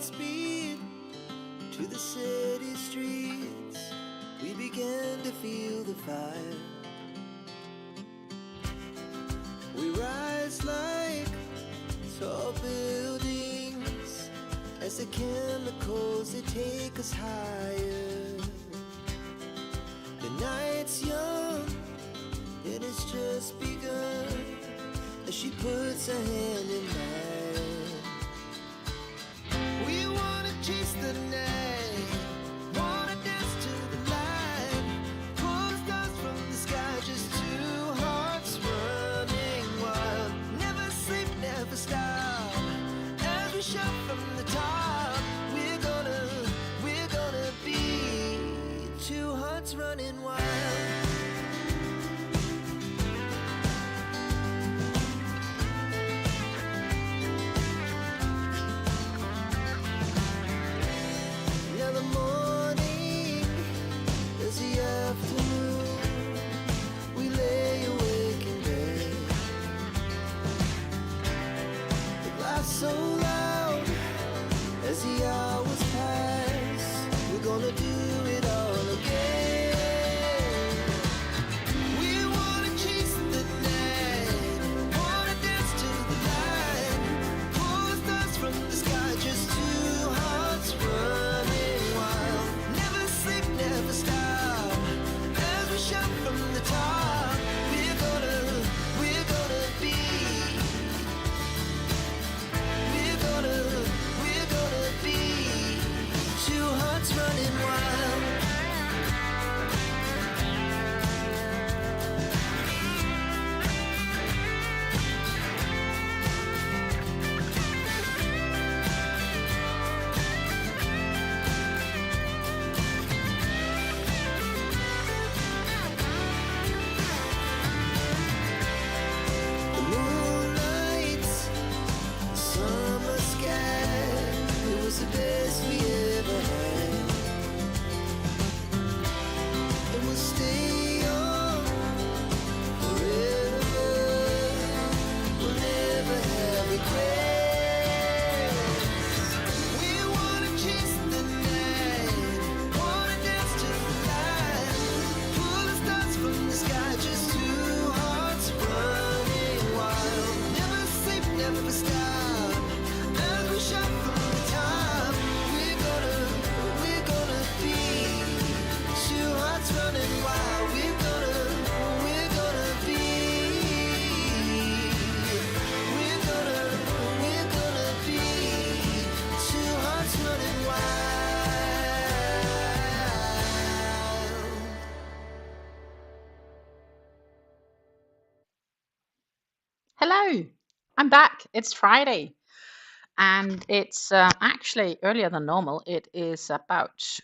speed to the city streets. We began to feel the fire. We rise like tall buildings as the chemicals, they take us higher. The night's young, it has just begun as she puts her hand in mine. We wanna chase the night, wanna dance to the light, pull the stars from the sky, just two hearts running wild. Never sleep, never stop, as we shout from the top. We're gonna be two hearts running wild. Now the morning is the afternoon. We lay awake in bed. The laughs so loud as the hours pass. We're gonna do it all again. We wanna chase the night, wanna dance to the light, pull the stars from the sky, just two hearts running wild. Never sleep, never stop, as we shout from the top. We're gonna be, we're gonna be two hearts running wild. The moonlight, summer sky, it was the best we ever had. And we'll stay on forever. We'll never have regrets. We wanna chase the night, wanna dance to the light, pull the stars from the sky, just two hearts running wild. Never sleep, never stop, as we shout from the top. We're gonna be two hearts running wild. We're gonna be, we're gonna be two hearts running wild. Hello, I'm back. It's Friday, and it's actually earlier than normal. It is about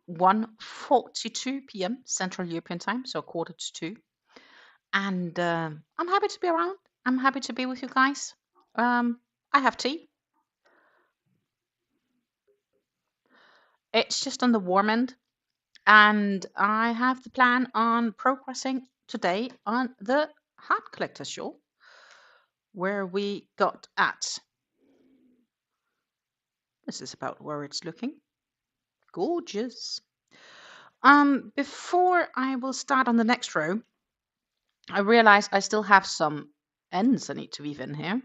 1:42 p.m. Central European Time, so 1:45. And I'm happy to be around. I'm happy to be with you guys. I have tea. It's just on the warm end, and I have the plan on progressing today on the Heart Collector Shawl, where we got at. This is about where it's looking. Gorgeous. Before I will start on the next row, I realize I still have some ends I need to weave in here.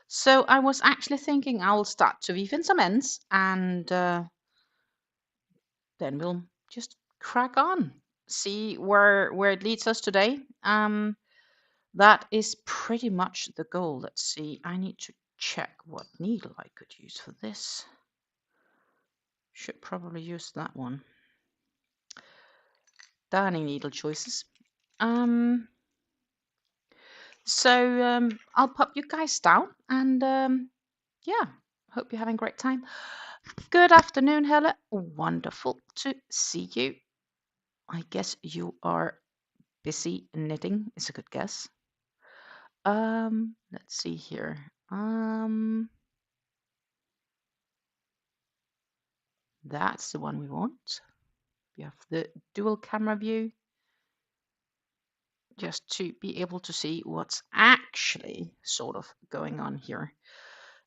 So I was actually thinking I'll start to weave in some ends, and then we'll just crack on, see where it leads us today. That is pretty much the goal. Let's see. I need to check what needle I could use for this. Should probably use that one. Darning needle choices. So I'll pop you guys down, and yeah, hope you're having a great time. Good afternoon, Helle. Wonderful to see you. I guess you are busy knitting, is a good guess. Let's see here. That's the one we want. We have the dual camera view, just to be able to see what's actually sort of going on here.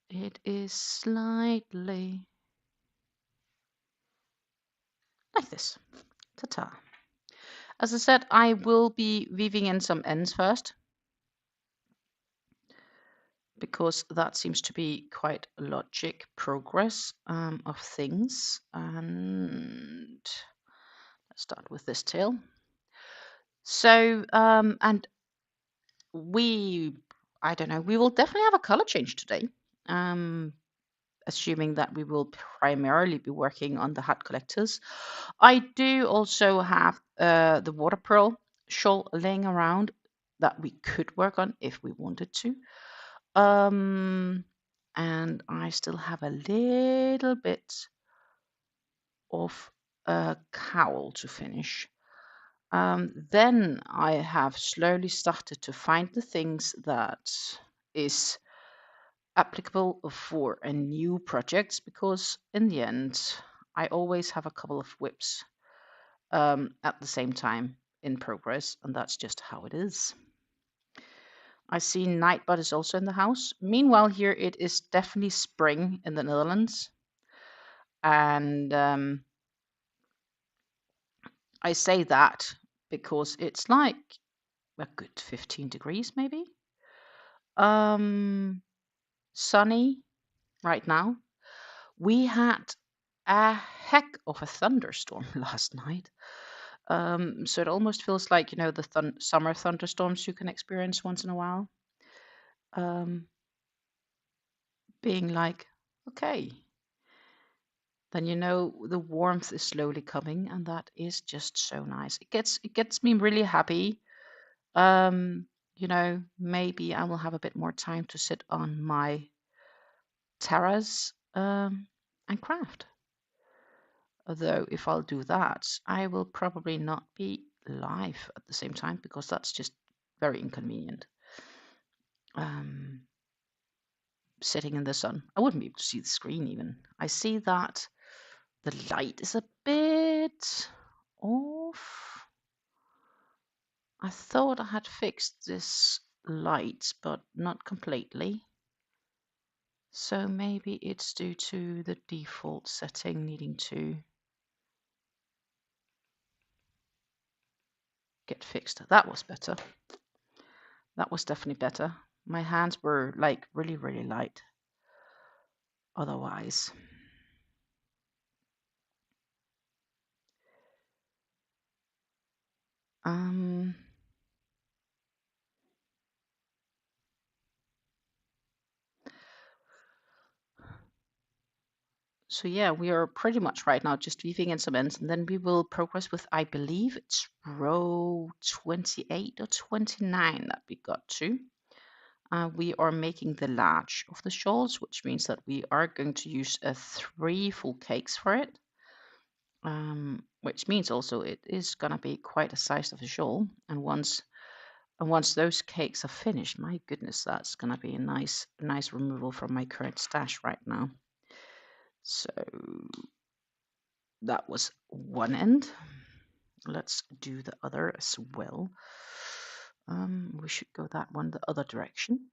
It is slightly like this. Ta-ta. As I said, I will be weaving in some ends first, because that seems to be quite logic progress of things. And let's start with this tail. So, and I don't know, we will definitely have a color change today. Assuming that we will primarily be working on the hat collectors. I do also have the water pearl shawl laying around that we could work on if we wanted to. And I still have a little bit of a cowl to finish. Then I have slowly started to find the things that is applicable for a new projects, because in the end I always have a couple of whips at the same time in progress, and that's just how it is. I see Nightbot is also in the house. Meanwhile, here it is definitely spring in the Netherlands, and I say that because it's like a good 15 degrees maybe. Sunny right now. We had a heck of a thunderstorm last night. So it almost feels like, the summer thunderstorms you can experience once in a while. Being like, okay, then the warmth is slowly coming, and that is just so nice. It gets me really happy. Maybe I will have a bit more time to sit on my terrace and craft. Although if I'll do that, I will probably not be live at the same time, because that's just very inconvenient. Sitting in the sun, I wouldn't be able to see the screen even. I see that the light is a bit off. I thought I had fixed this light, but not completely. So maybe it's due to the default setting needing to get fixed. That was better. That was definitely better. My hands were like really, really light otherwise. So yeah, we are pretty much right now just weaving in some ends, and then we will progress with, I believe it's row 28 or 29 that we got to. We are making the large of the shawls, which means that we are going to use 3 full cakes for it. Which means also it is gonna be quite a size of a shawl. And once those cakes are finished, my goodness, that's gonna be a nice removal from my current stash right now. So that was one end. Let's do the other as well. We should go that one the other direction.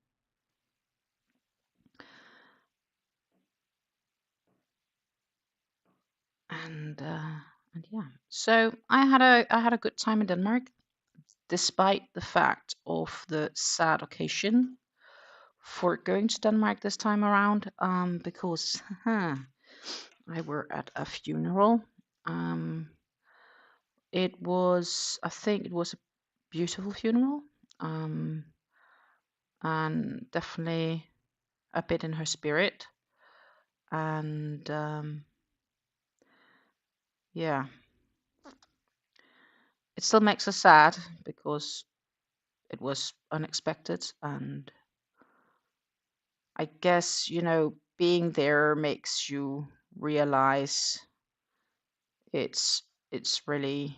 And yeah, so I had a good time in Denmark, despite the fact of the sad occasion for going to Denmark this time around, because I were at a funeral. I think it was a beautiful funeral, and definitely a bit in her spirit. And yeah, it still makes us sad because it was unexpected, and I guess, being there makes you realize it's really,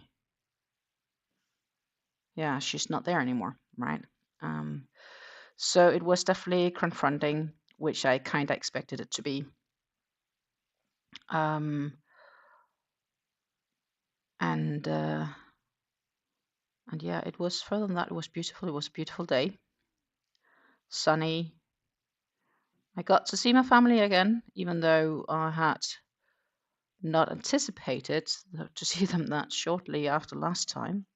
yeah, she's not there anymore, right? So it was definitely confronting, which I kind of expected it to be. And yeah, it was, further than that, it was beautiful. It was a beautiful day, sunny, I got to see my family again, even though I had not anticipated to see them that shortly after last time.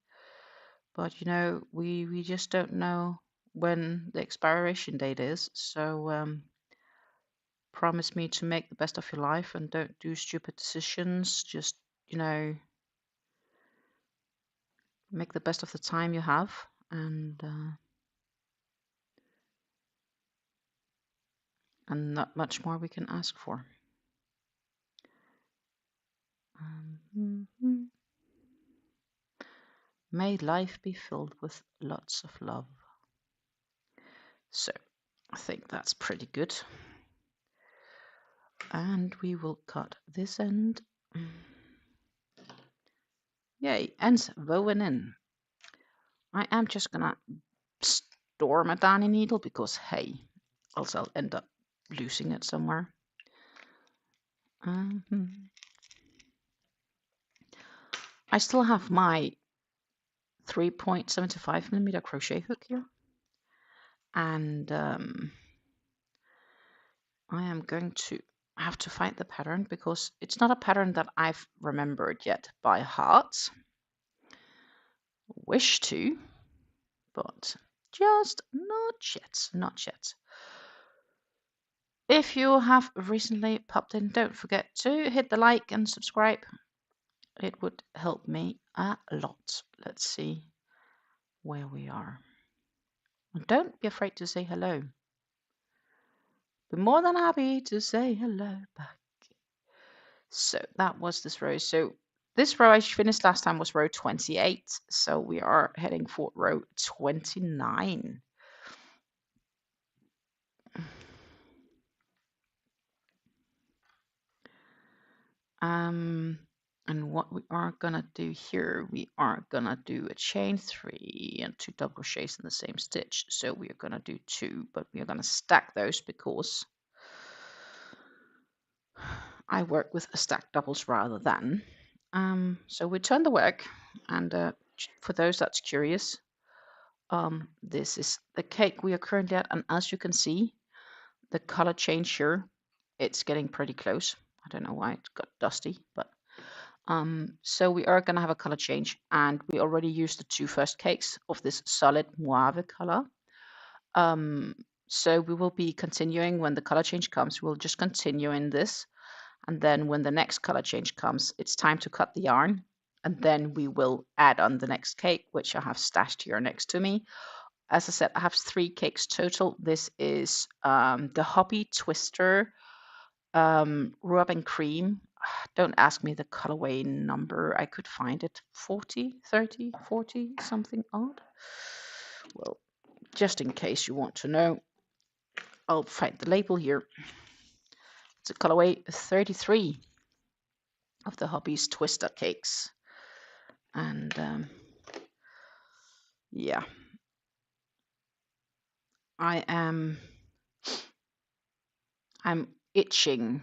But you know, we just don't know when the expiration date is. So promise me to make the best of your life and don't do stupid decisions. Just, you know, make the best of the time you have, and not much more we can ask for. May life be filled with lots of love. So I think that's pretty good. And we will cut this end. Yay, ends woven in. I am just gonna store my darning needle because hey, else I'll end up losing it somewhere. I still have my 3.75mm crochet hook here, and I am going to have to find the pattern because it's not a pattern that I've remembered yet by heart. Wish to, but just not yet. If you have recently popped in, don't forget to hit the like and subscribe. It would help me a lot. Let's see where we are. And don't be afraid to say hello. Be more than happy to say hello back. So that was this row. So this row I finished last time was row 28. So we are heading for row 29. And what we are gonna do here, we are gonna do a chain 3 and 2 double crochets in the same stitch. So we are gonna do 2, but we are gonna stack those because I work with stacked doubles rather than. So we turn the work, and for those that's curious, this is the cake we are currently at, and as you can see, the color change here, it's getting pretty close. I don't know why it got dusty, but so we are gonna have a color change, and we already used the 2 first cakes of this solid mauve color. So we will be continuing when the color change comes. We'll just continue in this, and then when the next color change comes, it's time to cut the yarn, and then we will add on the next cake, which I have stashed here next to me. As I said, I have 3 cakes total. This is the Hobby Twister Rub and Cream. Don't ask me the colorway number. I could find it 40, 30, 40, something odd. Well, just in case you want to know, I'll find the label here. It's a colorway 33 of the Hobby's Twister cakes. And yeah, I'm itching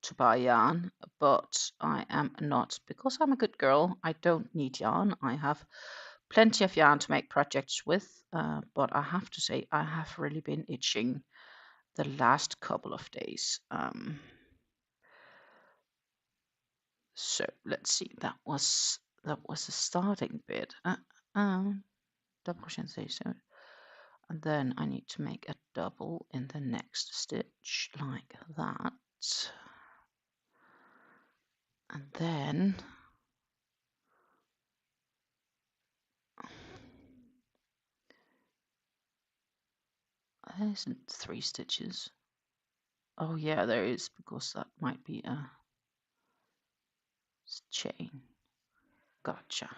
to buy yarn, but I am not, because I'm a good girl. I don't need yarn. I have plenty of yarn to make projects with, but I have to say I have really been itching the last couple of days. So let's see. That was the starting bit. Double crochet, so, and then I need to make a double in the next stitch like that, and then there isn't 3 stitches. Oh yeah, there is, because that might be a chain. Gotcha.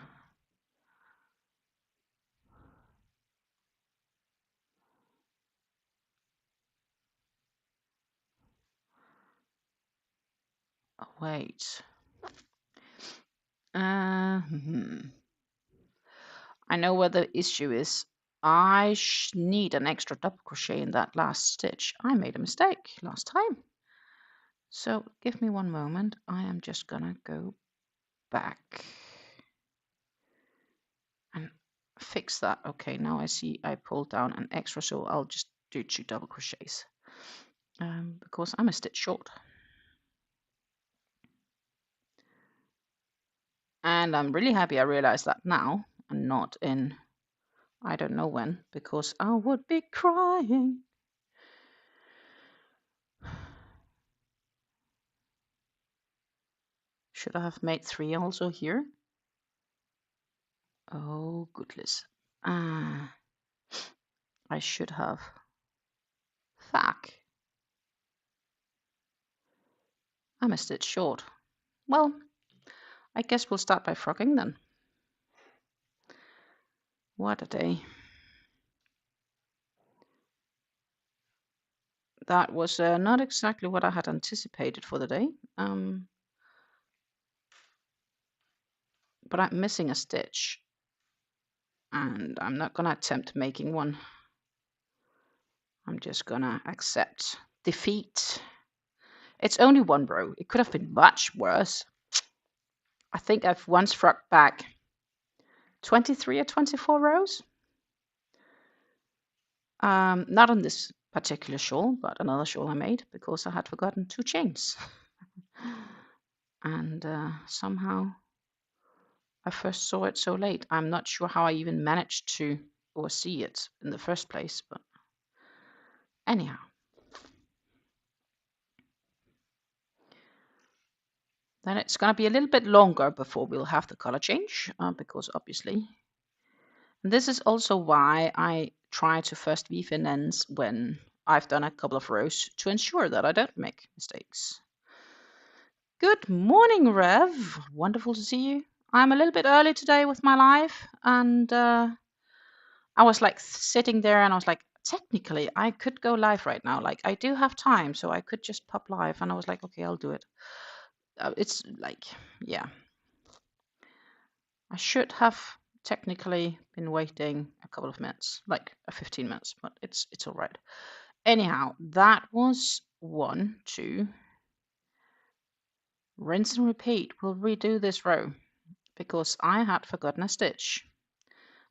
Oh, wait. I know where the issue is. I need an extra double crochet in that last stitch. I made a mistake last time. So give me one moment. I am just gonna go back and fix that. Okay, now I see I pulled down an extra, so I'll just do 2 double crochets. because I'm a stitch short. And I'm really happy I realized that now and not in I don't know when, because I would be crying. Should I have made 3 also here? Oh, goodness. I should have. Fuck. I'm a stitch short. Well, I guess we'll start by frocking then. What a day. That was not exactly what I had anticipated for the day. But I'm missing a stitch. And I'm not going to attempt making one. I'm just going to accept defeat. It's only 1 row. It could have been much worse. I think I've once frocked back 23 or 24 rows. Not on this particular shawl, but another shawl I made because I had forgotten 2 chains. And somehow I first saw it so late. I'm not sure how I even managed to or see it in the first place, but anyhow. Then it's going to be a little bit longer before we'll have the color change, because obviously. And this is also why I try to first weave in ends when I've done a couple of rows to ensure that I don't make mistakes. Good morning, Rev. Wonderful to see you. I'm a little bit early today with my live, and I was like sitting there and I was like, technically, I could go live right now. Like, I do have time, so I could just pop live. And I was like, okay, I'll do it. It's like, yeah. I should have technically been waiting a couple of minutes, like 15 minutes, but it's all right. Anyhow, that was 1, 2. Rinse and repeat. We'll redo this row because I had forgotten a stitch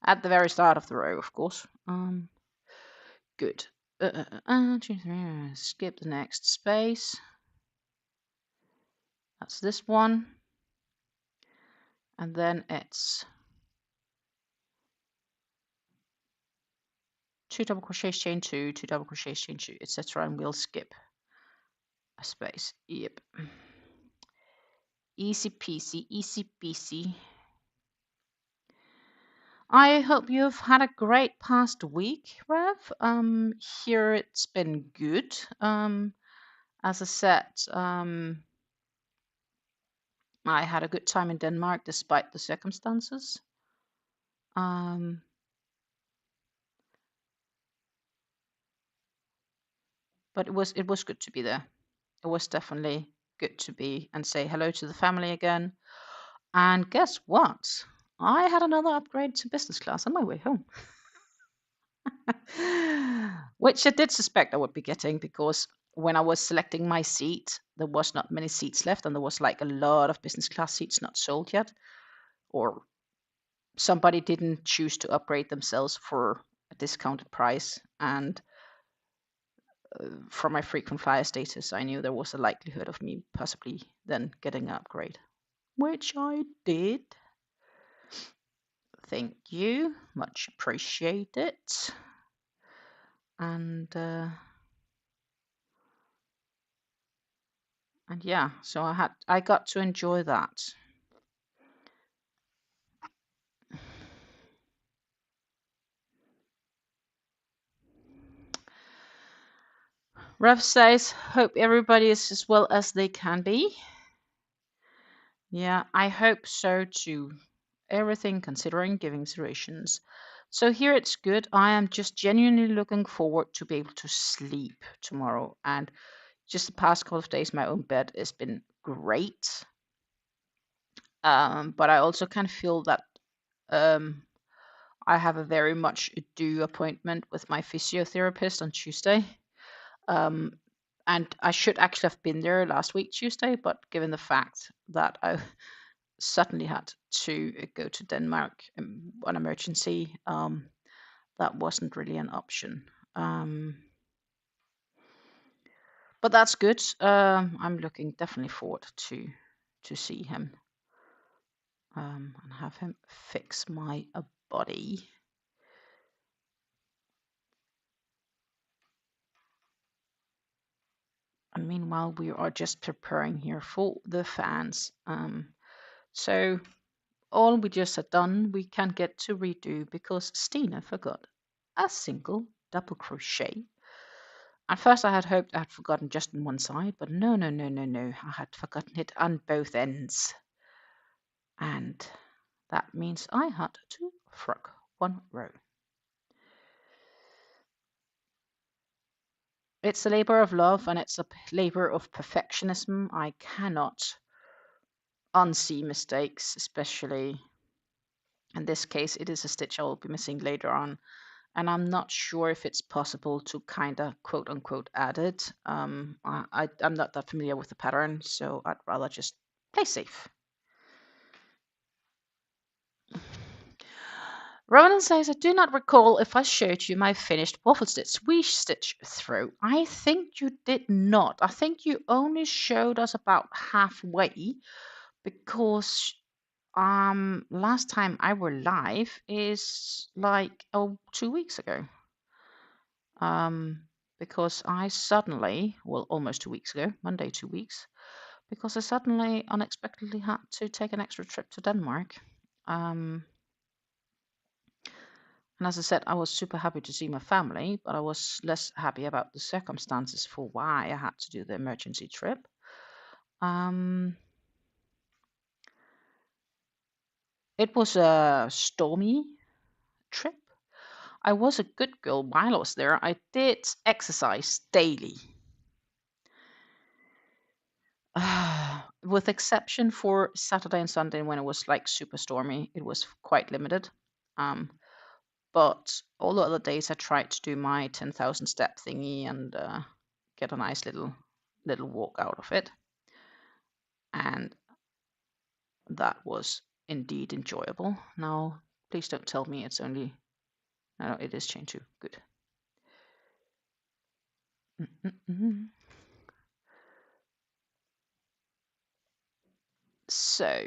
at the very start of the row, of course. Good. Skip the next space. That's this one. And then it's 2 double crochets, chain 2, 2 double crochets, chain 2, etc. And we'll skip a space. Yep. Easy peasy, easy peasy. I hope you've had a great past week, Rev. Here it's been good. As I said, I had a good time in Denmark despite the circumstances. But it was good to be there. It was definitely good to be and say hello to the family again. And guess what? I had another upgrade to business class on my way home. Which I did suspect I would be getting because when I was selecting my seat, there was not many seats left and there was like a lot of business class seats not sold yet. Or somebody didn't choose to upgrade themselves for a discounted price. And from my frequent flyer status, I knew there was a likelihood of me possibly then getting an upgrade, which I did. Thank you, much appreciated. And yeah, so I got to enjoy that. Rev says, hope everybody is as well as they can be. Yeah, I hope so too. Everything considering, giving considerations. So here it's good. I am just genuinely looking forward to be able to sleep tomorrow. And just the past couple of days, my own bed has been great. But I also kind of feel that I have a very much due appointment with my physiotherapist on Tuesday. And I should actually have been there last week, Tuesday, but given the fact that I suddenly had to go to Denmark on emergency, that wasn't really an option. But that's good. I'm looking definitely forward to see him and have him fix my body. And meanwhile, we are just preparing here for the fans. So all we just had done, we can get to redo because Stina forgot a single double crochet. At first, I had hoped I had forgotten just on one side, but no, no, no, no, no. I had forgotten it on both ends. And that means I had to frog one row. It's a labor of love and it's a labor of perfectionism. I cannot unsee mistakes, especially in this case. It is a stitch I will be missing later on. And I'm not sure if it's possible to kind of quote unquote add it. I'm not that familiar with the pattern, so I'd rather just play safe. Ronan says, I do not recall if I showed you my finished waffle stitch stitch through. I think you did not. I think you only showed us about halfway because last time I were live is like 2 weeks ago. Because I suddenly, well, almost 2 weeks ago, Monday 2 weeks, because I suddenly unexpectedly had to take an extra trip to Denmark. And as I said, I was super happy to see my family, but I was less happy about the circumstances for why I had to do the emergency trip. It was a stormy trip. I was a good girl while I was there. I did exercise daily. With exception for Saturday and Sunday when it was like super stormy, it was quite limited. But all the other days I tried to do my 10,000 step thingy and get a nice little walk out of it. And that was indeed enjoyable. Now, please don't tell me it's only... No, it is chain 2. Good. So...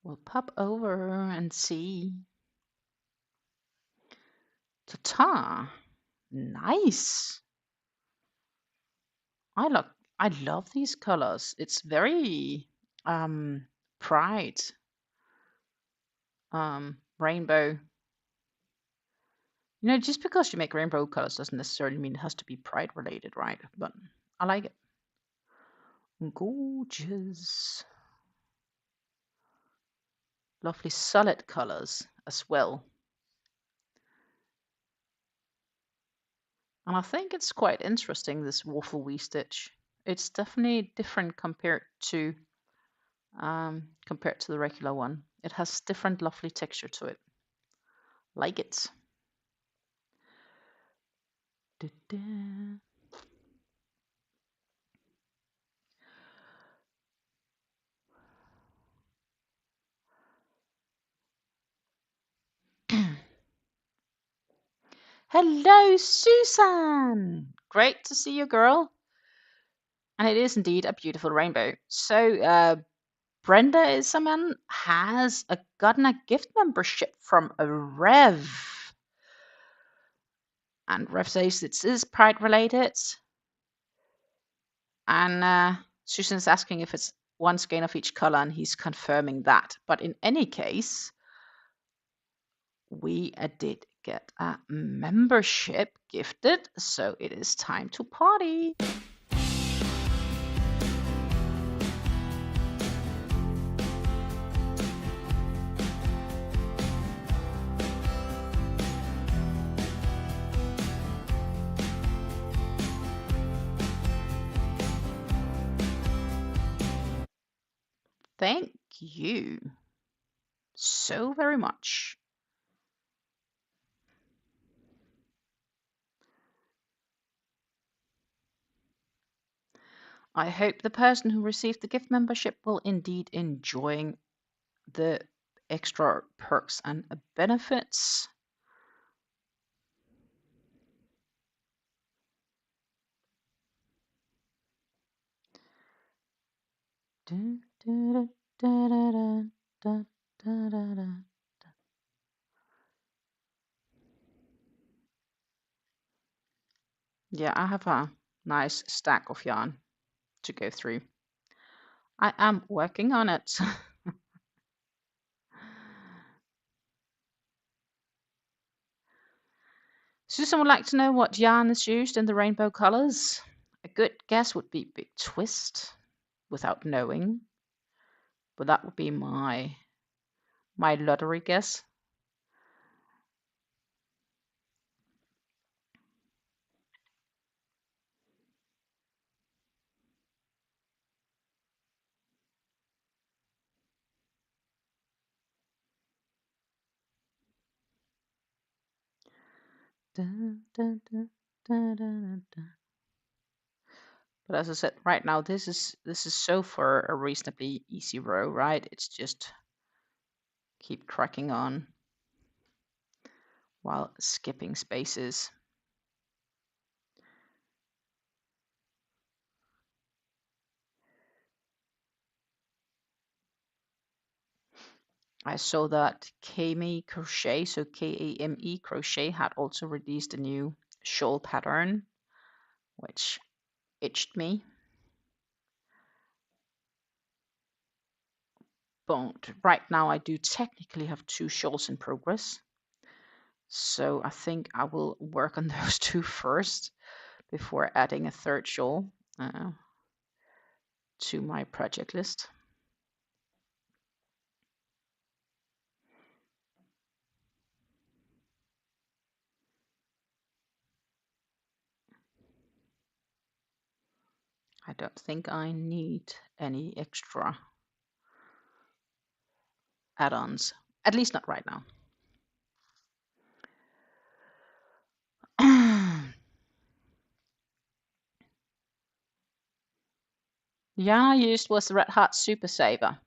we'll pop over and see. Ta-ta! Nice! I love these colors. It's very pride, rainbow. You know, just because you make rainbow colors doesn't necessarily mean it has to be pride related, right? But I like it. Gorgeous. Lovely solid colors as well. And I think it's quite interesting, this waffle wee stitch. It's definitely different compared to the regular one. It has different lovely texture to it. Like it. Da-da. Hello, Susan! Great to see you, girl. And it is indeed a beautiful rainbow. So, Brenda is someone has gotten a gift membership from a Rev. And Rev says it is pride related. And Susan's asking if it's one skein of each color, and he's confirming that. But in any case, we did get a membership gifted, so it is time to party. Thank you so very much. I hope the person who received the gift membership will indeed enjoying the extra perks and benefits. Du, du, du, da, da, da, da, da, da. Yeah, I have a nice stack of yarn to go through. I am working on it. Susan would like to know what yarn is used in the rainbow colors. A good guess would be Big Twist, without knowing, but that would be my lottery guess. Da, da, da, da, da, da. But as I said, right now this is so far a reasonably easy row, right? It's just keep cracking on while skipping spaces. I saw that Kame Crochet, so Kame Crochet, had also released a new shawl pattern, which itched me. But right now I do technically have 2 shawls in progress. So I think I will work on those 2 first before adding a 3rd shawl to my project list. I don't think I need any extra add-ons, at least not right now. Yarn I used was the Red Heart Super Saver.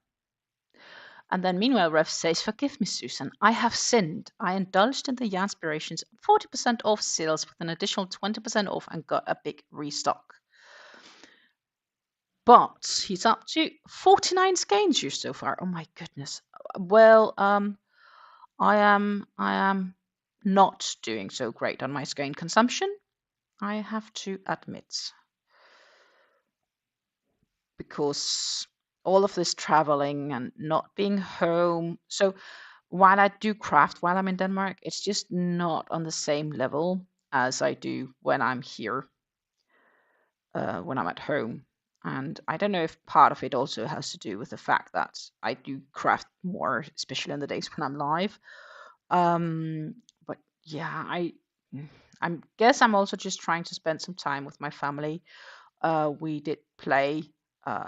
And then meanwhile, Rev says, forgive me, Susan, I have sinned. I indulged in the Yarnspirations 40% off sales with an additional 20% off and got a big restock. But he's up to 49 skeins used so far. Oh my goodness. Well, I am not doing so great on my skein consumption, I have to admit. Because all of this traveling and not being home. So while I do craft while I'm in Denmark, it's just not on the same level as I do when I'm here, when I'm at home. And I don't know if part of it also has to do with the fact that I do craft more, especially on the days when I'm live. But yeah, I guess I'm also just trying to spend some time with my family. We did play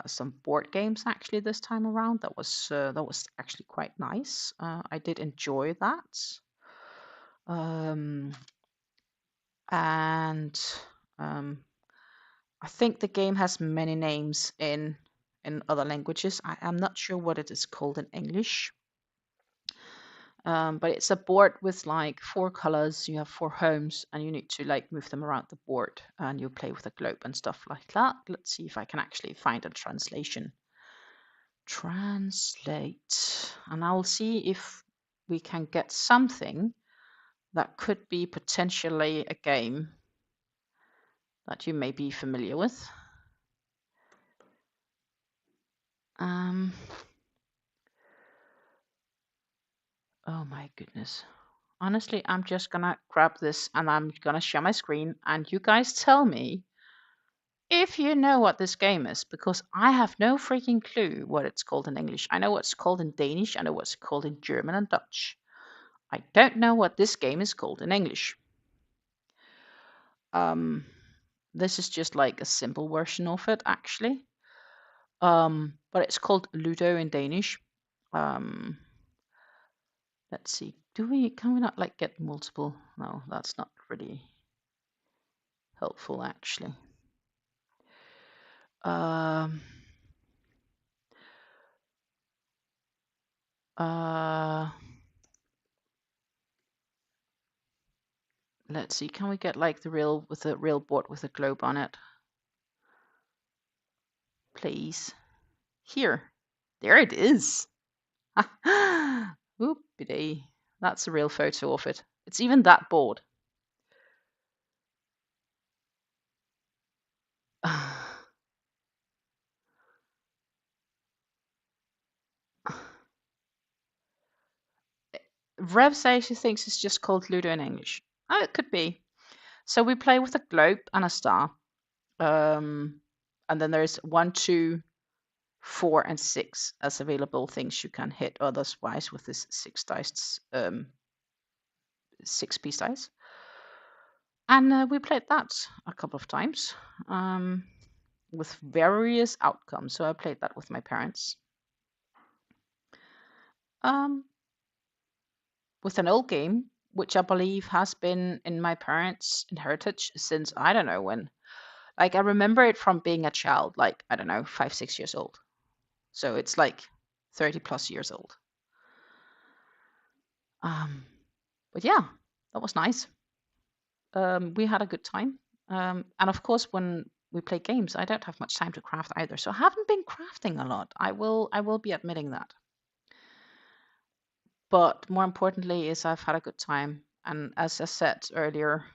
some board games actually this time around. That was actually quite nice. I did enjoy that. And I think the game has many names in other languages. I am not sure what it is called in English. But it's a board with like 4 colors. You have 4 homes, and you need to like move them around the board, and you play with a globe and stuff like that. Let's see if I can actually find a translation. Translate, and I'll see if we can get something that could be potentially a game that you may be familiar with. Oh my goodness. Honestly, I'm just gonna grab this and I'm gonna share my screen, and you guys tell me if you know what this game is, because I have no freaking clue what it's called in English. I know what it's called in Danish, I know what it's called in German and Dutch. I don't know what this game is called in English. This is just like a simple version of it, actually. But it's called Ludo in Danish. Let's see. Can we not like get multiple? No, that's not really helpful, actually. Let's see. Can we get like the real board with a globe on it? Please. Here. There it is. Whoopity. That's a real photo of it. It's even that board. Rev says she thinks it's just called Ludo in English. Oh, it could be. So we play with a globe and a star. And then there's 1, 2, 4, and 6 as available things you can hit otherwise with this 6-piece dice. And we played that a couple of times with various outcomes. So I played that with my parents. With an old game, which I believe has been in my parents' heritage since I don't know when. Like I remember it from being a child, like I don't know, 5, 6 years old. So it's like 30 plus years old. But yeah, that was nice. We had a good time. And of course, when we play games, I don't have much time to craft either. So I haven't been crafting a lot. I will be admitting that. But more importantly is I've had a good time. And as I said earlier,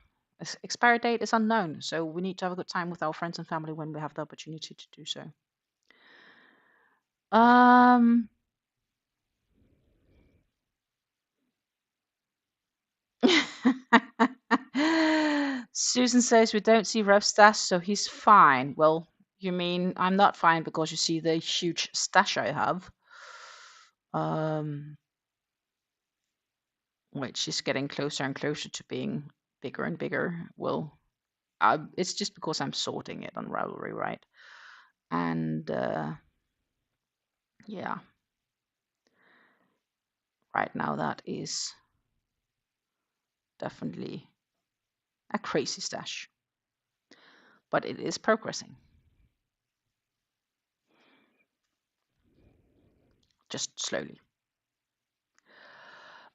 expiry date is unknown. So we need to have a good time with our friends and family when we have the opportunity to do so. Susan says we don't see Rev's stash, so he's fine. Well, you mean I'm not fine because you see the huge stash I have. Which is getting closer and closer to being bigger and bigger. Well, it's just because I'm sorting it on Ravelry, right? And yeah, right now that is definitely a crazy stash, but it is progressing. Just slowly.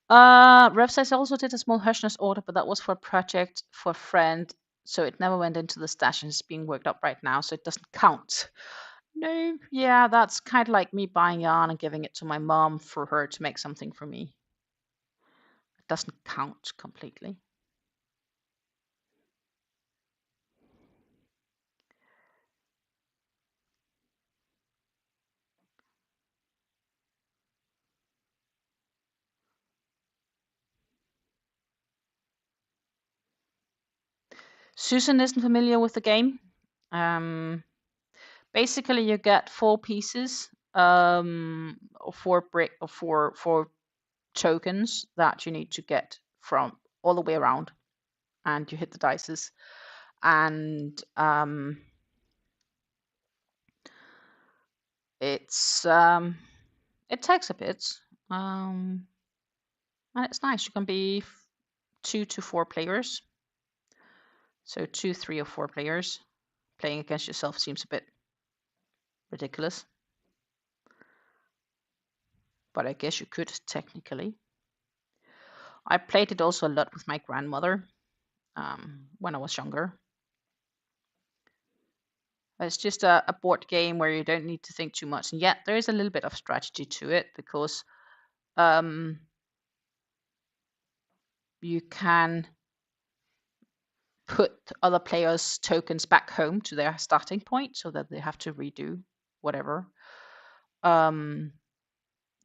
Rev says I also did a small Hirschner's order, but that was for a project for a friend, so it never went into the stash and it's being worked up right now, so it doesn't count. No, yeah, that's kind of like me buying yarn and giving it to my mom for her to make something for me. It doesn't count completely. Susan isn't familiar with the game. Basically, you get 4 pieces, or 4 brick, or 4 tokens that you need to get from all the way around, and you hit the dices, and it's it takes a bit, and it's nice. You can be 2 to 4 players, so 2, 3, or 4 players. Playing against yourself seems a bit ridiculous, but I guess you could technically. I played it also a lot with my grandmother when I was younger. It's just a board game where you don't need to think too much, and yet there is a little bit of strategy to it because you can put other players' tokens back home to their starting point so that they have to redo whatever,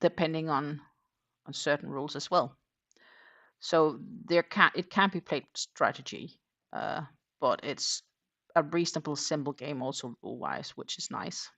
depending on certain rules as well. So it can be played with strategy, but it's a reasonable simple game also rule-wise, which is nice.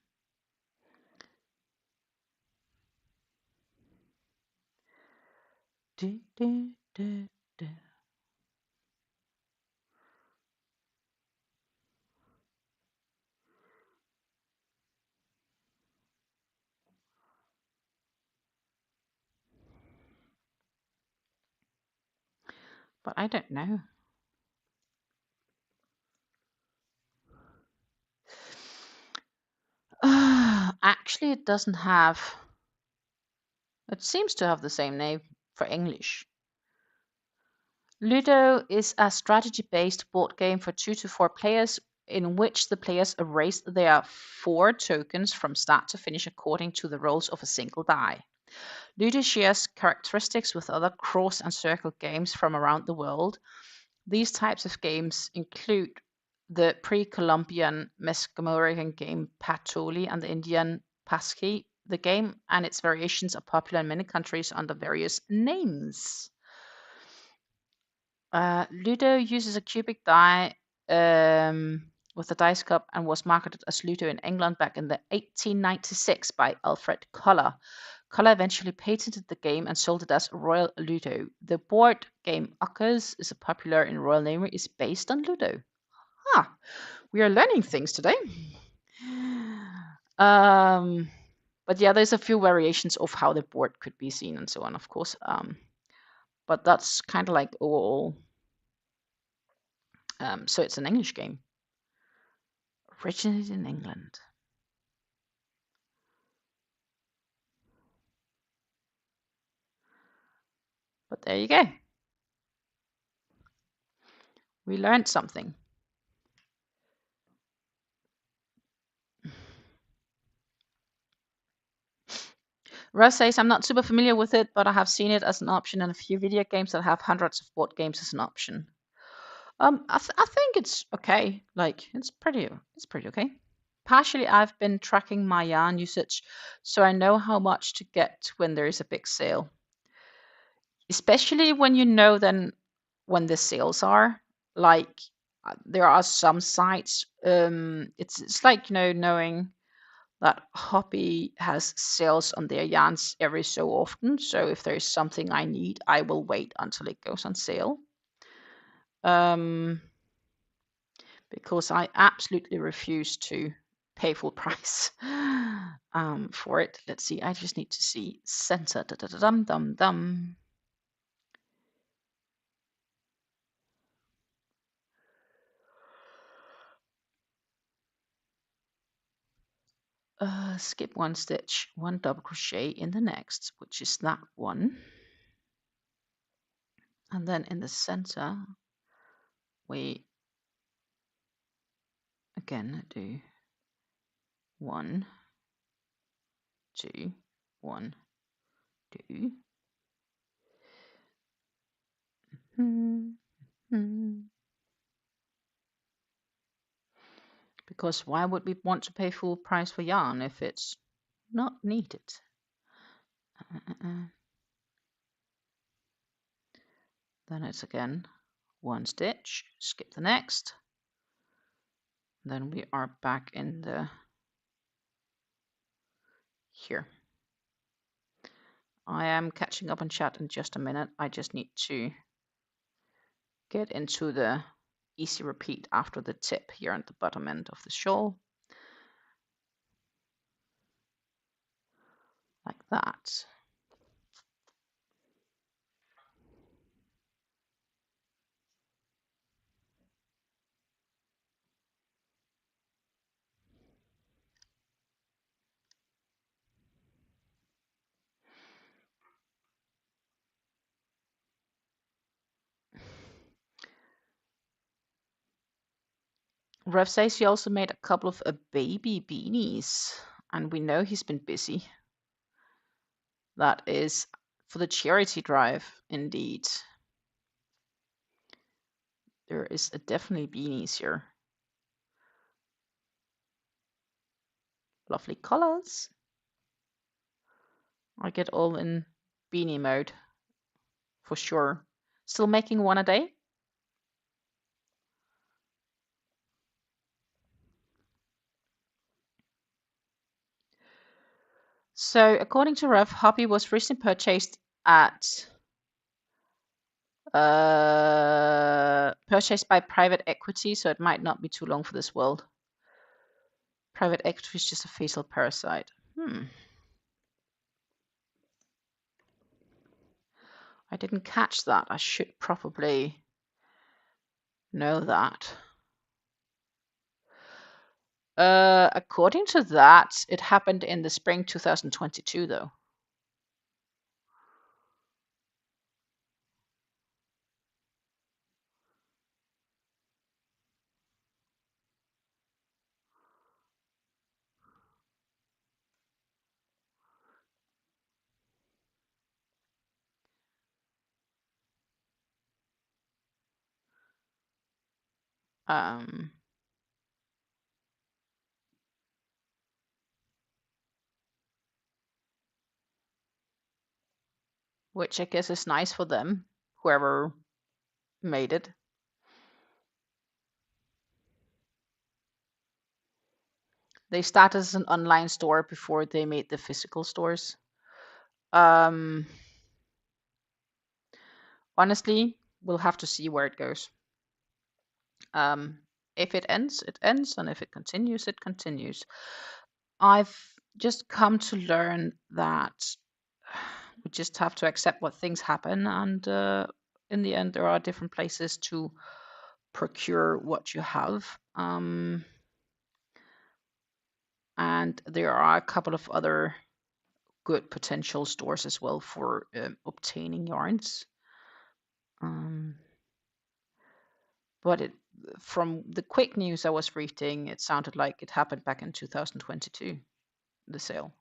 But I don't know. Actually, it doesn't have. It seems to have the same name for English. Ludo is a strategy-based board game for 2 to 4 players in which the players erase their 4 tokens from start to finish according to the rolls of a single die. Ludo shares characteristics with other cross and circle games from around the world. These types of games include the pre-Columbian Mesoamerican game Patoli and the Indian Pasky. The game and its variations are popular in many countries under various names. Ludo uses a cubic die with a dice cup and was marketed as Ludo in England back in the 1896 by Alfred Koller. Koller eventually patented the game and sold it as Royal Ludo. The board game Uckers is popular in Royal Navy, is based on Ludo. We are learning things today. But yeah, there's a few variations of how the board could be seen and so on, of course. But that's kind of like all. So it's an English game. Originated in England. But there you go. We learned something. Russ says, I'm not super familiar with it, but I have seen it as an option in a few video games that have hundreds of board games as an option. I think it's okay. Like, it's pretty okay. Partially, I've been tracking my yarn usage, so I know how much to get when there is a big sale. Especially when you know then when the sales are. Like, there are some sites. It's like, you know, knowing that Hobby has sales on their yarns every so often. So if there is something I need, I will wait until it goes on sale. Because I absolutely refuse to pay full price for it. Let's see. I just need to see center. Dum dum dum. Skip 1 stitch, 1 double crochet in the next, which is that one. And then in the center, we again do 1, 2, 1, 2. Because why would we want to pay full price for yarn if it's not needed? Then it's again 1 stitch, skip the next. Then we are back in the here. I am catching up on chat in just a minute. I just need to get into the easy repeat after the tip here at the bottom end of the shawl. Like that. Rev says he also made a couple of baby beanies, and we know he's been busy. That is for the charity drive, indeed. There is definitely beanies here. Lovely colors. I get all in beanie mode for sure. Still making one a day. So according to Rev, Hobby was recently purchased at purchased by private equity, so it might not be too long for this world. Private equity is just a facial parasite. I didn't catch that. I should probably know that. According to that, it happened in the spring 2022, though. Um, which I guess is nice for them, whoever made it. They started as an online store before they made the physical stores. Um, honestly, we'll have to see where it goes. If it ends, it ends, and if it continues, it continues. I've just come to learn that we just have to accept what things happen, and in the end, there are different places to procure what you have. And there are a couple of other good potential stores as well for obtaining yarns. But from the quick news I was reading, it sounded like it happened back in 2022, the sale.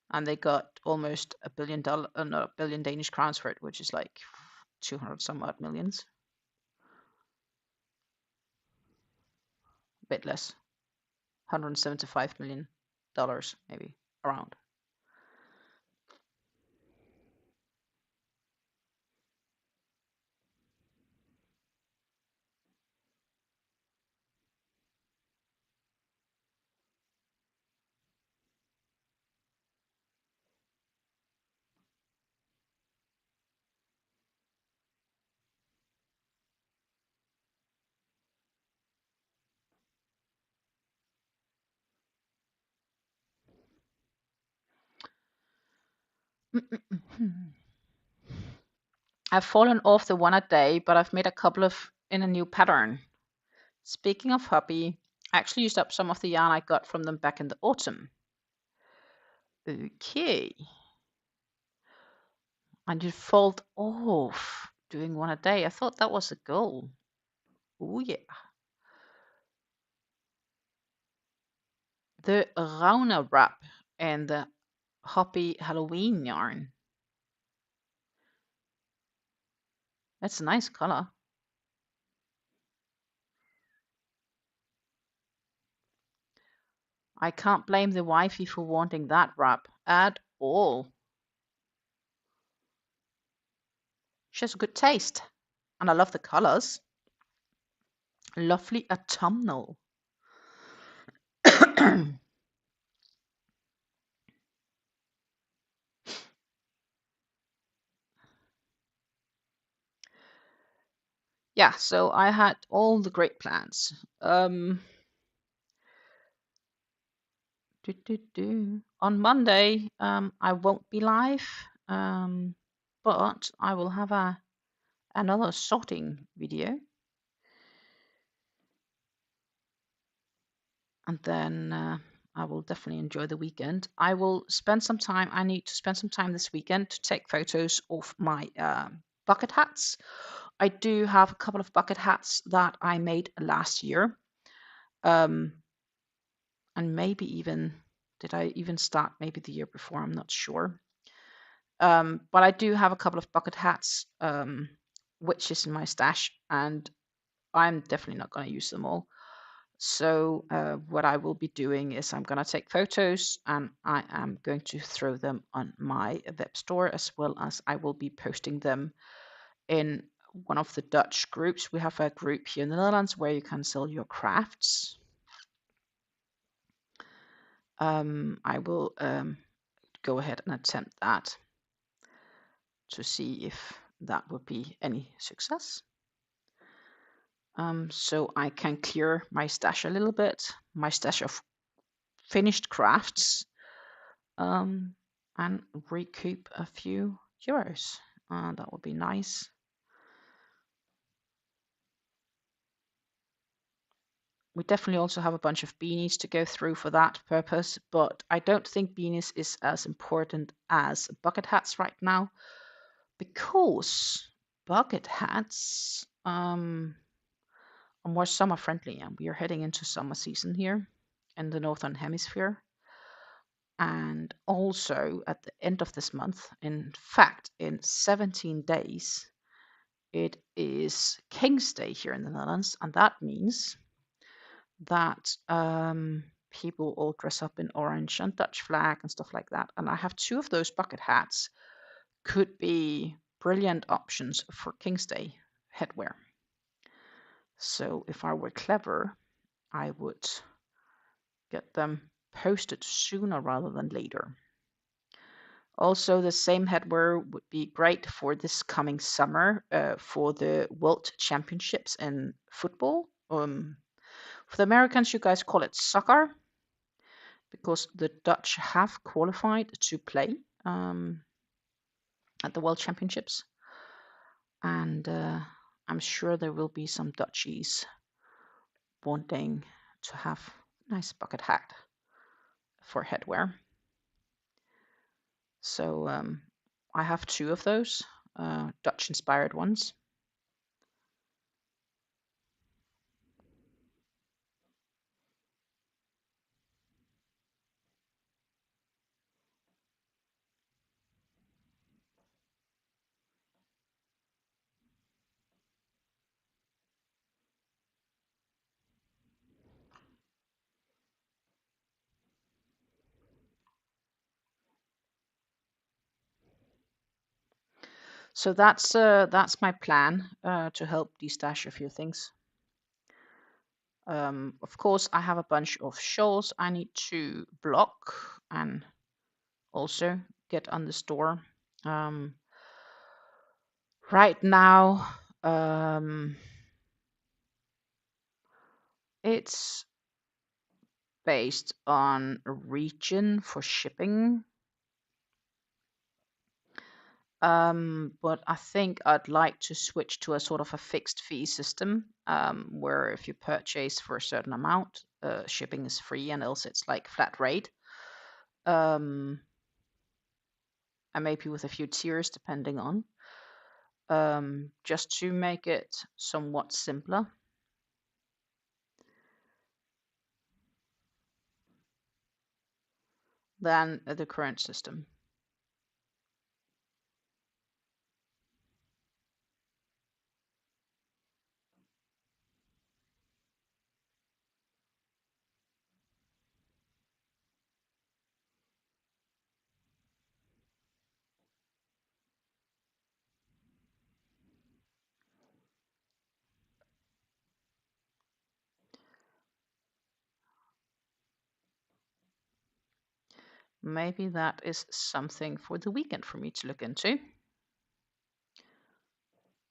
And they got almost a billion Danish crowns for it, which is like 200 some odd millions. A bit less. $175 million, maybe, around. I've fallen off the one a day, but I've made a couple of in a new pattern. Speaking of hobby, I actually used up some of the yarn I got from them back in the autumn. Okay. And you fall off doing one a day. I thought that was a goal. Oh yeah. The Rauna wrap and the Hoppy Halloween yarn. That's a nice color. I can't blame the wifey for wanting that wrap at all. She has a good taste. And I love the colors. Lovely autumnal. Yeah, so I had all the great plans. On Monday, I won't be live, but I will have another sorting video. And then I will definitely enjoy the weekend. I will spend some time, I need to spend some time this weekend to take photos of my bucket hats. I do have a couple of bucket hats that I made last year. And maybe even, did I even start maybe the year before? I'm not sure. But I do have a couple of bucket hats, which is in my stash, and I'm definitely not going to use them all. So what I will be doing is I'm going to take photos and I am going to throw them on my web store, as well as I will be posting them in one of the Dutch groups. We have a group here in the Netherlands where you can sell your crafts. I will go ahead and attempt that to see if that would be any success. So I can clear my stash a little bit, my stash of finished crafts, and recoup a few euros. That would be nice. We definitely also have a bunch of beanies to go through for that purpose, but I don't think beanies is as important as bucket hats right now, because bucket hats are more summer friendly, and we are heading into summer season here in the Northern Hemisphere. And also at the end of this month, in fact, in 17 days, it is King's Day here in the Netherlands, and that means that people all dress up in orange and Dutch flag and stuff like that. And I have two of those bucket hats. Could be brilliant options for King's Day headwear. So if I were clever, I would get them posted sooner rather than later. Also, the same headwear would be great for this coming summer for the World Championships in football. For the Americans, you guys call it soccer because the Dutch have qualified to play at the World Championships. And I'm sure there will be some Dutchies wanting to have a nice bucket hat for headwear. So I have two of those Dutch inspired ones. So that's my plan to help destash a few things. Of course, I have a bunch of shawls I need to block and also get on the store. Right now, it's based on a region for shipping. But I think I'd like to switch to a sort of a fixed fee system where if you purchase for a certain amount, shipping is free and else it's like flat rate. And maybe with a few tiers depending on. Just to make it somewhat simpler. Than the current system. Maybe that is something for the weekend for me to look into.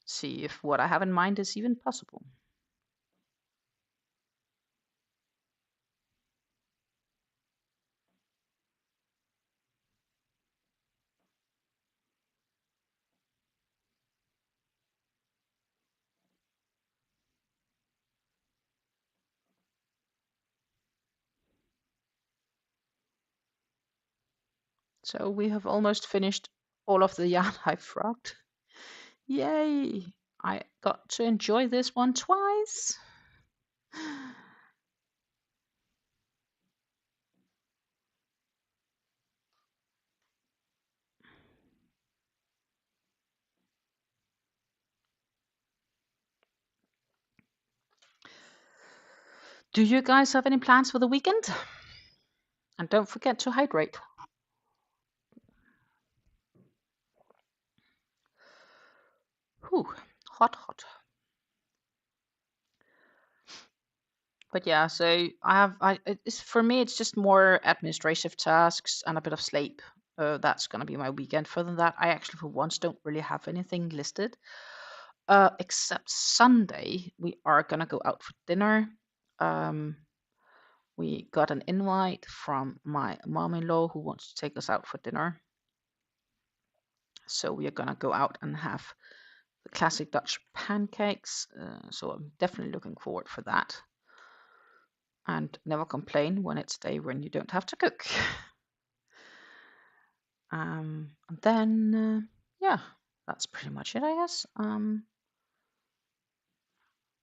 See if what I have in mind is even possible. So we have almost finished all of the yarn I've frogged. Yay! I got to enjoy this one twice. Do you guys have any plans for the weekend? And don't forget to hydrate. Whew, hot, hot. But yeah, so for me, it's just more administrative tasks and a bit of sleep. That's gonna be my weekend. Further than that, I actually for once don't really have anything listed. Except Sunday, we are gonna go out for dinner. We got an invite from my mom-in-law who wants to take us out for dinner. So we are gonna go out and have the classic Dutch pancakes. So I'm definitely looking forward for that. And never complain when it's a day when you don't have to cook. And then, yeah, that's pretty much it, I guess.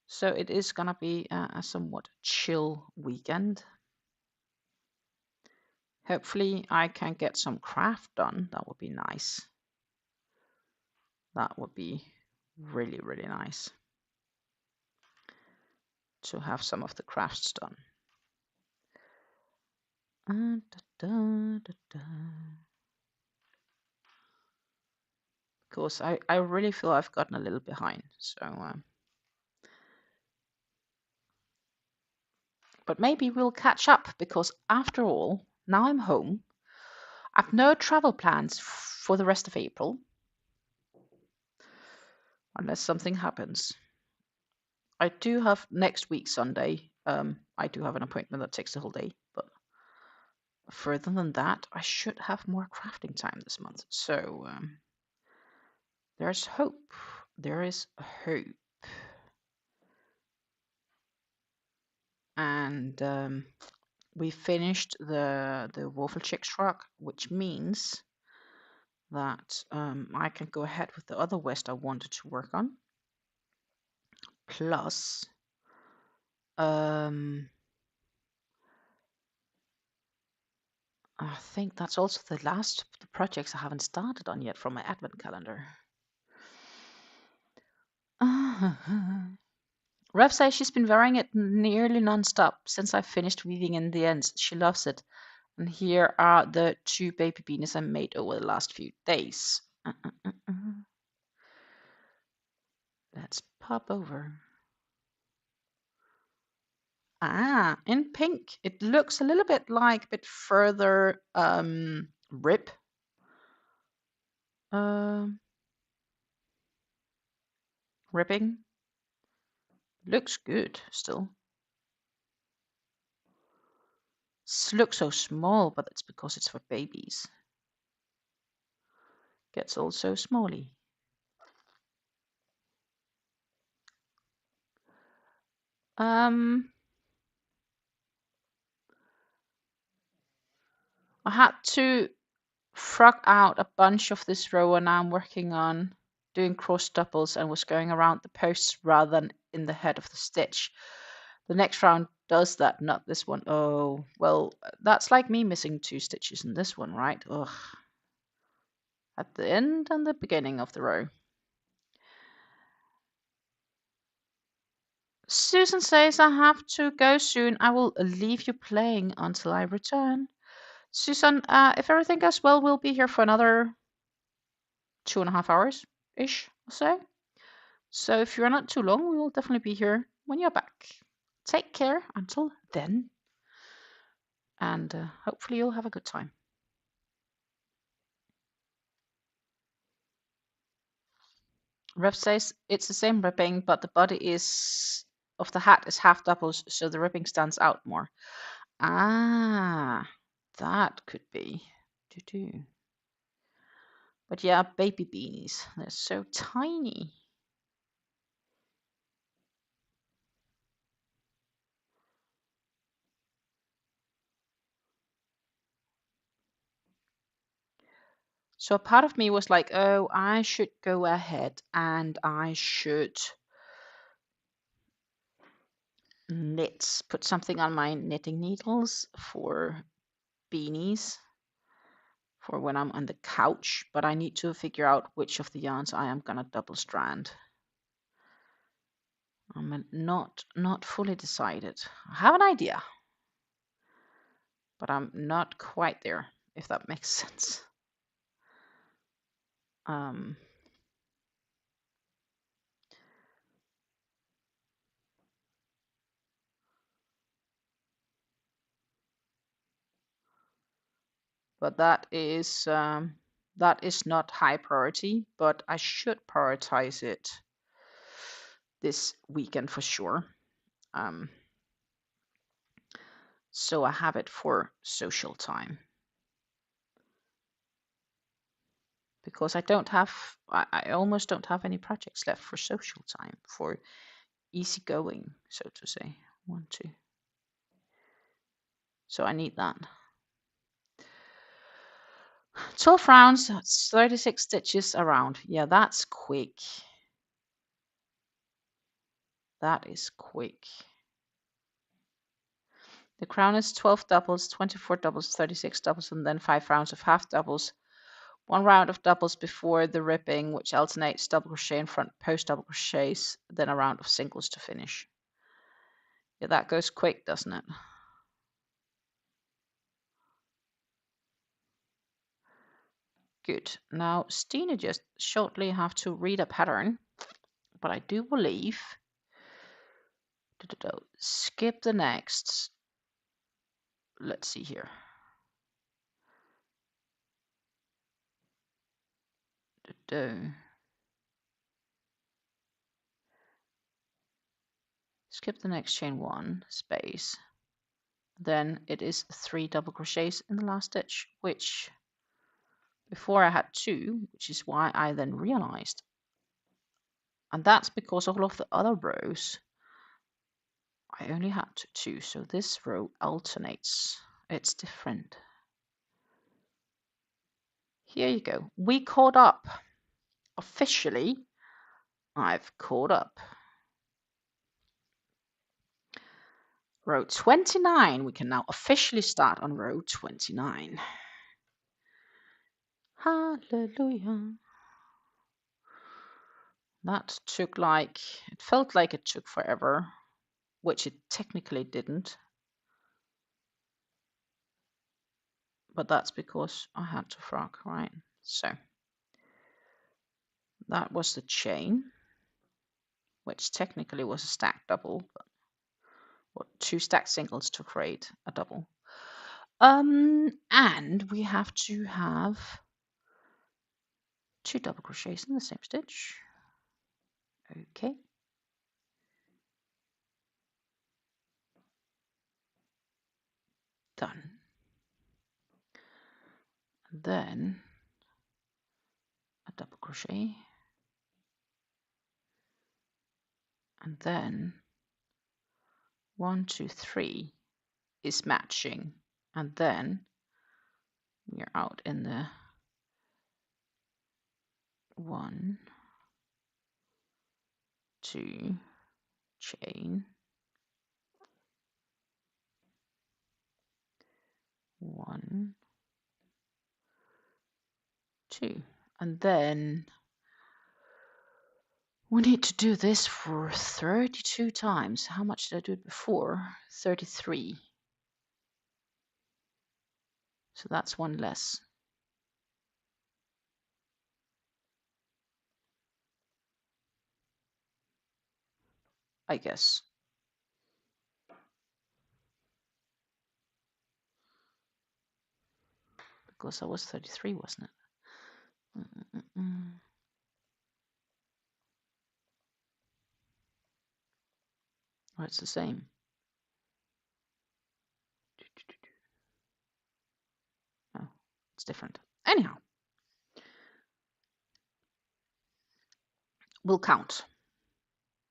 So it is gonna be a somewhat chill weekend. Hopefully I can get some craft done. That would be nice. That would be Really, really nice to have some of the crafts done. Because I really feel I've gotten a little behind. So, but maybe we'll catch up because after all, now I'm home. I've no travel plans for the rest of April, unless something happens. I do have next week Sunday. I do have an appointment that takes the whole day, but further than that, I should have more crafting time this month. So there's hope. There is hope. And we finished the waffle chick truck, which means that I can go ahead with the other vest I wanted to work on. Plus, I think that's also the last of the projects I haven't started on yet from my advent calendar. Rev says she's been wearing it nearly non-stop since I finished weaving in the ends. She loves it. And here are the 2 baby beanies I made over the last few days. Let's pop over. Ah, in pink. It looks a little bit like a bit further rib. Ribbing. Looks good still. Looks so small, but it's because it's for babies. Gets all so smally. I had to frog out a bunch of this row, and now I'm working on doing cross doubles and was going around the posts rather than in the head of the stitch. The next round does that, not this one. Oh, well, that's like me missing 2 stitches in this one, right? Ugh. At the end and the beginning of the row. Susan says I have to go soon. I will leave you playing until I return. Susan, if everything goes well, we'll be here for another 2.5 hours-ish or so. So if you're not too long, we will definitely be here when you're back. Take care until then. And hopefully you'll have a good time. Rev says it's the same ribbing, but the body of the hat is half doubles, so the ribbing stands out more. Ah, that could be. But yeah, baby beanies. They're so tiny. So a part of me was like, oh, I should go ahead and I should knit, put something on my knitting needles for beanies for when I'm on the couch, but I need to figure out which of the yarns I am gonna double strand. I'm not fully decided. I have an idea, but I'm not quite there, if that makes sense. But that is not high priority, but I should prioritize it this weekend for sure. So I have it for social time. Because I almost don't have any projects left for social time, for easygoing, so to say. 1, 2. So I need that. 12 rounds, that's 36 stitches around. Yeah, that's quick. That is quick. The crown is 12 doubles, 24 doubles, 36 doubles, and then 5 rounds of half doubles, 1 round of doubles before the ribbing, which alternates double crochet in front, post double crochets, then a round of singles to finish. Yeah, that goes quick, doesn't it? Good. Now, Stina just shortly have to read a pattern, but I do believe skip the next. Let's see here. Skip the next chain 1 space. Then it is 3 double crochets in the last stitch, which before I had 2, which is why I then realized. And that's because all of the other rows I only had 2, so this row alternates. It's different. Here you go. We caught up. Officially, I've caught up. Row 29. We can now officially start on row 29. Hallelujah. That took it felt like it took forever, which it technically didn't. But that's because I had to frog, right? So that was the chain, which technically was a stacked double, but 2 stacked singles to create a double. And we have to have 2 double crochets in the same stitch. Okay. Done. And then a double crochet. And then 1, 2, 3 is matching. And then we're out in the 1, 2 chain, 1, 2, and then we need to do this for 32 times. How much did I do it before? 33. So that's 1 less. I guess. Because that was 33, wasn't it? Oh, it's the same. Oh, it's different. Anyhow, we'll count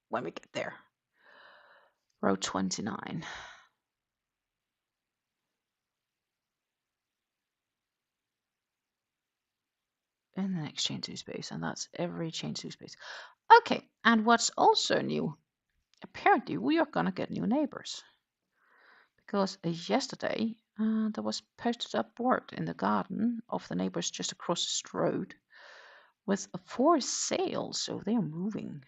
when we get there. Row 29. In the next chain 2 space, and that's every chain 2 space. Okay, and what's also new, apparently we are gonna get new neighbors, because yesterday there was posted a board in the garden of the neighbors just across the road with a for sale, so they are moving.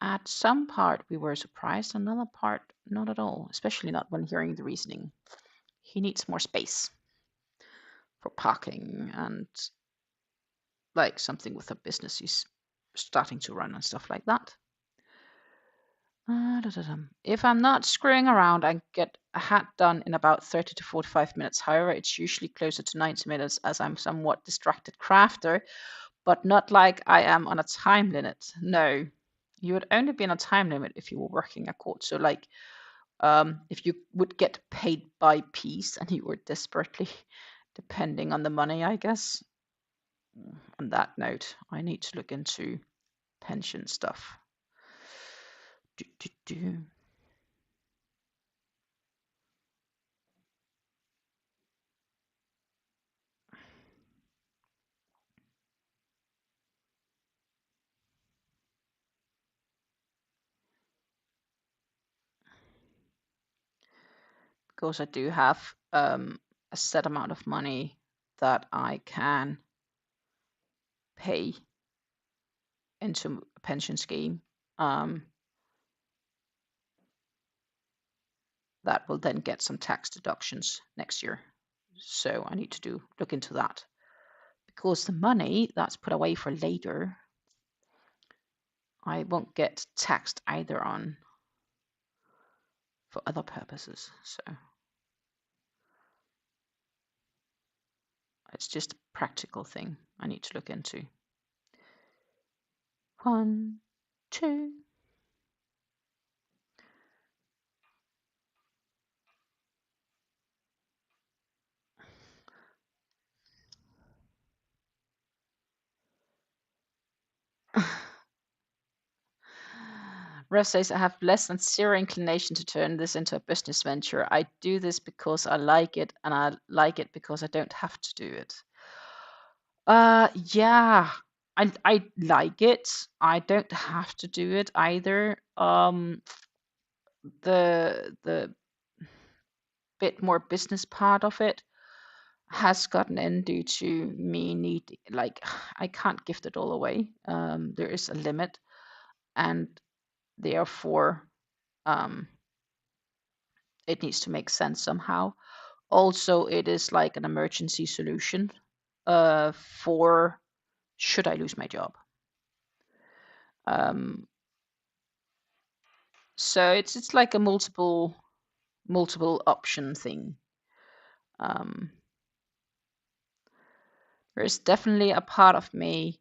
At some part we were surprised, another part not at all, especially not when hearing the reasoning. He needs more space for parking and like something with a business he's starting to run and stuff like that. If I'm not screwing around, I get a hat done in about 30 to 45 minutes. However, it's usually closer to 90 minutes as I'm somewhat distracted crafter, but not like I am on a time limit. No, you would only be on a time limit if you were working a quote. So like if you would get paid by piece and you were desperately depending on the money, I guess. On that note, I need to look into pension stuff. Because I do have a set amount of money that I can pay into a pension scheme that will then get some tax deductions next year. So I need to look into that, because the money that's put away for later, I won't get taxed either on for other purposes. So it's just a practical thing I need to look into. 1, 2. Rev says, I have less than zero inclination to turn this into a business venture. I do this because I like it, and I like it because I don't have to do it. Yeah, I like it. I don't have to do it either. The bit more business part of it has gotten in due to me I can't gift it all away. There is a limit, and therefore it needs to make sense somehow. Also, it is like an emergency solution for should I lose my job. So it's like a multiple option thing. There's definitely a part of me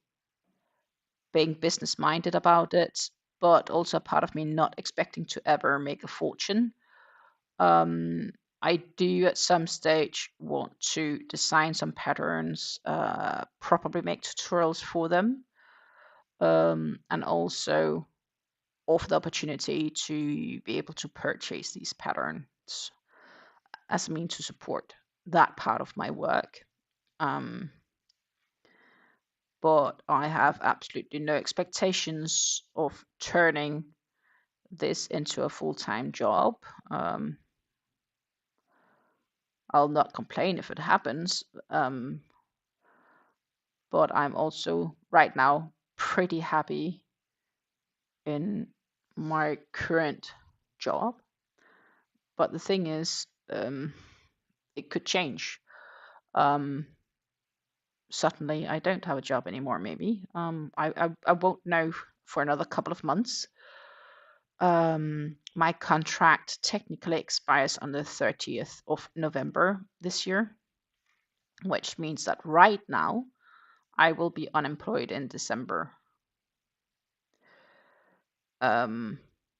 being business minded about it, but also a part of me not expecting to ever make a fortune. I do at some stage want to design some patterns, probably make tutorials for them, and also offer the opportunity to be able to purchase these patterns as a means to support that part of my work. But I have absolutely no expectations of turning this into a full-time job. I'll not complain if it happens, but I'm also right now pretty happy in my current job. But the thing is, it could change. Suddenly, I don't have a job anymore. Maybe I won't know for another couple of months. My contract technically expires on the 30th of November this year, which means that right now I will be unemployed in December,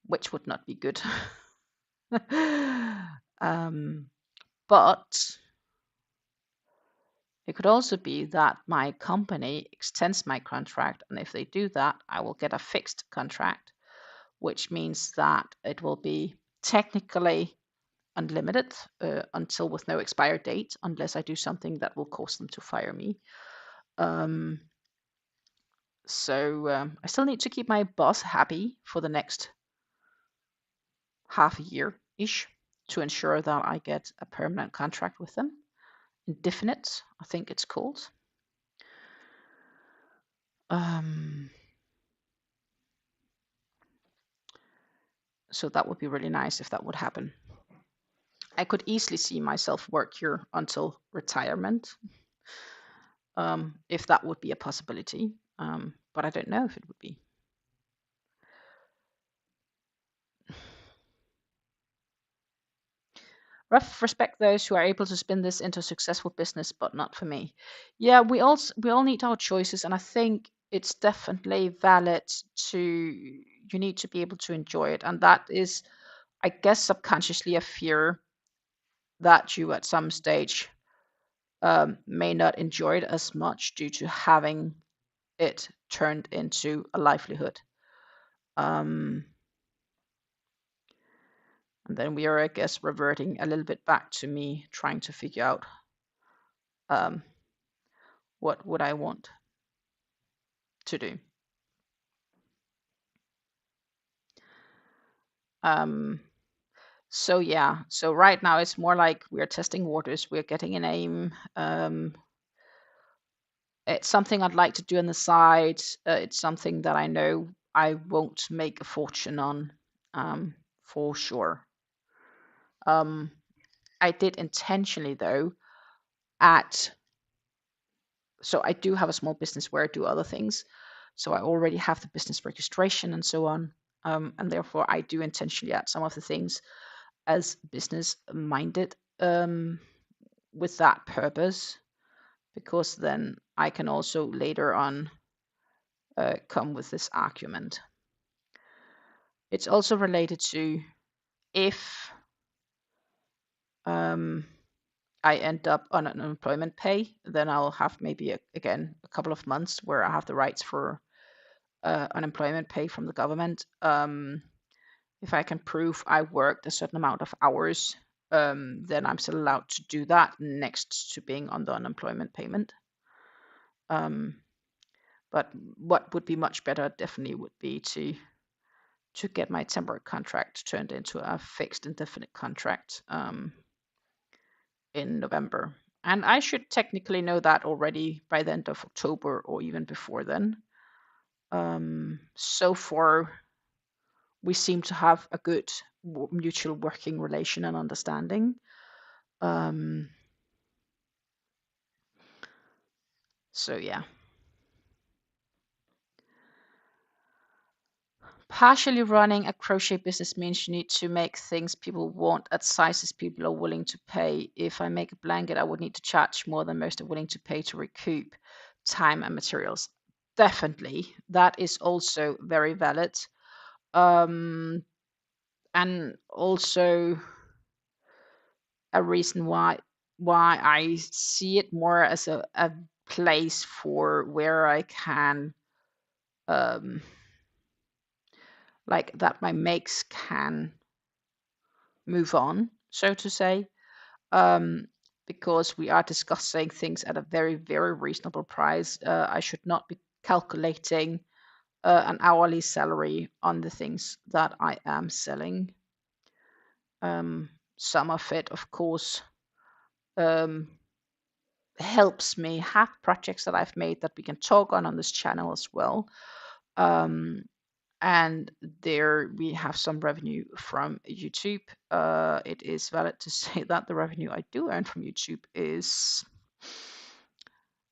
which would not be good. But it could also be that my company extends my contract, and if they do that, I will get a fixed contract, which means that it will be technically unlimited until with no expire date, unless I do something that will cause them to fire me. So I still need to keep my boss happy for the next half a year-ish to ensure that I get a permanent contract with them. Indefinite, I think it's called. So that would be really nice if that would happen. I could easily see myself work here until retirement, if that would be a possibility. But I don't know if it would be. Respect those who are able to spin this into a successful business, but not for me. Yeah, we all need our choices, and I think it's definitely valid to you need to be able to enjoy it, and that is, I guess, subconsciously a fear that you at some stage may not enjoy it as much due to having it turned into a livelihood. And then we are, I guess, reverting a little bit back to me trying to figure out what would I want to do. So yeah, so right now it's more like we're testing waters, we're getting a name, It's something I'd like to do on the side. It's something that I know I won't make a fortune on, for sure. I did intentionally though so I do have a small business where I do other things. So I already have the business registration and so on. And therefore I do intentionally add some of the things as business minded, with that purpose, because then I can also later on come with this argument. It's also related to if I end up on unemployment pay, then I'll have maybe again a couple of months where I have the rights for unemployment pay from the government. If I can prove I worked a certain amount of hours, then I'm still allowed to do that next to being on the unemployment payment. But what would be much better definitely would be to get my temporary contract turned into a fixed indefinite contract in November. And I should technically know that already by the end of October or even before then. So far, we seem to have a good mutual working relation and understanding. So yeah. Partially running a crochet business means you need to make things people want at sizes people are willing to pay. If I make a blanket, I would need to charge more than most are willing to pay to recoup time and materials. Definitely. That is also very valid. And also a reason why I see it more as a place for where I can like that my makes can move on, so to say, because we are discussing things at a very, very reasonable price. I should not be calculating an hourly salary on the things that I am selling. Some of it, of course, helps me have projects that I've made that we can talk on this channel as well. And there we have some revenue from YouTube. It is valid to say that the revenue I do earn from YouTube is,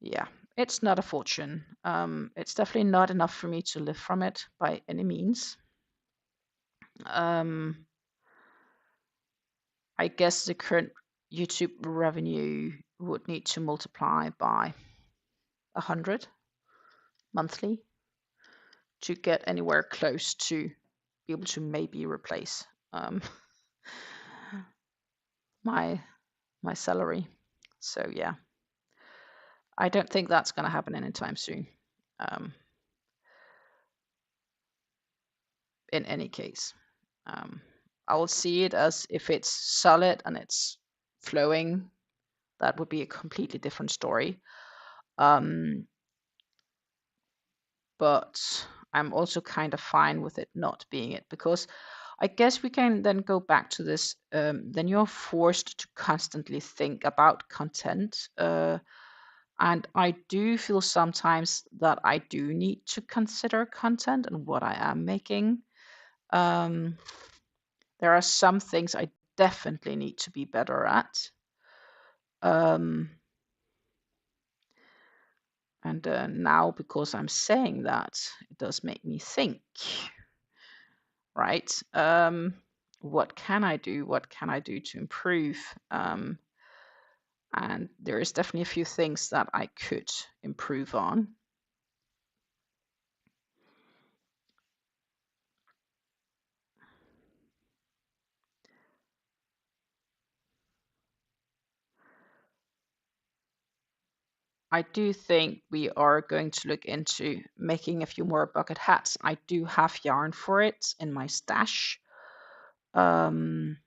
yeah, it's not a fortune. It's definitely not enough for me to live from it by any means. I guess the current YouTube revenue would need to multiply by 100 monthly to get anywhere close to be able to maybe replace my salary. So yeah, I don't think that's going to happen anytime soon. In any case, I will see it as if it's solid and it's flowing. That would be a completely different story. But I'm also kind of fine with it not being it, because I guess we can then go back to this. Then you're forced to constantly think about content. And I do feel sometimes that I do need to consider content and what I am making. There are some things I definitely need to be better at. And now, because I'm saying that, it does make me think, right? What can I do? What can I do to improve? And there is definitely a few things that I could improve on. I do think we are going to look into making a few more bucket hats. I do have yarn for it in my stash. I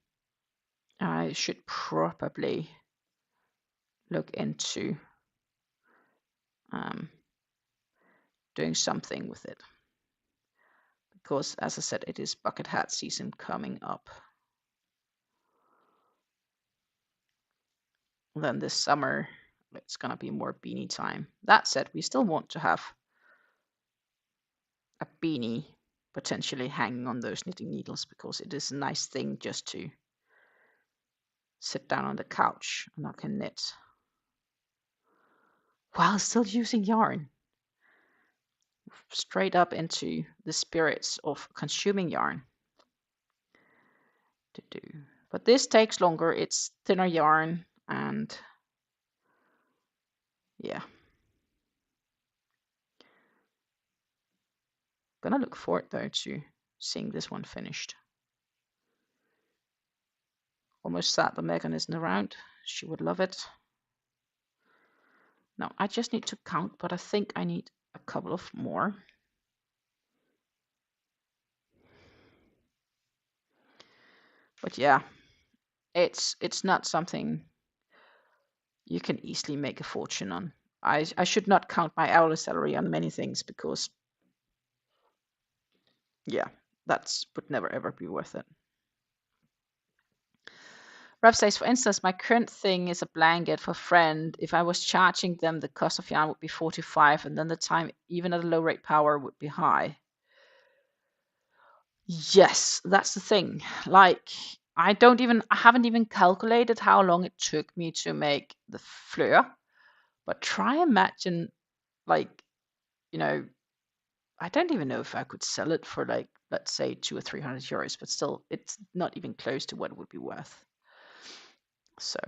should probably look into doing something with it, because as I said, it is bucket hat season coming up. Then this summer it's going to be more beanie time. That said, we still want to have a beanie potentially hanging on those knitting needles, because it is a nice thing just to sit down on the couch and I can knit while still using yarn. Straight up into the spirits of consuming yarn to do. But this takes longer. It's thinner yarn, and yeah. Gonna look forward though to seeing this one finished. Almost sad that Megan isn't around. She would love it. Now I just need to count, but I think I need a couple of more. But yeah, it's not something you can easily make a fortune on. I should not count my hourly salary on many things, because yeah, that's would never ever be worth it. Rev says, for instance, my current thing is a blanket for a friend. If I was charging them, the cost of yarn would be 45, and then the time, even at a low rate power, would be high. Yes, that's the thing. Like, I haven't even calculated how long it took me to make the fleur. But try imagine, like, you know, I don't even know if I could sell it for, like, let's say 200 or 300 euros, but still, it's not even close to what it would be worth. So,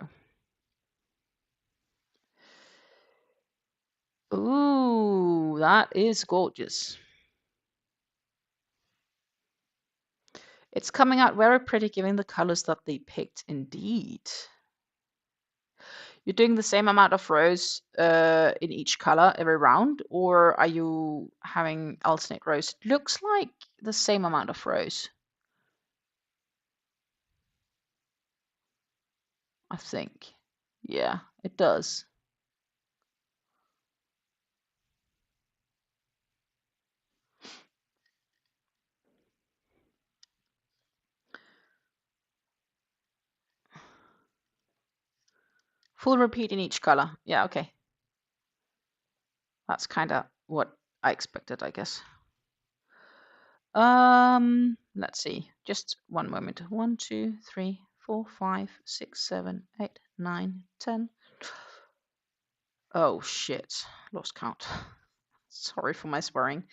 ooh, that is gorgeous. It's coming out very pretty given the colors that they picked, indeed. You're doing the same amount of rows in each color every round, or are you having alternate rows? It looks like the same amount of rows, I think. Yeah, it does. Full repeat in each color. Yeah, okay. That's kind of what I expected, I guess. Let's see. Just one moment. 1, 2, 3, 4, 5, 6, 7, 8, 9, 10. Oh shit. Lost count. Sorry for my swearing.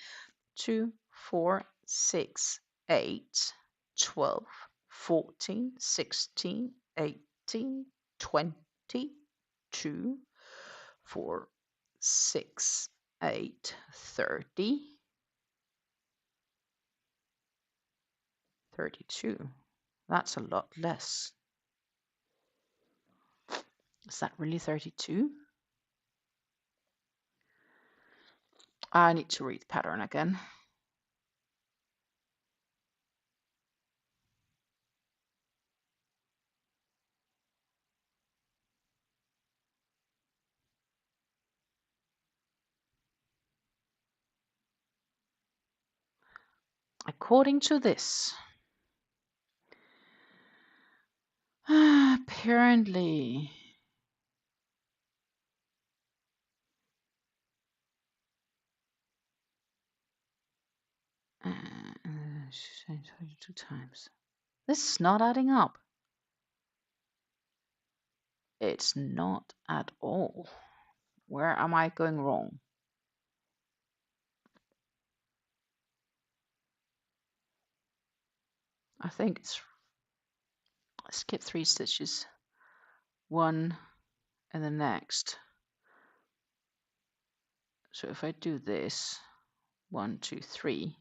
2, 4, 6, 8, 12, 14, 16, 18, 20, 2, 4, 6, 8, 30, 32. That's a lot less. Is that really 32? I need to read the pattern again. According to this, apparently, uh, 22 times. This is not adding up. It's not at all. Where am I going wrong? I think it's skip 3 stitches, 1 and the next. So if I do this, 1, 2, 3,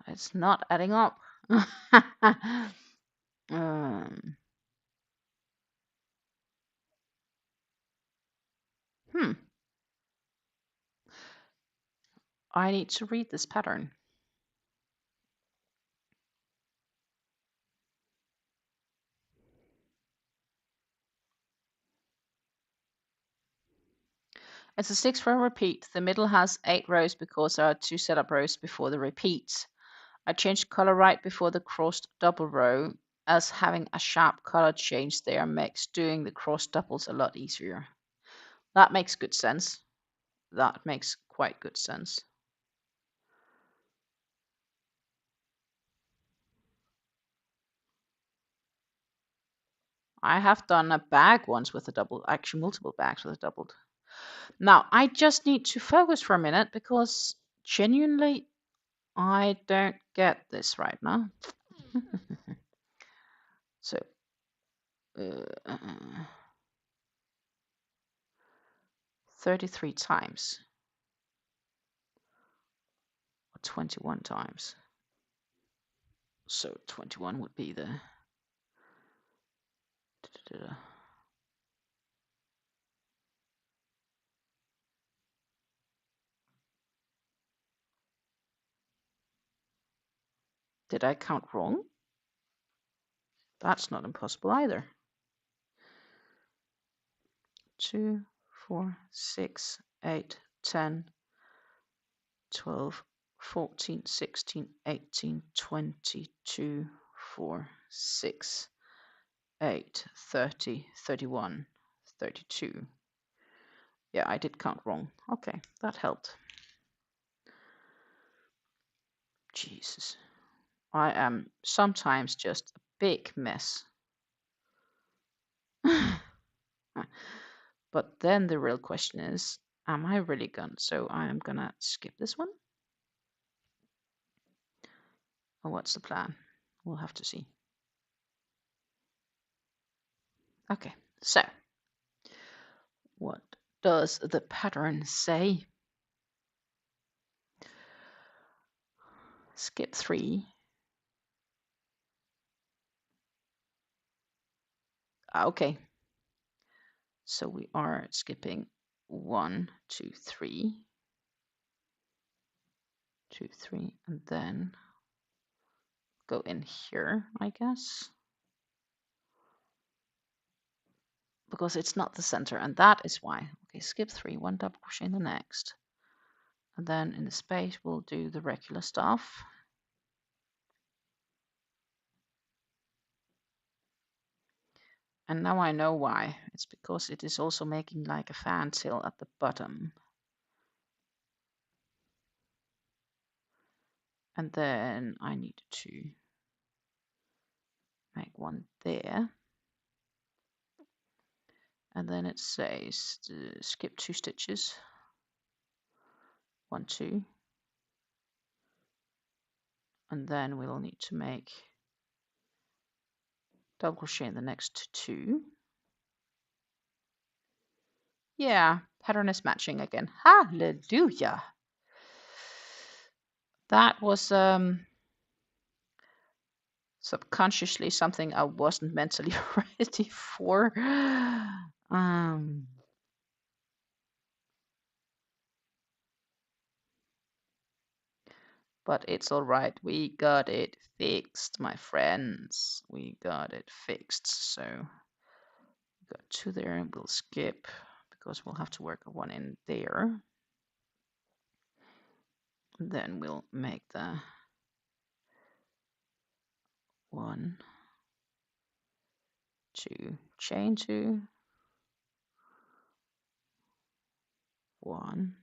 it's not adding up. um, I need to read this pattern. It's a 6-row repeat. The middle has 8 rows because there are 2 setup rows before the repeats. I changed color right before the crossed double row, as having a sharp color change there makes doing the crossed doubles a lot easier. That makes good sense. That makes quite good sense. I have done a bag once with a double, actually multiple bags with a doubled. Now, I just need to focus for a minute because genuinely I don't get this right now. So, 33 times or 21 times. So 21 would be the Did I count wrong? That's not impossible either. 2, 4, 6, 8, 10, 12, 14, 16, 18, 22, 4, 6, 8, 30, 31, 32. Yeah, I did count wrong. Okay, that helped. Jesus. I am sometimes just a big mess. But then the real question is, am I really gone? So I am gonna skip this one. Or what's the plan? We'll have to see. Okay, so what does the pattern say? Skip 3. Okay, so we are skipping 1, 2, 3, 2, 3, and then go in here, I guess, because it's not the center, and that is why. Okay, skip 3, 1 double crochet in the next, and then in the space we'll do the regular stuff. And now I know why. It's because it is also making like a fantail at the bottom. And then I need to make one there. And then it says to skip 2 stitches. 1, 2. And then we'll need to make double crochet in the next 2. Yeah, pattern is matching again. Hallelujah. That was subconsciously something I wasn't mentally ready for. But it's all right. We got it fixed, my friends. We got it fixed. So we got 2 there and we'll skip because we'll have to work a 1 in there. And then we'll make the 1, 2, chain 2, 1,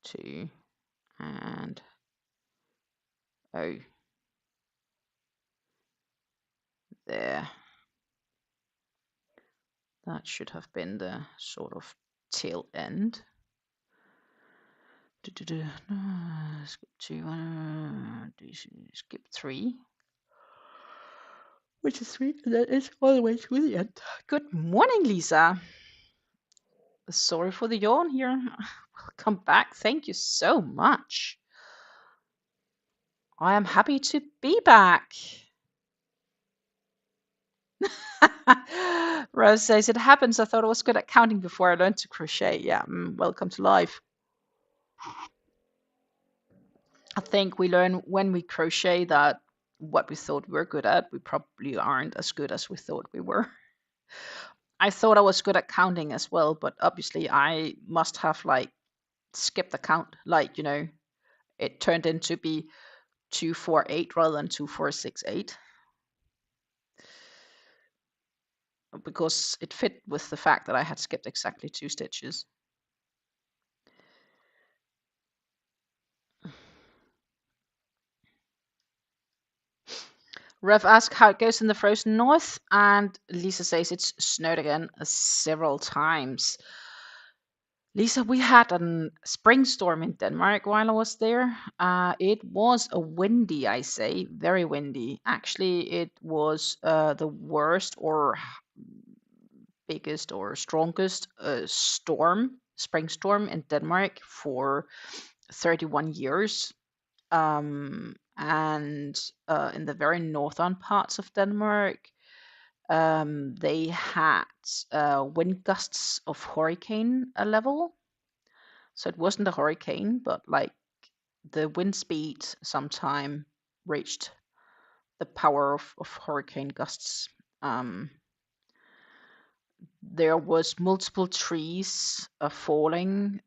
2, and oh, there. That should have been the sort of tail end. Skip 2, skip 3, which is 3, and that is all the way to the end. Good morning, Lisa. Sorry for the yawn here. Welcome back. Thank you so much. I am happy to be back. Rose says, it happens. I thought I was good at counting before I learned to crochet. Yeah, welcome to life. I think we learn when we crochet that what we thought we were good at, we probably aren't as good as we thought we were. I thought I was good at counting as well, but obviously I must have like skipped the count. Like, you know, it turned into be 248 rather than 2468 because it fit with the fact that I had skipped exactly 2 stitches. Rev asks how it goes in the frozen north, and Lisa says it's snowed again several times. Lisa, we had a spring storm in Denmark while I was there. It was a windy, I say, very windy. Actually, it was the worst or biggest or strongest spring storm in Denmark for 31 years. And in the very northern parts of Denmark, they had wind gusts of hurricane level. So it wasn't a hurricane, but like the wind speed sometime reached the power of hurricane gusts. There was multiple trees falling.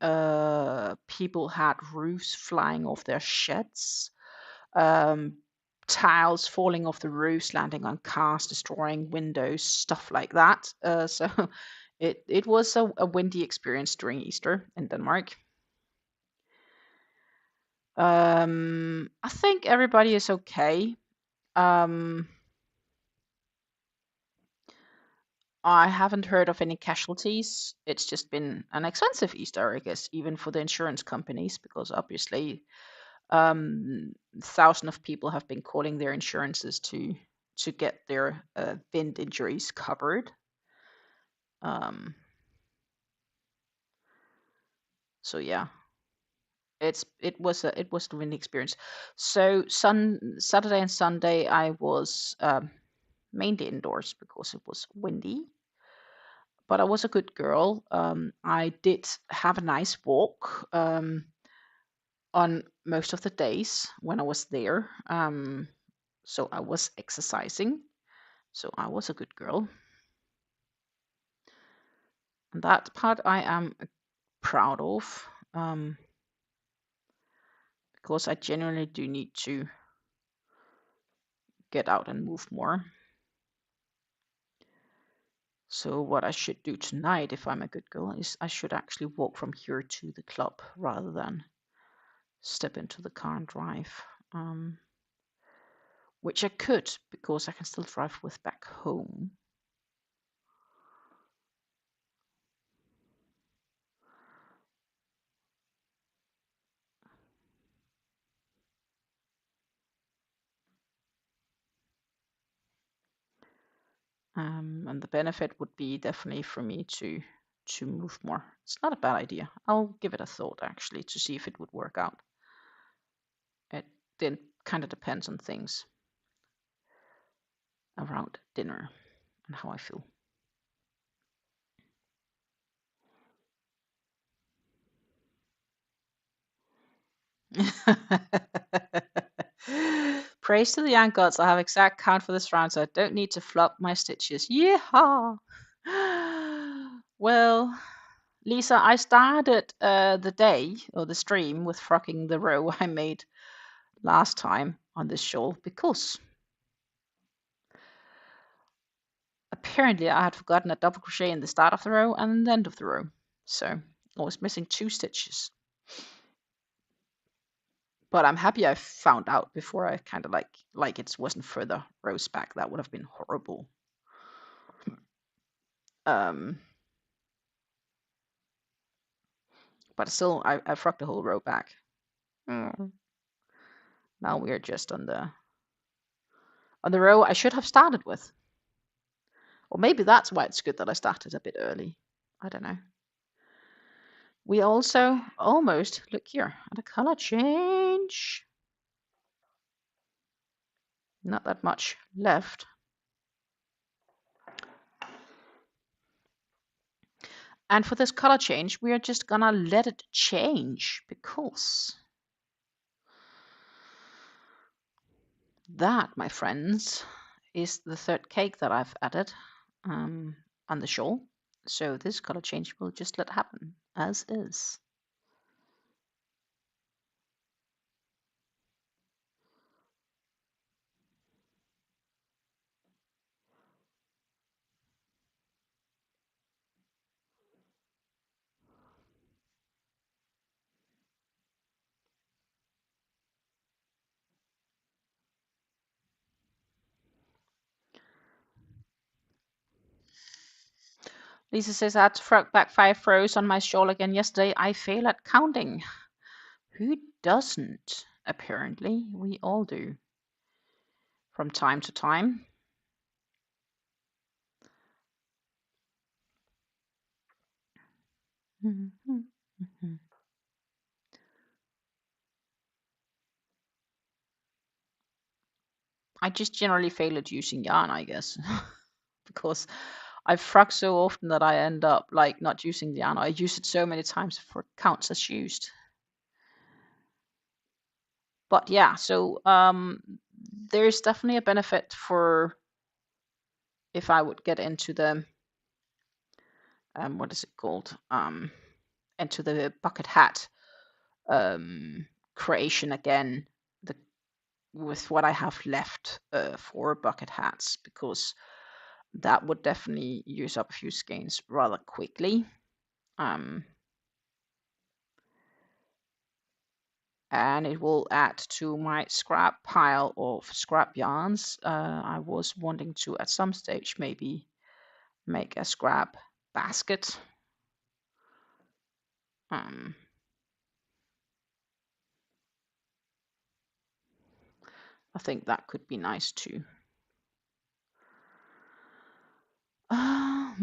People had roofs flying off their sheds. Um, tiles falling off the roofs, landing on cars, destroying windows, stuff like that. So it was a windy experience during Easter in Denmark. I think everybody is okay. I haven't heard of any casualties. It's just been an expensive Easter, I guess, even for the insurance companies, because obviously thousands of people have been calling their insurances to get their wind injuries covered. So yeah, it was a windy experience. So Saturday and Sunday I was mainly indoors because it was windy. But I was a good girl. I did have a nice walk on most of the days when I was there. So I was exercising. So I was a good girl. And that part I am proud of because I genuinely do need to get out and move more. So what I should do tonight, if I'm a good girl, is I should actually walk from here to the club rather than step into the car and drive. Which I could, because I can still drive with back home. And the benefit would be definitely for me to move more. It's not a bad idea. I'll give it a thought actually to see if it would work out. It then kind of depends on things around dinner and how I feel. Praise to the young gods. I have exact count for this round, so I don't need to flop my stitches. Yeehaw! Well, Lisa, I started the day or the stream with frocking the row I made last time on this shawl because apparently I had forgotten a double crochet in the start of the row and the end of the row. So I was missing 2 stitches. But I'm happy I found out before I kind of like it wasn't further rows back. That would have been horrible. But still, I frocked the whole row back. Now we are just on the row I should have started with. Or maybe that's why it's good that I started a bit early. I don't know. We also almost, look here, at a color change. Not that much left. And for this color change, we are just gonna let it change because that, my friends, is the third cake that I've added. on the shawl. So this color change will just let happen as is. Lisa says, I had to frog back 5 rows on my shawl again yesterday. I fail at counting. Who doesn't? Apparently, we all do from time to time. I just generally fail at using yarn, I guess, because I frog so often that I end up like not using the yarn. I use it so many times before it counts as used. But yeah, so there's definitely a benefit for if I would get into the what is it called? Into the bucket hat creation again, the with what I have left for bucket hats, because that would definitely use up a few skeins rather quickly. And it will add to my scrap pile of scrap yarns. I was wanting to at some stage maybe make a scrap basket. I think that could be nice too. I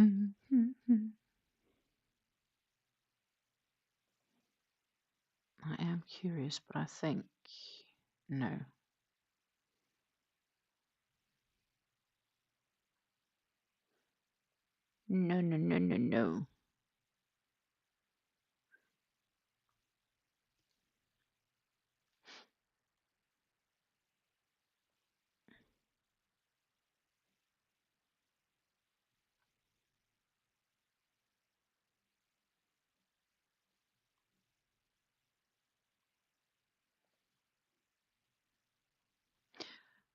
am curious, but I think no. No, no, no, no, no.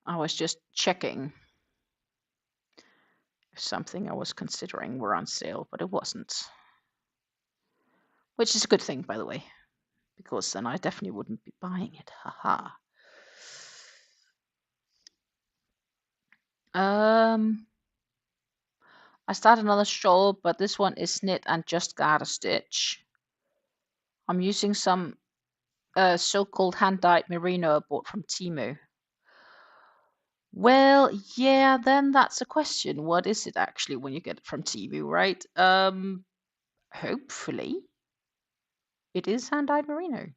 I was just checking if something I was considering were on sale, but it wasn't. Which is a good thing, by the way, because then I definitely wouldn't be buying it. Haha. I started another shawl, but this one is knit and just got a stitch. I'm using some so-called hand-dyed merino I bought from Temu. Well, yeah, then that's a question. What is it actually when you get it from Temu, right? Hopefully it is hand-dyed merino.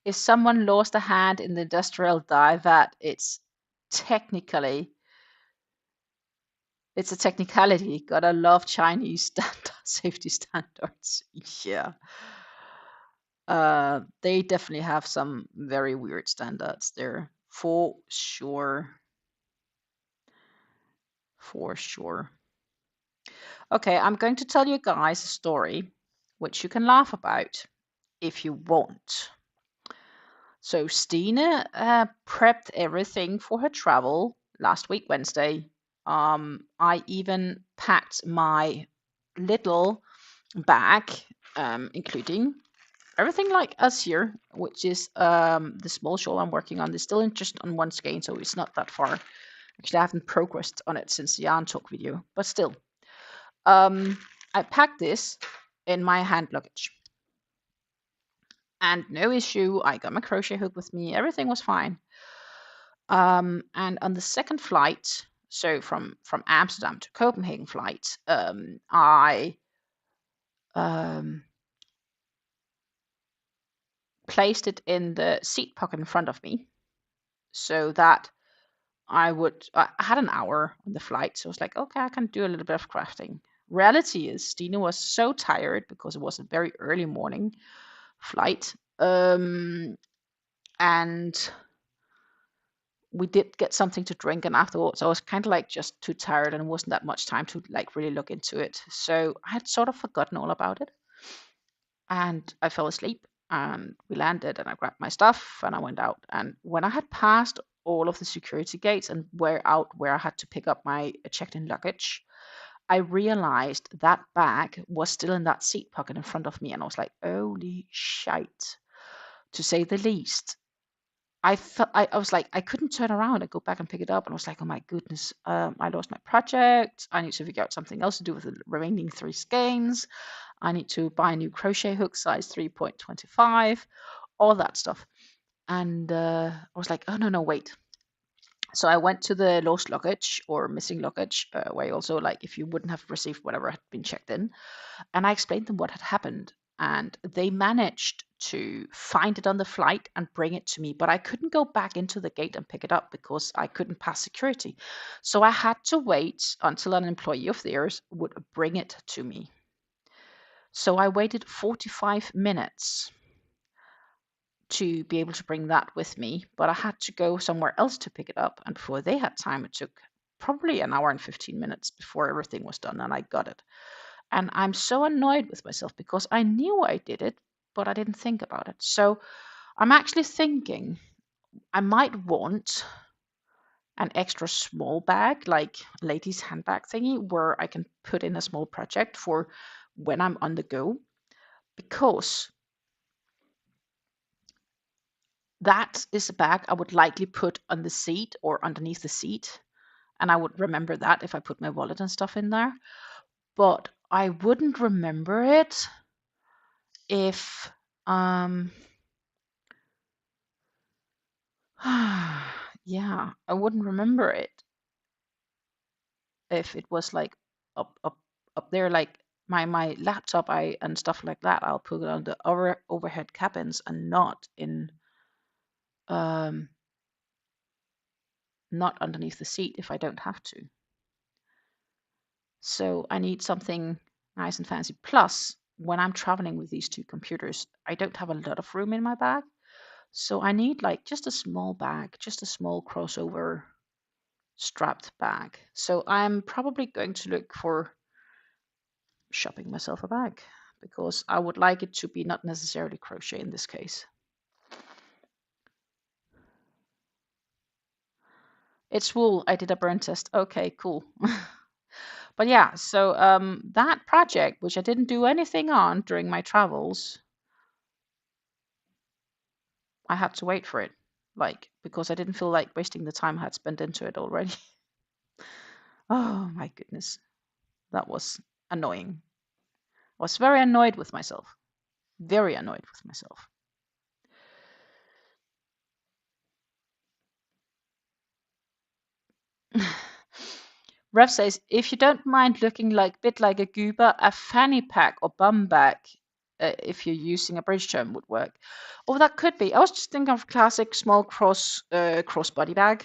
If someone lost a hand in the industrial dye vat, it's technically it's a technicality. Gotta love Chinese safety standards. Yeah. They definitely have some very weird standards there, for sure. For sure. Okay, I'm going to tell you guys a story which you can laugh about if you want. So Stina prepped everything for her travel last week, Wednesday. I even packed my little bag, including everything like us here, which is the small shawl I'm working on. There's still just on one skein, so it's not that far. Actually, I haven't progressed on it since the yarn talk video, but still. I packed this in my hand luggage. And no issue, I got my crochet hook with me, everything was fine. And on the second flight, so from Amsterdam to Copenhagen flight, I placed it in the seat pocket in front of me so that I had an hour on the flight, so I was like, okay, I can do a little bit of crafting. Reality is, Stina was so tired because it was a very early morning flight, and we did get something to drink, and afterwards I was kind of like just too tired and wasn't that much time to like really look into it. So I had sort of forgotten all about it, and I fell asleep. And we landed, and I grabbed my stuff and I went out. And when I had passed all of the security gates and where I had to pick up my checked-in luggage, I realized that bag was still in that seat pocket in front of me, and I was like, "Holy shite!" to say the least. I was like, I couldn't turn around and go back and pick it up, and I was like, oh my goodness, I lost my project. I need to figure out something else to do with the remaining 3 skeins. I need to buy a new crochet hook, size 3.25, all that stuff. And I was like, oh no, wait. So I went to the lost luggage or missing luggage, where you also like if you wouldn't have received whatever had been checked in, and I explained them what had happened, and they managed to find it on the flight and bring it to me. But I couldn't go back into the gate and pick it up because I couldn't pass security. So I had to wait until an employee of theirs would bring it to me. So I waited 45 minutes to be able to bring that with me, but I had to go somewhere else to pick it up. And before they had time, it took probably an hour and 15 minutes before everything was done and I got it. And I'm so annoyed with myself because I knew I did it, but I didn't think about it. So I'm actually thinking I might want an extra small bag, like a lady's handbag thingy, where I can put in a small project for when I'm on the go, because that is a bag I would likely put on the seat or underneath the seat. And I would remember that if I put my wallet and stuff in there. But I wouldn't remember it if yeah, I wouldn't remember it if it was like up there, like my laptop and stuff like that. I'll put it on the overhead cabins and um not underneath the seat if I don't have to. So I need something nice and fancy. Plus, when I'm traveling with these 2 computers, I don't have a lot of room in my bag. So I need like just a small bag, just a small crossover strapped bag. So I'm probably going to look for shopping myself a bag because I would like it to be not necessarily crochet in this case. It's wool. I did a burn test. Okay, cool. But yeah, so that project, which I didn't do anything on during my travels, I had to wait for it, like, because I didn't feel like wasting the time I had spent into it already. Oh my goodness, that was annoying. I was very annoyed with myself. Very annoyed with myself. Rev says, if you don't mind looking like bit like a goober, a fanny pack or bum bag, if you're using a bridge term, would work. Oh, that could be. I was just thinking of classic small crossbody bag.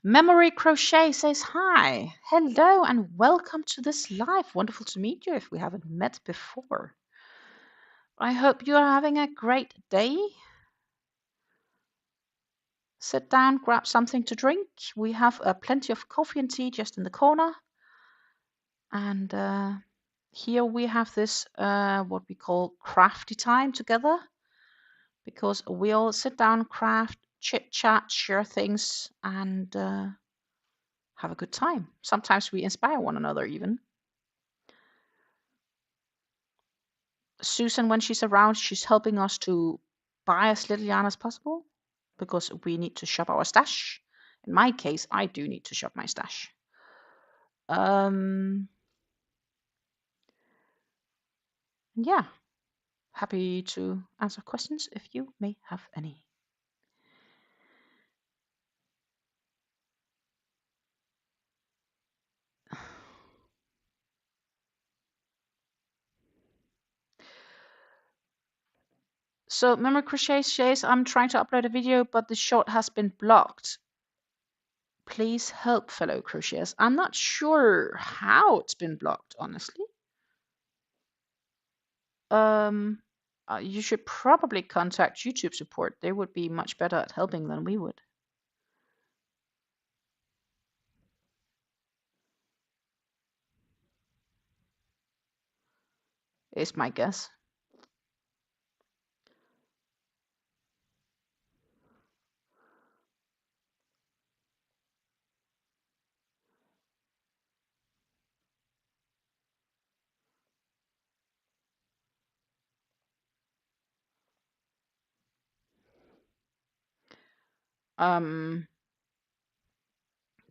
Memory Crochet says hi. Hello and welcome to this live. Wonderful to meet you if we haven't met before. I hope you are having a great day. Sit down, grab something to drink. We have plenty of coffee and tea just in the corner. And here we have this, what we call crafty time together. Because we all sit down, craft, chit chat, share things, and have a good time. Sometimes we inspire one another even. Susan, when she's around, she's helping us to buy as little yarn as possible because we need to shop our stash. In my case, I do need to shop my stash. Yeah, happy to answer questions if you may have any. So Memory Crochet says, I'm trying to upload a video, but the shot has been blocked. Please help, fellow crocheters. I'm not sure how it's been blocked, honestly. You should probably contact YouTube support. They would be much better at helping than we would. Is my guess.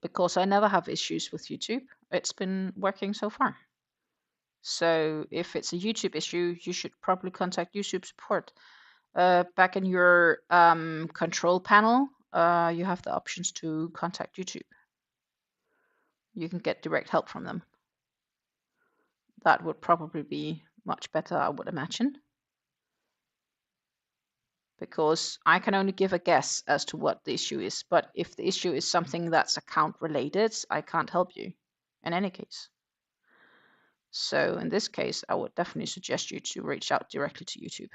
Because I never have issues with YouTube. It's been working so far. So if it's a YouTube issue, you should probably contact YouTube support. Back in your control panel, you have the options to contact YouTube. You can get direct help from them. That would probably be much better, I would imagine. Because I can only give a guess as to what the issue is. But if the issue is something that's account related, I can't help you in any case. So in this case, I would definitely suggest you to reach out directly to YouTube.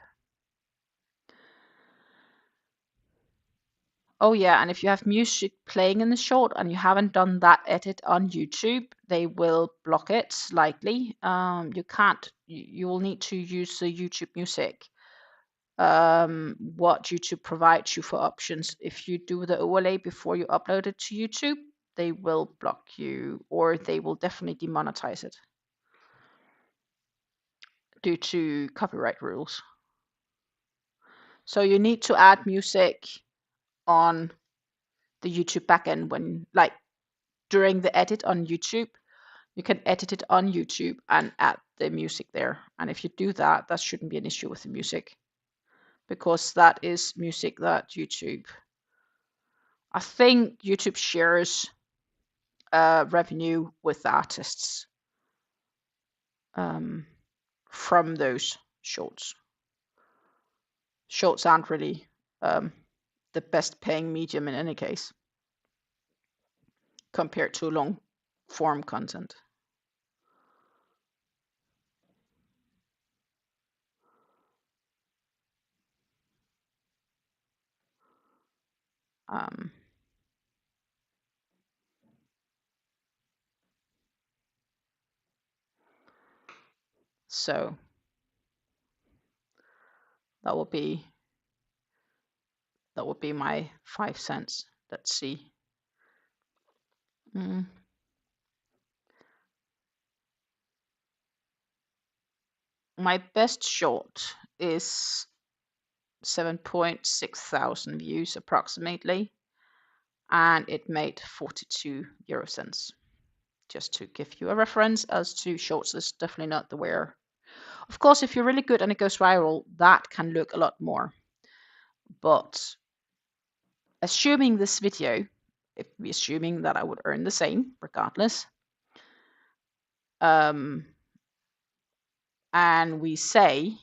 Oh yeah, and if you have music playing in the short and you haven't done that edit on YouTube, they will block it likely. You can't. You will need to use the YouTube music. What YouTube provides you for options. If you do the overlay before you upload it to YouTube, they will block you, or they will definitely demonetize it due to copyright rules. So you need to add music on the YouTube backend when, like, during the edit on YouTube. You can edit it on YouTube and add the music there. And if you do that, that shouldn't be an issue with the music, because that is music that YouTube, I think YouTube shares revenue with the artists from those shorts. Shorts aren't really the best paying medium in any case compared to long form content. So that would be my 5 cents. Let's see. My best short is 7.6 thousand views approximately, and it made 42 euro cents. Just to give you a reference as to shorts is definitely not the where. Of course, if you're really good and it goes viral, that can look a lot more. But assuming this video, if we're assuming that I would earn the same regardless, and we say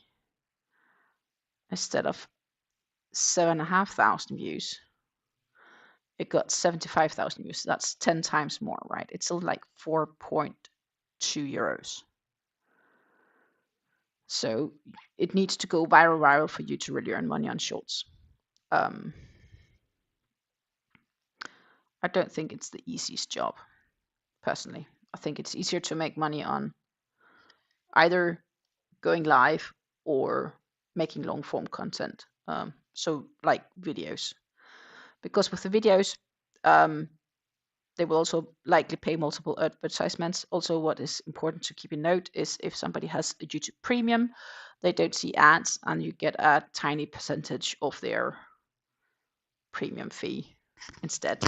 instead of 7,500 views, it got 75,000 views. That's 10 times more, right? It's still like 4.2 euros. So it needs to go viral for you to really earn money on shorts. I don't think it's the easiest job, personally. I think it's easier to make money on either going live or making long form content. So like videos, because with the videos, they will also likely pay multiple advertisements. Also, what is important to keep in note is if somebody has a YouTube Premium, they don't see ads and you get a tiny percentage of their premium fee instead.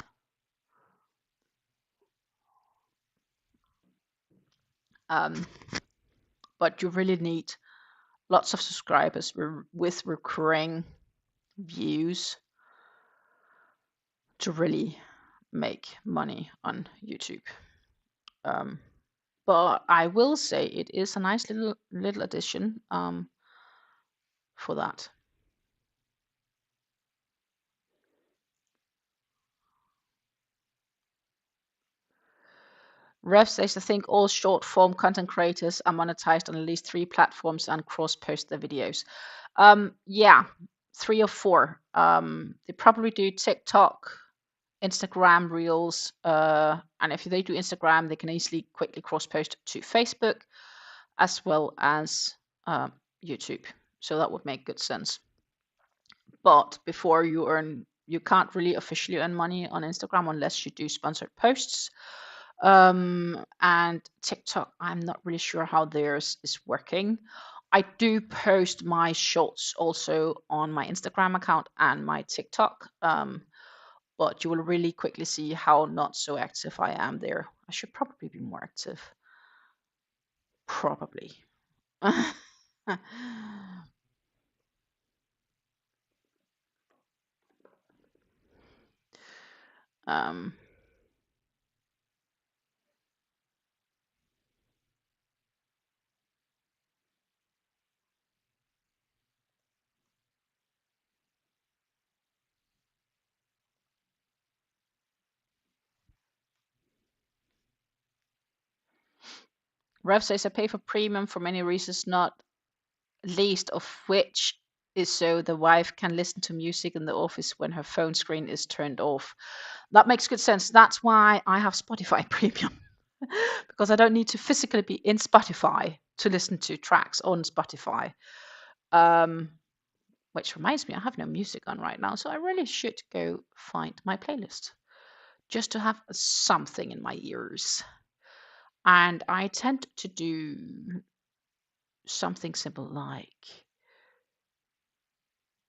But you really need lots of subscribers with recurring views to really make money on YouTube. But I will say it is a nice little addition for that. Rev says, I think all short form content creators are monetized on at least 3 platforms and cross post their videos. Yeah, 3 or 4. They probably do TikTok, Instagram Reels, and if they do Instagram, they can easily quickly cross post to Facebook as well as YouTube. So that would make good sense. But before you earn, you can't really officially earn money on Instagram unless you do sponsored posts. And TikTok, I'm not really sure how theirs is working. I do post my shorts also on my Instagram account and my TikTok. But you will really quickly see how not so active I am there. I should probably be more active. Probably. um, Rev says I pay for premium for many reasons, not least of which is so the wife can listen to music in the office when her phone screen is turned off. That makes good sense. That's why I have Spotify Premium, because I don't need to physically be in Spotify to listen to tracks on Spotify. Which reminds me, I have no music on right now, so I really should go find my playlist just to have something in my ears. And I tend to do something simple like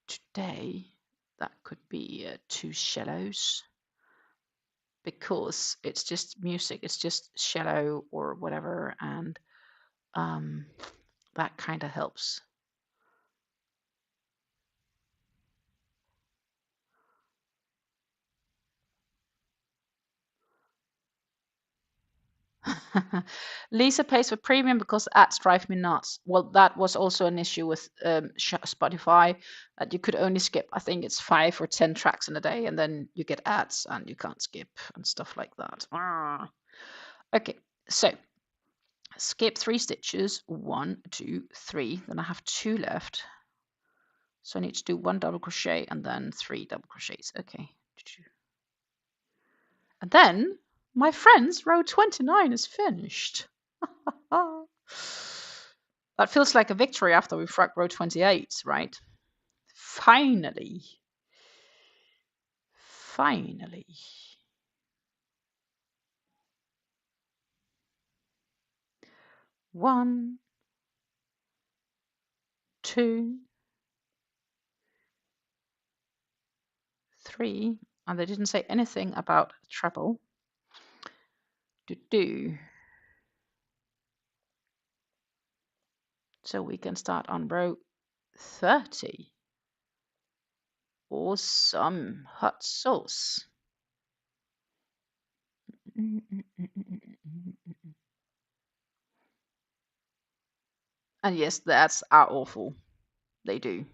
today, that could be 2 cellos, because it's just music, it's just cello or whatever, and that kind of helps. Lisa pays for premium because ads drive me nuts. Well, that was also an issue with Spotify, that you could only skip, I think it's 5 or 10 tracks in a day, and then you get ads and you can't skip and stuff like that. Okay, so skip 3 stitches, 1, 2, 3. Then I have 2 left. So I need to do 1 double crochet and then 3 double crochets. Okay. And then my friends, row 29 is finished. That feels like a victory after we fragged row 28, right? Finally. Finally. One, 2, 3. And they didn't say anything about treble. Do. So we can start on row 30. Awesome. Hot sauce. And yes, the ads are awful. They do.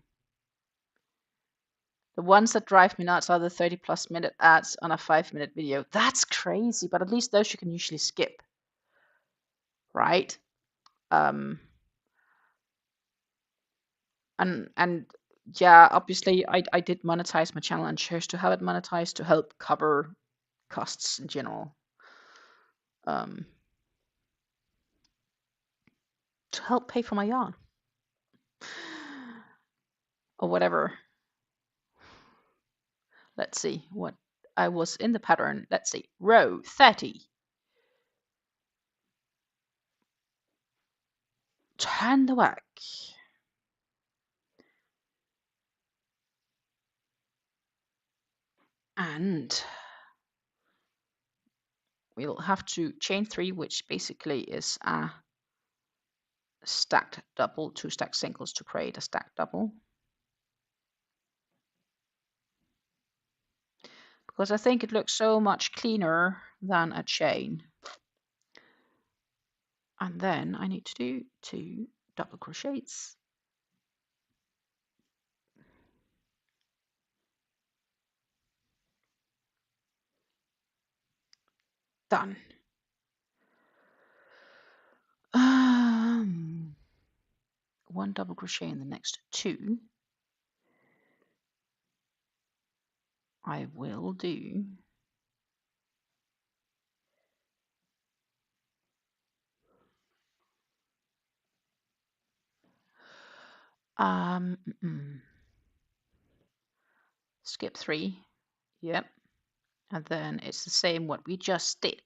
The ones that drive me nuts are the 30+ minute ads on a 5-minute video. That's crazy, but at least those you can usually skip, right? And yeah, obviously I did monetize my channel and chose to have it monetized to help cover costs in general. To help pay for my yarn. Or whatever. Let's see what I was in the pattern. Let's see. Row 30. Turn the work. And we'll have to chain 3, which basically is a stacked double, 2 stacked singles to create a stacked double. Because I think it looks so much cleaner than a chain. And then I need to do 2 double crochets. Done. one double crochet in the next two, I will do skip 3, yep, and then it's the same what we just did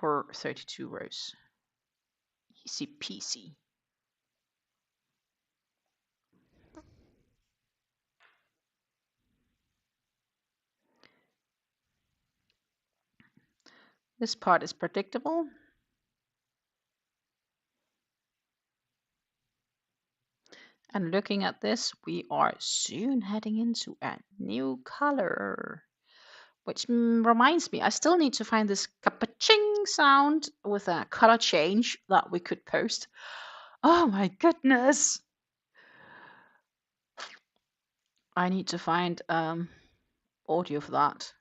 for 32 rows. Easy peasy. This part is predictable. And looking at this, we are soon heading into a new color. Which reminds me, I still need to find this ka-ching sound with a color change that we could post. Oh my goodness! I need to find audio for that.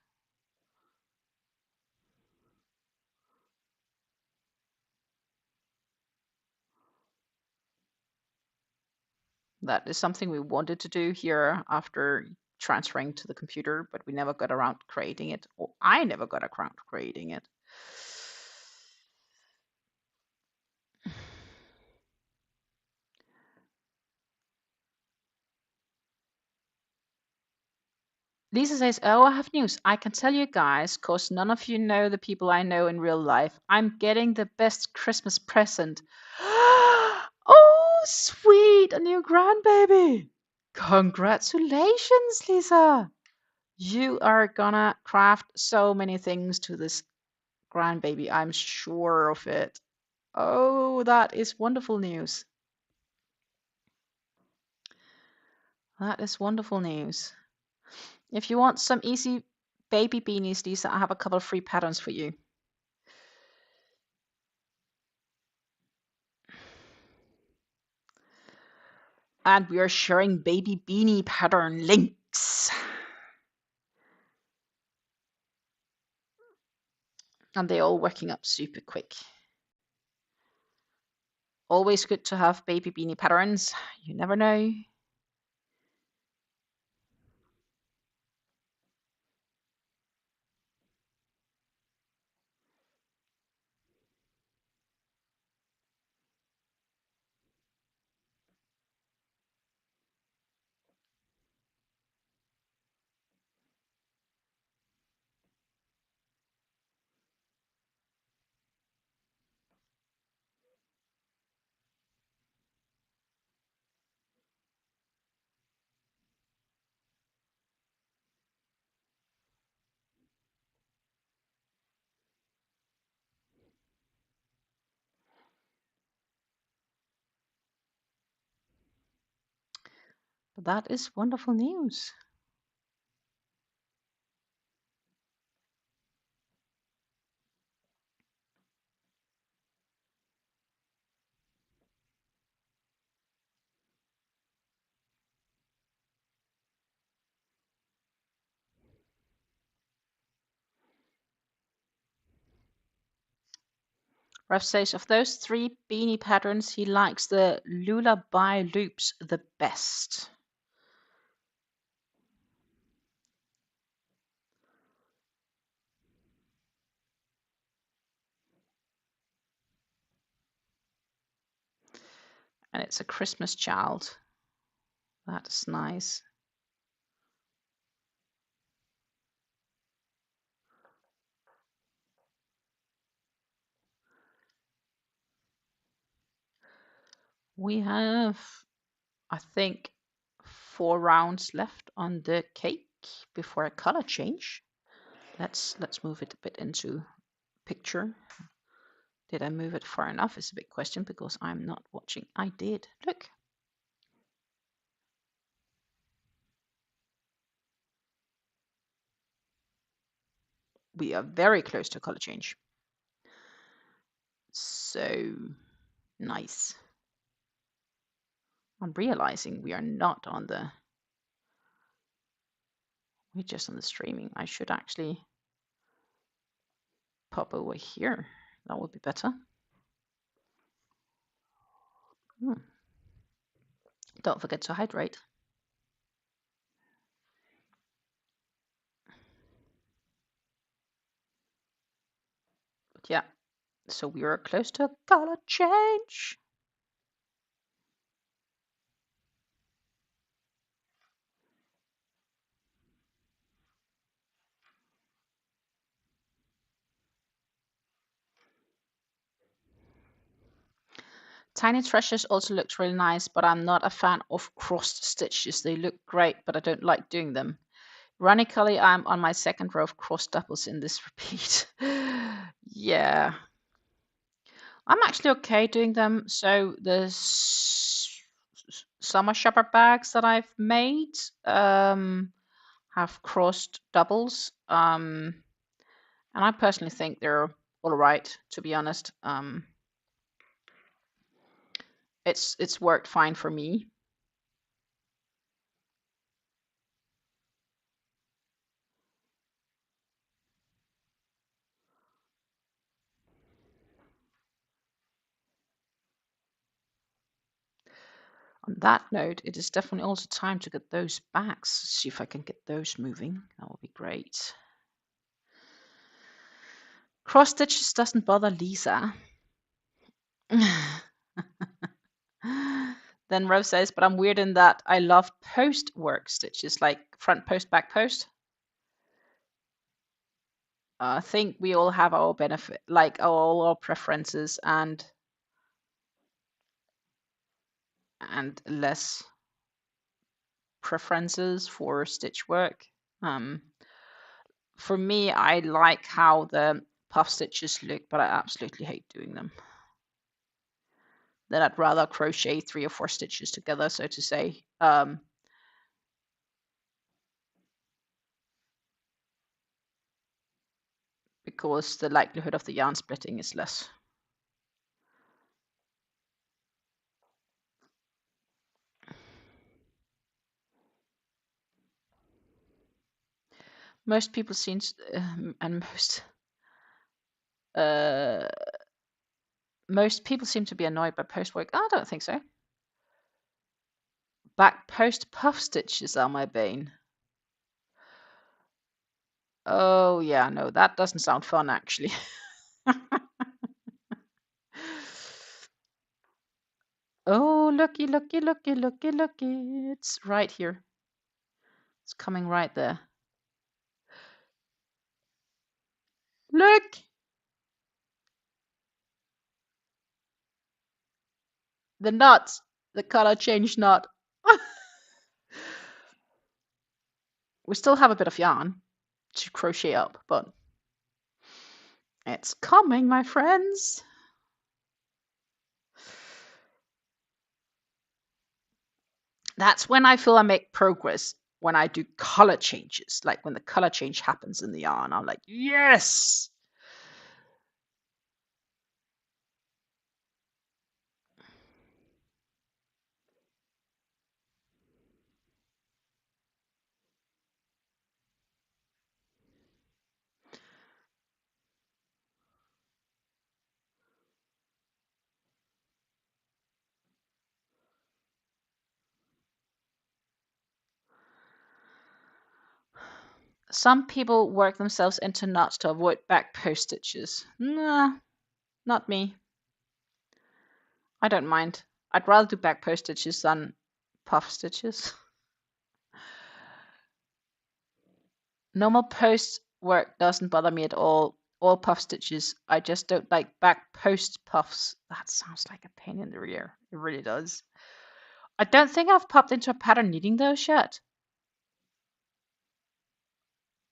That is something we wanted to do here after transferring to the computer, but we never got around to creating it, or I never got around to creating it. Lisa says, oh, I have news. I can tell you guys, because none of you know the people I know in real life. I'm getting the best Christmas present. Oh, sweet, a new grandbaby. Congratulations, Lisa. You are gonna craft so many things to this grandbaby. I'm sure of it. Oh, that is wonderful news. That is wonderful news. If you want some easy baby beanies, Lisa, I have a couple of free patterns for you. And we are sharing baby beanie pattern links. And they're all working up super quick. Always good to have baby beanie patterns. You never know. But that is wonderful news. Ref says of those 3 beanie patterns, he likes the lullaby loops the best. And it's a Christmas child. That's nice. We have, I think, 4 rounds left on the cake before a color change. Let's move it a bit into picture. Did I move it far enough is a big question because I'm not watching. I did. Look. We are very close to color change. So nice. I'm realizing we are not on the, we're just on the streaming. I should actually pop over here. That would be better. Hmm. Don't forget to hydrate. But yeah, so we are close to a color change. Tiny Treasures also looks really nice, but I'm not a fan of crossed stitches. They look great, but I don't like doing them. Ironically, I'm on my second row of cross doubles in this repeat. Yeah, I'm actually okay doing them. So the summer shopper bags that I've made have crossed doubles, and I personally think they're all right. To be honest, it's worked fine for me. On that note, it is definitely also time to get those bags. See if I can get those moving. That would be great. Cross stitches doesn't bother Lisa. Then Rose says, but I'm weird in that I love post work stitches, like front post, back post. I think we all have our benefit, like all our preferences and less preferences for stitch work. For me, I like how the puff stitches look, but I absolutely hate doing them. Then I'd rather crochet 3 or 4 stitches together, so to say, because the likelihood of the yarn splitting is less. Most people seem and most people seem to be annoyed by post work. I don't think so. Back post puff stitches are my bane. Oh yeah, no, that doesn't sound fun actually. Oh, looky, looky, looky, looky, looky. It's right here. It's coming right there. Look! The knot. The color change knot. We still have a bit of yarn to crochet up, but it's coming, my friends. That's when I feel I make progress, when I do color changes. Like when the color change happens in the yarn, I'm like, yes! Some people work themselves into knots to avoid back post stitches. Nah, not me. I don't mind. I'd rather do back post stitches than puff stitches. Normal post work doesn't bother me at all. All puff stitches. I just don't like back post puffs. That sounds like a pain in the rear. It really does. I don't think I've popped into a pattern knitting those yet.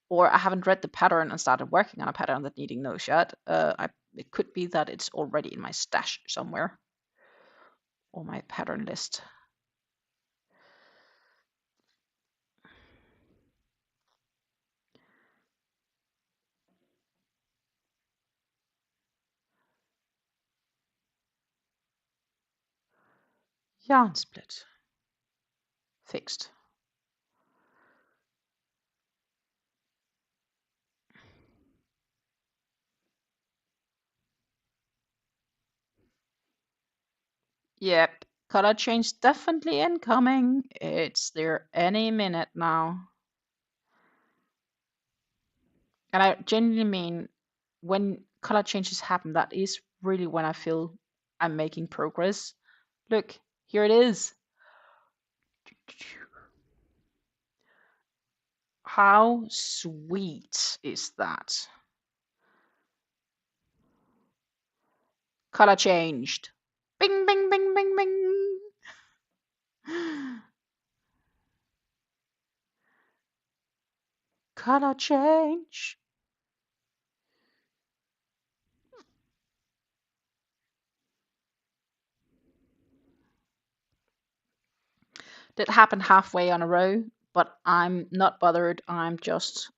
Or I haven't read the pattern and started working on a pattern that needing those yet. It could be that it's already in my stash somewhere or my pattern list. Yarn split. Fixed. Yep. Color change definitely incoming. It's there any minute now. And I genuinely mean, when color changes happen, that is really when I feel I'm making progress. Look, here it is. How sweet is that? Color changed. Bing, bing, bing, bing, bing. Color change. That happened halfway on a row, but I'm not bothered. I'm just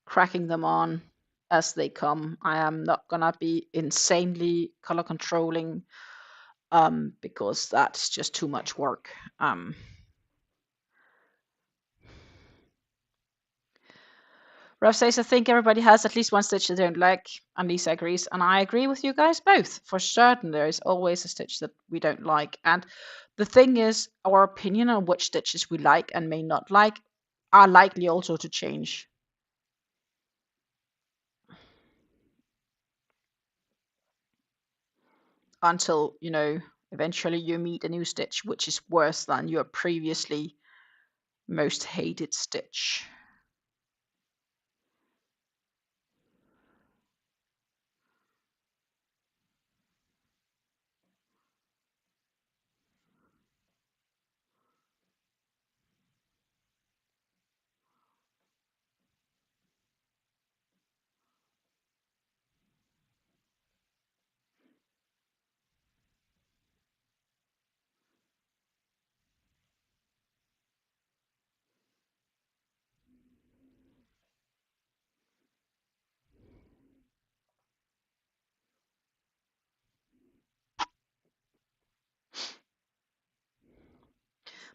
cracking them on as they come. I am not gonna be insanely color controlling because that's just too much work. Rev says, I think everybody has at least one stitch they don't like, and Lisa agrees, and I agree with you guys both. For certain, there is always a stitch that we don't like, and the thing is, our opinion on which stitches we like and may not like are likely also to change until, you know, eventually you meet a new stitch which is worse than your previously most hated stitch.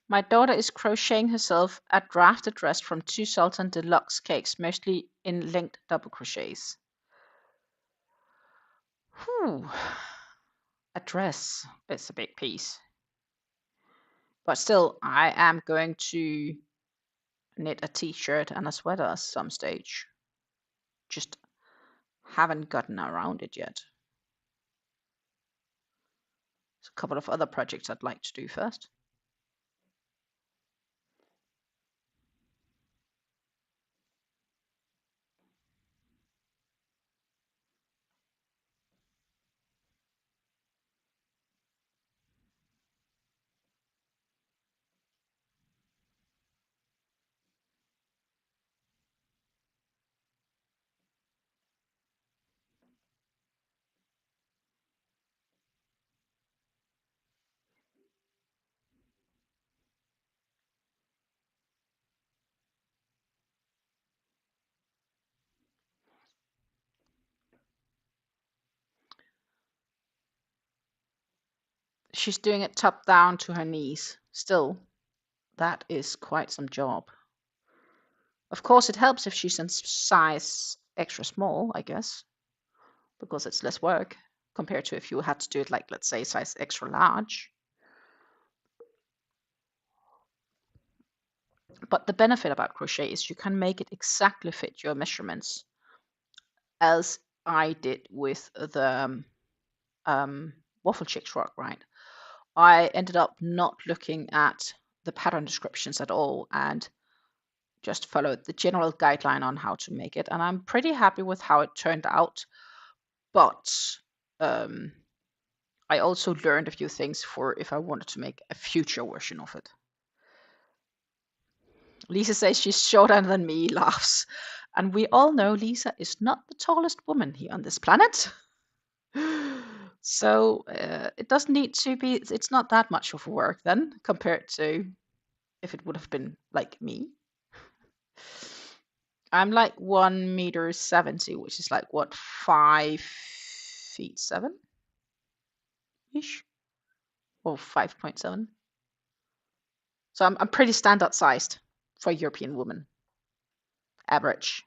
My daughter is crocheting herself a drafted dress from 2 Sultan Deluxe cakes, mostly in linked double crochets. Whew. A dress is a big piece. But still, I am going to knit a t-shirt and a sweater at some stage. Just haven't gotten around it yet. There's a couple of other projects I'd like to do first. She's doing it top down to her knees. Still, that is quite some job. Of course, it helps if she's in size extra small, I guess, because it's less work compared to if you had to do it like, let's say, size extra large. But the benefit about crochet is you can make it exactly fit your measurements, as I did with the waffle chicks rug, right? I ended up not looking at the pattern descriptions at all and just followed the general guideline on how to make it. And I'm pretty happy with how it turned out. But I also learned a few things for if I wanted to make a future version of it. Lisa says she's shorter than me, laughs. And we all know Lisa is not the tallest woman here on this planet. So it doesn't need to be, it's not that much of work then compared to if it would have been like me. I'm like 1 meter 70, which is like what, 5 feet 7 ish, or 5.7. So I'm pretty standard sized for a European woman. Average.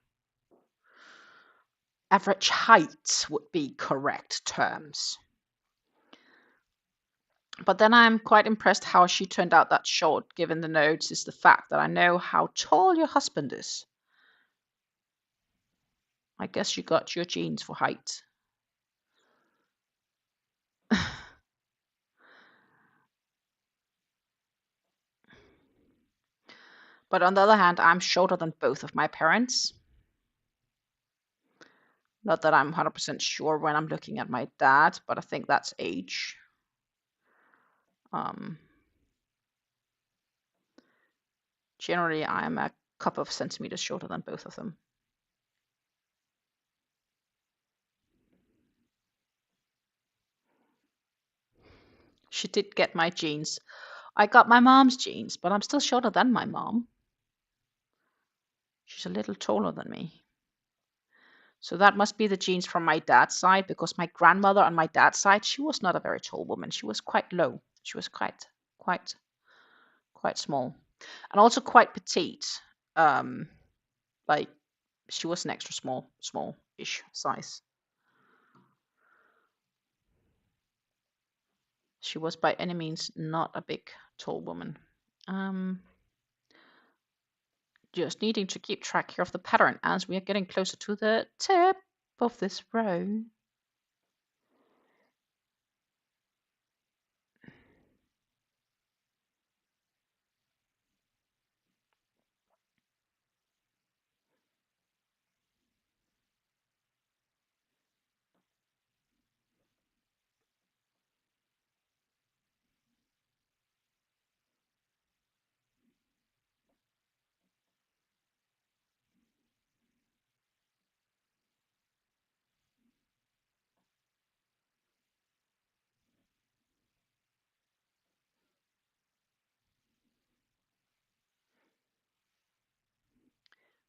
Average height would be correct terms. But then I'm quite impressed how she turned out that short, given the notes, is the fact that I know how tall your husband is. I guess you got your genes for height. But on the other hand, I'm shorter than both of my parents. Not that I'm 100% sure when I'm looking at my dad, but I think that's age. Generally, I'm a couple of centimeters shorter than both of them. She did get my genes. I got my mom's genes, but I'm still shorter than my mom. She's a little taller than me. So that must be the genes from my dad's side, because my grandmother on my dad's side, she was not a very tall woman. She was quite low. She was quite small, and also quite petite. Like she was an extra small-ish size. She was by any means not a big, tall woman. Just needing to keep track here of the pattern as we are getting closer to the tip of this row.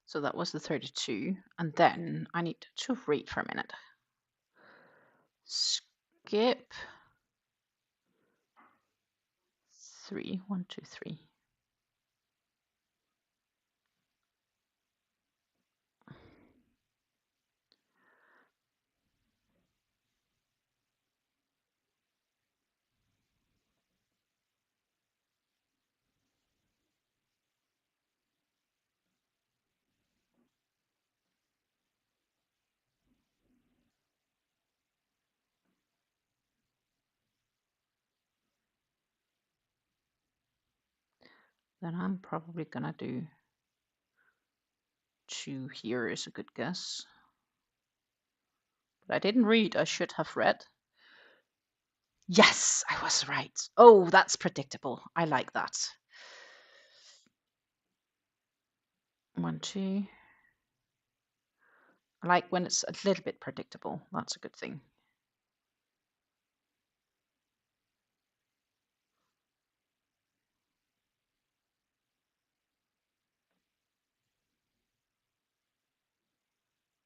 So that was the 32, and then I need to read for a minute. Skip 3, 1, 2, 3. Then I'm probably gonna do 2 here is a good guess. But I didn't read, I should have read. Yes, I was right. Oh, that's predictable. I like that. 1, 2. I like when it's a little bit predictable. That's a good thing.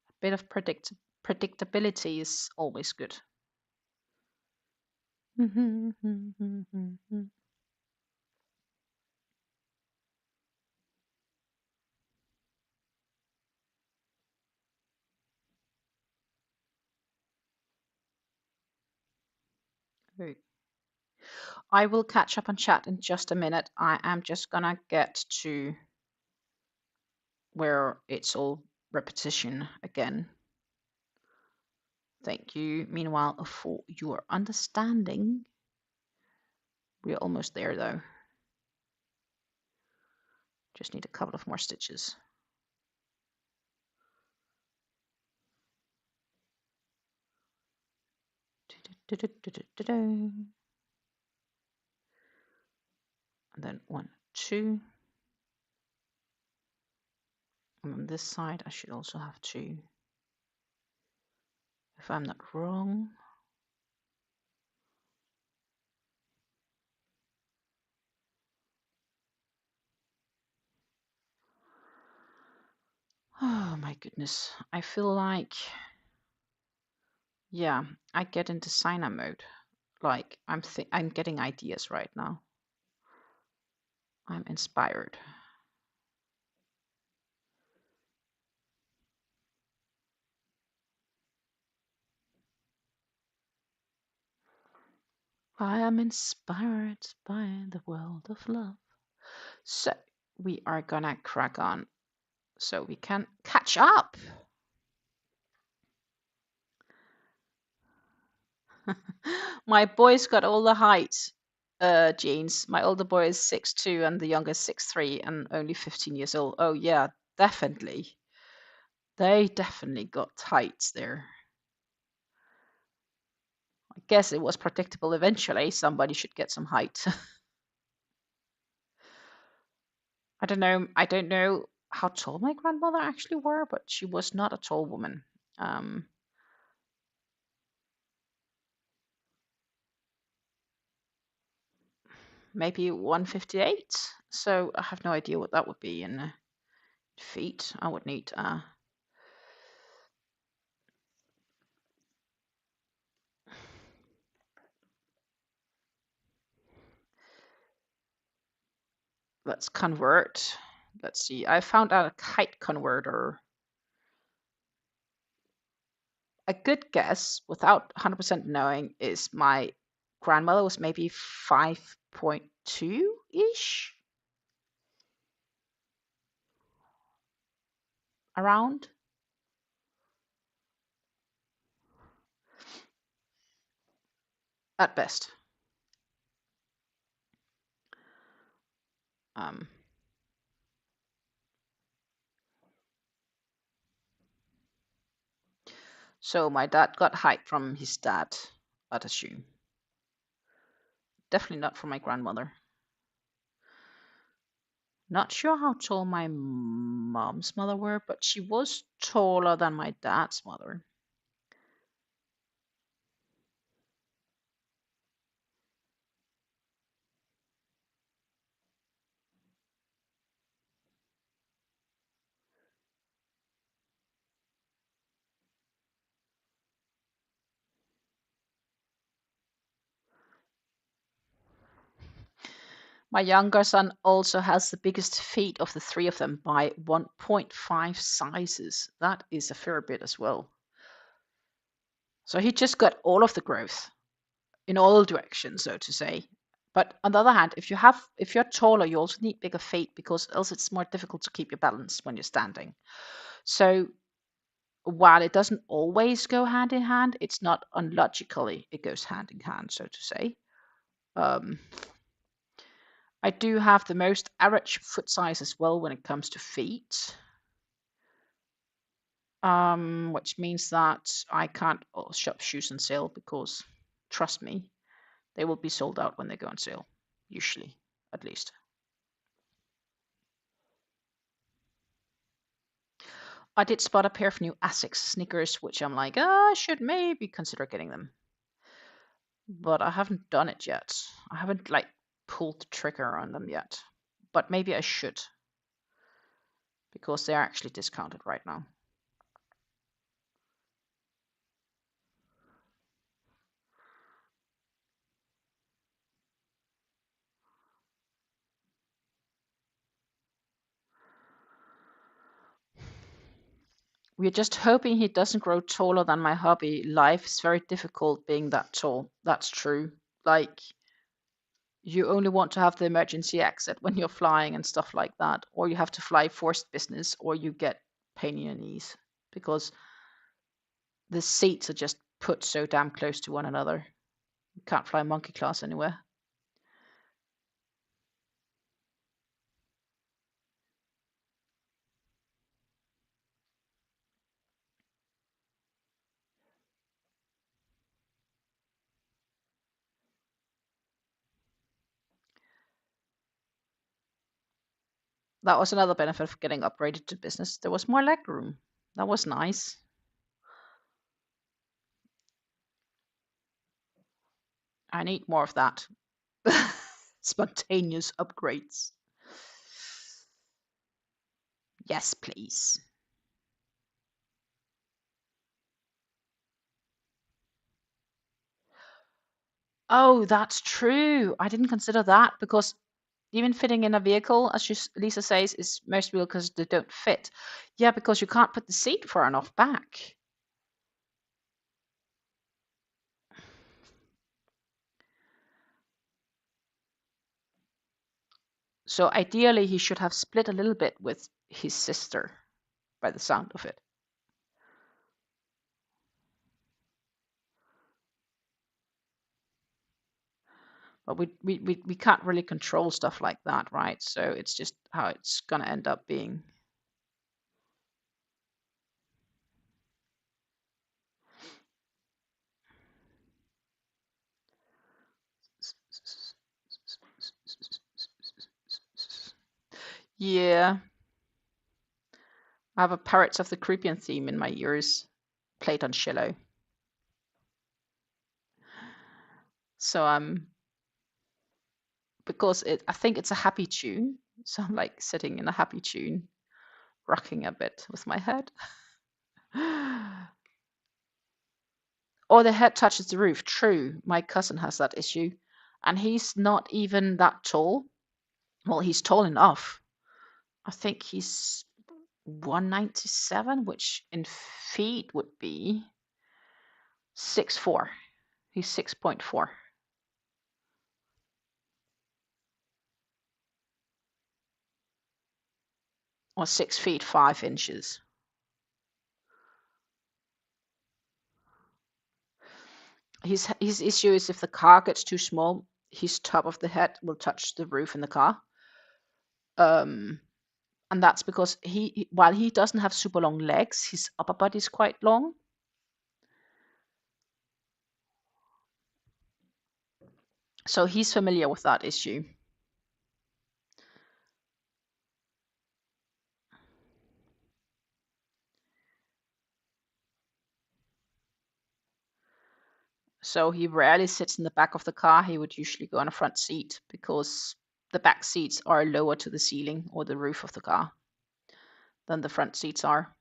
A bit of predictability is always good. I will catch up on chat in just a minute. I am just gonna get to where it's all repetition again. Thank you, meanwhile, for your understanding. We're almost there, though. Just need a couple of more stitches. And then 1, 2. And on this side, I should also have 2. If I'm not wrong. Oh my goodness. I feel like, yeah, I get in designer mode. Like I'm getting ideas right now. I'm inspired. I am inspired by the world of love. So we are gonna crack on so we can catch up. My boys got all the height genes. My older boy is 6'2" and the younger is 6'3" and only 15 years old. Oh yeah, definitely. They definitely got heights there. I guess it was predictable eventually. Somebody should get some height. I don't know how tall my grandmother actually were, but she was not a tall woman. Maybe 158. So I have no idea what that would be in feet. I would need let's convert. Let's see. I found out a height converter. A good guess, without 100% knowing, is my grandmother was maybe 5.2 ish around. At best. So my dad got height from his dad, I'd assume. Definitely not from my grandmother. Not sure how tall my mom's mother were, but she was taller than my dad's mother. My younger son also has the biggest feet of the three of them by 1.5 sizes. That is a fair bit as well. So he just got all of the growth in all directions, so to say. But on the other hand, if you're taller, you also need bigger feet because else it's more difficult to keep your balance when you're standing. So while it doesn't always go hand in hand, it's not unlogically it goes hand in hand, so to say. I do have the most average foot size as well when it comes to feet, which means that I can't shop shoes on sale because, trust me, they will be sold out when they go on sale, usually, at least. I did spot a pair of new Asics sneakers, which I'm like, I should maybe consider getting them. But I haven't done it yet. I haven't pulled the trigger on them yet. But maybe I should, because they're actually discounted right now. We're just hoping he doesn't grow taller than my hubby. Life is very difficult being that tall. That's true. Like, you only want to have the emergency exit when you're flying and stuff like that, or you have to fly forced business, or you get pain in your knees because the seats are just put so damn close to one another. You can't fly monkey class anywhere. That was another benefit of getting upgraded to business. There was more leg room. That was nice. I need more of that. Spontaneous upgrades. Yes, please. Oh, that's true. I didn't consider that because even fitting in a vehicle, as Lisa says, is most vehicles they don't fit. Yeah, because you can't put the seat far enough back. So ideally, he should have split a little bit with his sister by the sound of it. But we can't really control stuff like that, right? So it's just how it's going to end up being. Yeah. I have a Pirates of the Caribbean theme in my ears, played on cello. So because I think it's a happy tune. So I'm like sitting in a happy tune, rocking a bit with my head. Or the head touches the roof. True, my cousin has that issue. And he's not even that tall. Well, he's tall enough. I think he's 197, which in feet would be 6'4". He's 6.4. Or 6 feet 5 inches. His issue is if the car gets too small, his top of the head will touch the roof in the car. And that's because while he doesn't have super long legs, his upper body is quite long. So he's familiar with that issue. So he rarely sits in the back of the car. He would usually go on a front seat because the back seats are lower to the ceiling or the roof of the car than the front seats are.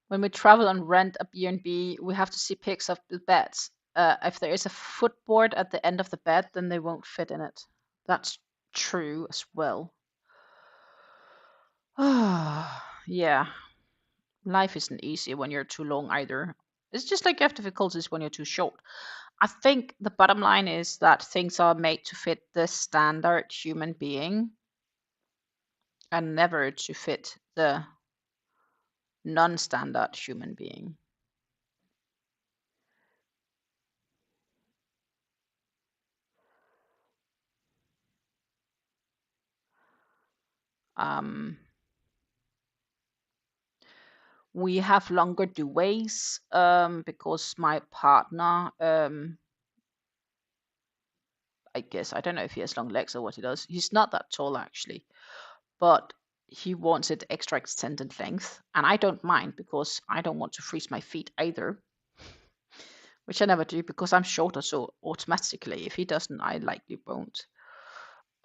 When we travel and rent a B&B, we have to see pics of the beds. If there is a footboard at the end of the bed, then they won't fit in it. That's true as well. Yeah, life isn't easy when you're too long either. It's just like you have difficulties when you're too short. I think the bottom line is that things are made to fit the standard human being and never to fit the non-standard human being. We have longer duvets because my partner, I guess, I don't know if he has long legs or what he does. He's not that tall actually, but he wants it extra extended length. And I don't mind because I don't want to freeze my feet either, which I never do because I'm shorter. So automatically, if he doesn't, I likely won't.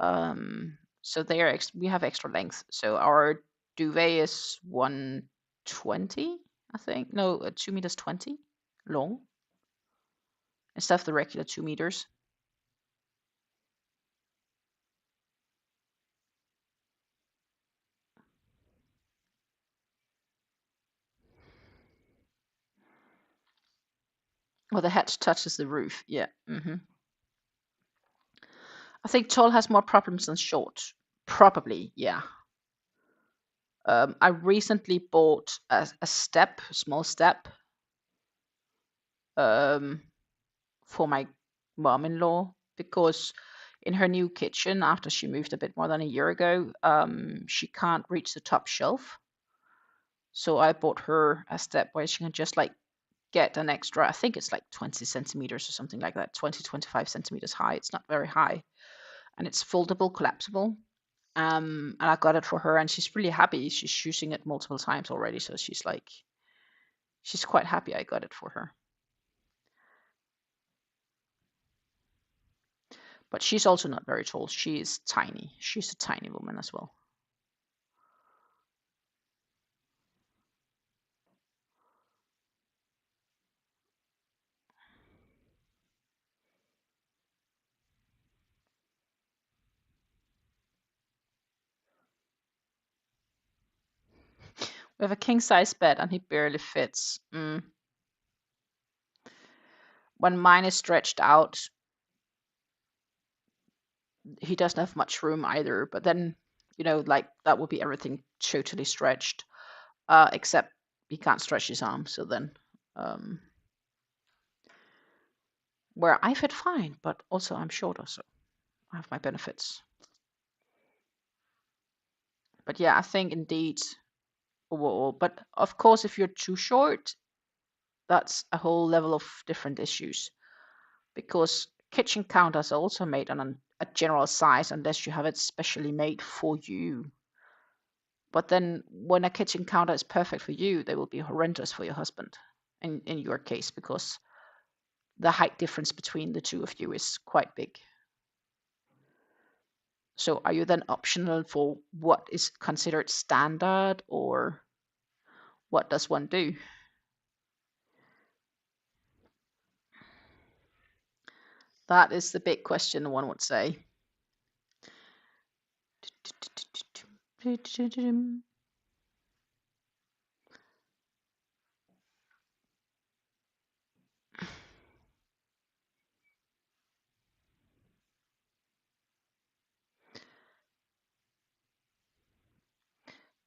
So we have extra length. So our duvet is 120, I think. No, 2 meters 20 long instead of the regular 2 meters. Well, the head touches the roof. Yeah. I think tall has more problems than short. Probably, yeah. I recently bought a small step, for my mom-in-law because in her new kitchen, after she moved a bit more than a year ago, she can't reach the top shelf. So I bought her a step where she can just like get an extra, I think it's like 20 centimeters or something like that, 20, 25 centimeters high. It's not very high. And it's foldable, collapsible. And I got it for her and she's really happy. She's using it multiple times already. So she's quite happy I got it for her. But she's also not very tall. She is tiny. She's a tiny woman as well. We have a king size bed and he barely fits. When mine is stretched out, he doesn't have much room either. But then, you know, like that would be everything totally stretched, except he can't stretch his arm. So then, where I fit fine, but also I'm shorter, so I have my benefits. But yeah, I think indeed overall. But of course, if you're too short, that's a whole level of different issues, because kitchen counters are also made on a general size unless you have it specially made for you. But then when a kitchen counter is perfect for you, they will be horrendous for your husband in your case, because the height difference between the two of you is quite big. So are you then optional for what is considered standard, or what does one do? That is the big question, one would say.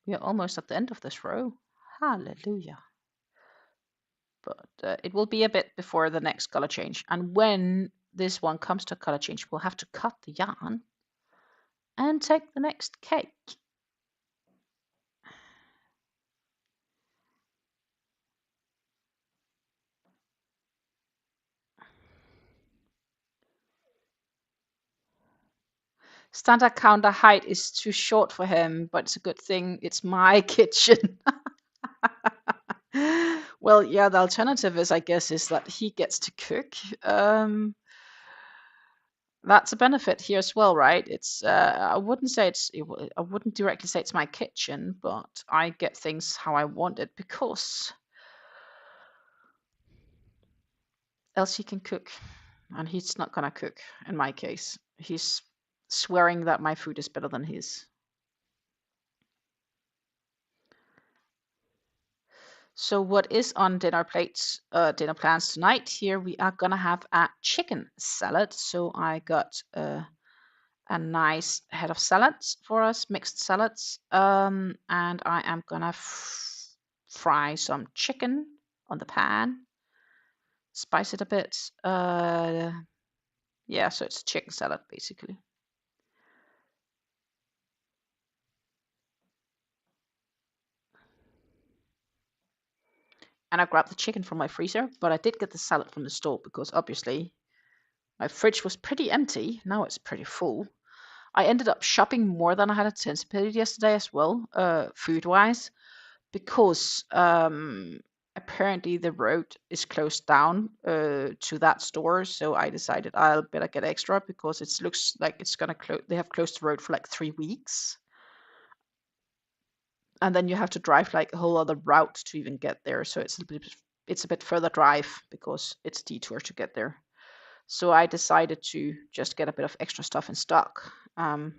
We are almost at the end of this row. Hallelujah. But it will be a bit before the next color change. And when this one comes to color change, we'll have to cut the yarn and take the next cake. Standard counter height is too short for him, but it's a good thing it's my kitchen. Well, yeah, the alternative is, I guess, is that he gets to cook. That's a benefit here as well, right? It's I wouldn't say I wouldn't directly say it's my kitchen, but I get things how I want it, because else he can cook, and he's not gonna cook in my case. He's swearing that my food is better than his. So what is on dinner plates, dinner plans tonight? Here we are gonna have a chicken salad. So I got a nice head of salads for us, mixed salads, and I am gonna fry some chicken on the pan, spice it a bit. Yeah, so it's a chicken salad basically. And I grabbed the chicken from my freezer, but I did get the salad from the store because obviously my fridge was pretty empty. Now it's pretty full. I ended up shopping more than I had anticipated yesterday as well, food-wise, because apparently the road is closed down to that store. So I decided I'll better get extra, because it looks like it's gonna close. They have closed the road for like 3 weeks, and then you have to drive like a whole other route to even get there. So it's a bit further drive because it's detour to get there. So I decided to just get a bit of extra stuff in stock. Then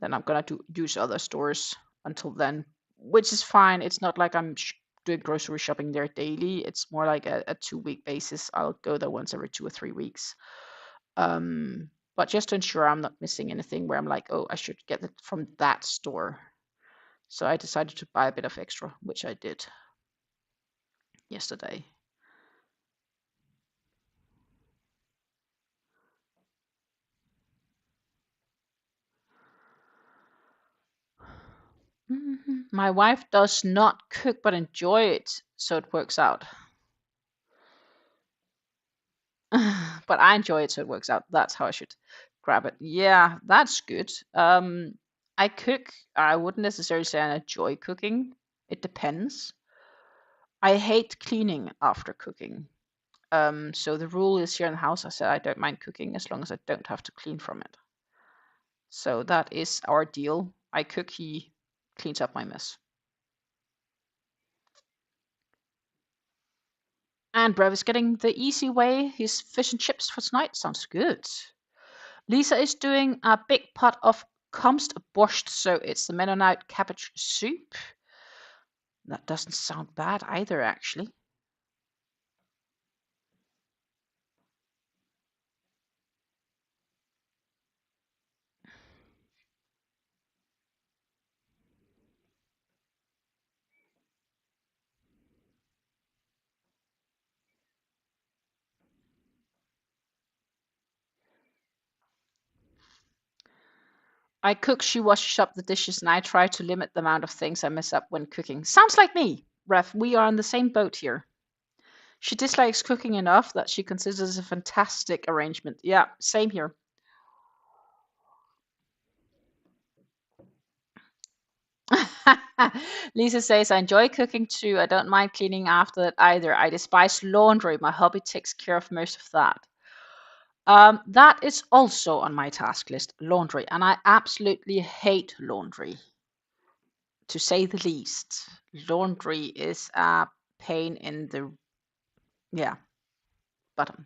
I'm gonna use other stores until then, which is fine. It's not like I'm doing grocery shopping there daily. It's more like a 2-week basis. I'll go there once every 2 or 3 weeks. But just to ensure I'm not missing anything where I'm like, oh, I should get it from that store. So I decided to buy a bit of extra, which I did yesterday. My wife does not cook but enjoy it, so it works out. But I enjoy it, so it works out. That's how I should grab it. Yeah, that's good. I cook. I wouldn't necessarily say I enjoy cooking. It depends. I hate cleaning after cooking. So the rule is here in the house, I said I don't mind cooking as long as I don't have to clean from it. So that is our deal. I cook, he cleans up my mess. And Brev is getting the easy way, his fish and chips for tonight. Sounds good. Lisa is doing a big pot of Kommst Borscht, so it's the Mennonite cabbage soup. That doesn't sound bad either, actually. I cook, she washes up the dishes, and I try to limit the amount of things I mess up when cooking. Sounds like me, Ref. We are on the same boat here. She dislikes cooking enough that she considers it a fantastic arrangement. Yeah, same here. Lisa says, I enjoy cooking too. I don't mind cleaning after that either. I despise laundry. My hubby takes care of most of that. That is also on my task list, laundry. And I absolutely hate laundry, to say the least. Laundry is a pain in the, yeah, bottom.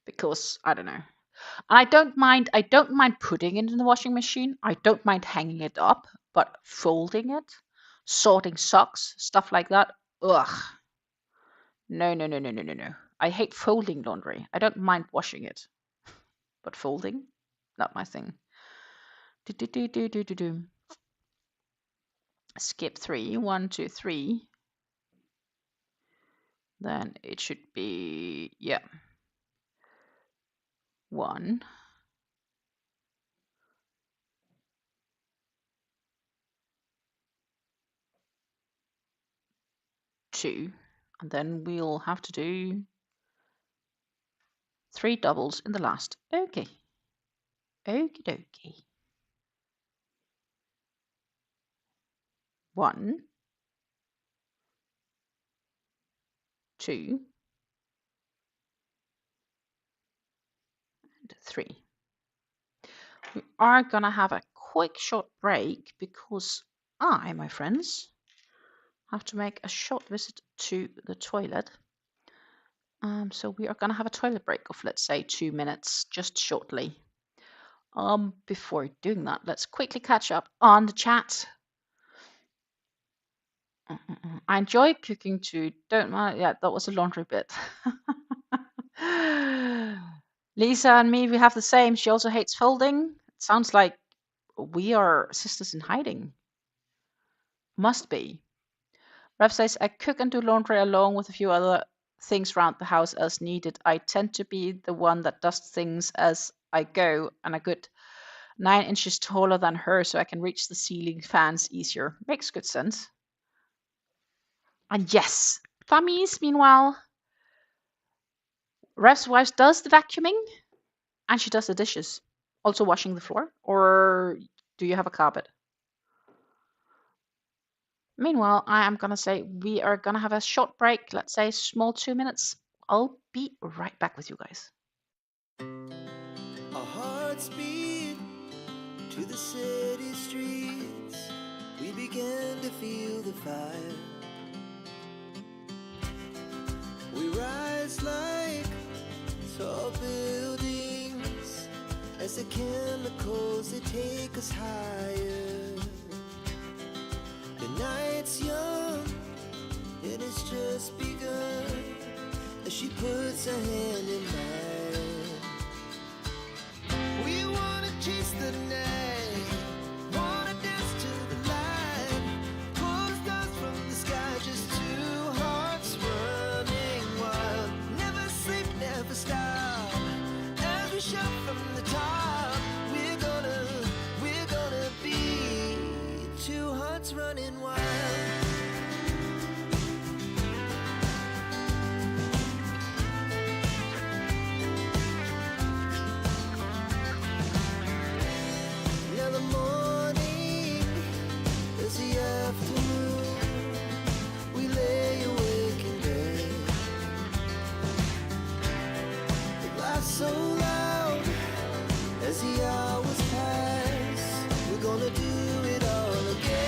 Because, I don't know. I don't mind putting it in the washing machine. I don't mind hanging it up, but folding it, sorting socks, stuff like that. Ugh. No, no, no, no, no, no, no. I hate folding laundry. I don't mind washing it, but folding, not my thing. Do, do, do, do, do, do, do. Skip 3. 1, 2, 3. Then it should be, yeah. 1. 2. And then we'll have to do 3 doubles in the last. Okay. Okie dokie. 1, 2, and 3. We are gonna have a quick short break because I, my friends, have to make a short visit to the toilet. So we are gonna have a toilet break of, let's say, 2 minutes, just shortly. Before doing that, let's quickly catch up on the chat. I enjoy cooking too. Don't mind. Yeah, that was a laundry bit. Lisa and me, we have the same. She also hates folding. It sounds like we are sisters in hiding. Must be. Rev says, I cook and do laundry along with a few other things around the house as needed. I tend to be the one that does things as I go, and a good 9 inches taller than her, so I can reach the ceiling fans easier. Makes good sense. And yes, Flammies, meanwhile, Rev's wife does the vacuuming and she does the dishes. Also washing the floor? Or do you have a carpet? Meanwhile, I am going to say we are going to have a short break. Let's say small 2 minutes. I'll be right back with you guys. Our hearts beat to the city streets. We began to feel the fire. We rise like tall buildings as the chemicals, they take us higher. The night's young, it has just begun as she puts her hand in mine. We wanna chase the night, wanna dance to the light, pull the stars from the sky, just two hearts running wild. Never sleep, never stop, as we shout from the top. We're gonna be two hearts running wild. Now the morning is the afternoon. We lay awake in bed. The laughs so loud as the hours pass. We're gonna do it all again.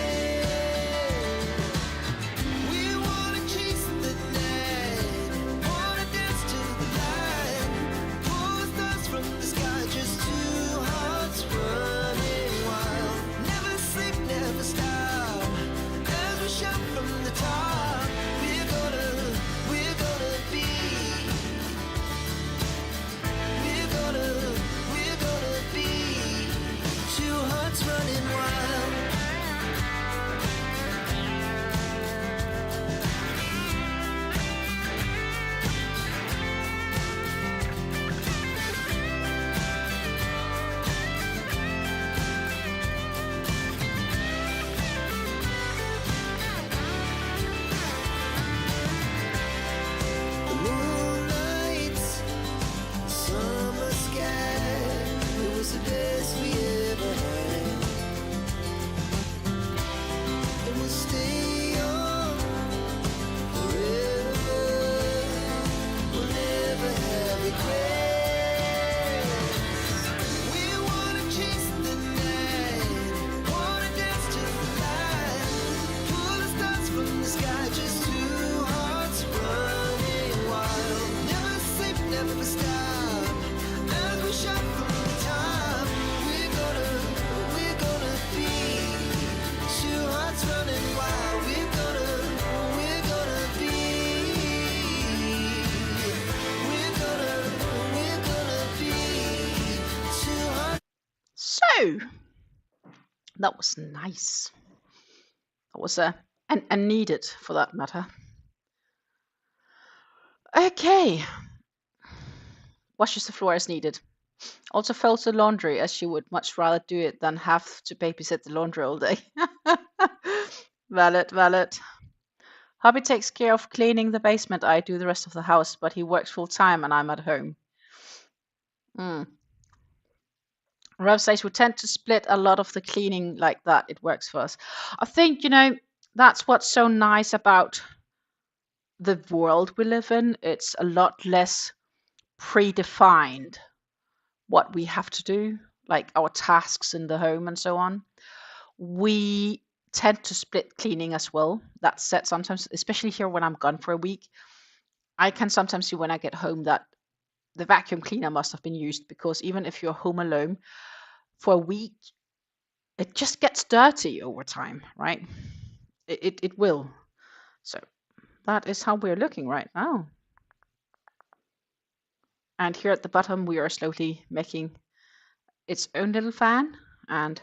We wanna chase the night, wanna dance to the light, pull the stars from the sky, just two hearts running wild. go. That was nice. That was and needed for that matter. Okay. Washes the floor as needed. Also folds the laundry as she would much rather do it than have to babysit the laundry all day. Valid, valid. Hubby takes care of cleaning the basement. I do the rest of the house, but he works full time and I'm at home. Rev says we tend to split a lot of the cleaning like that. It works for us. I think, that's what's so nice about the world we live in. It's a lot less predefined what we have to do, like our tasks in the home and so on. We tend to split cleaning as well. That said, sometimes, especially here when I'm gone for a week, I can sometimes see when I get home that the vacuum cleaner must have been used, because even if you're home alone for a week, it just gets dirty over time, right? It will. So that is how we're looking right now. And here at the bottom, we are slowly making its own little fan, and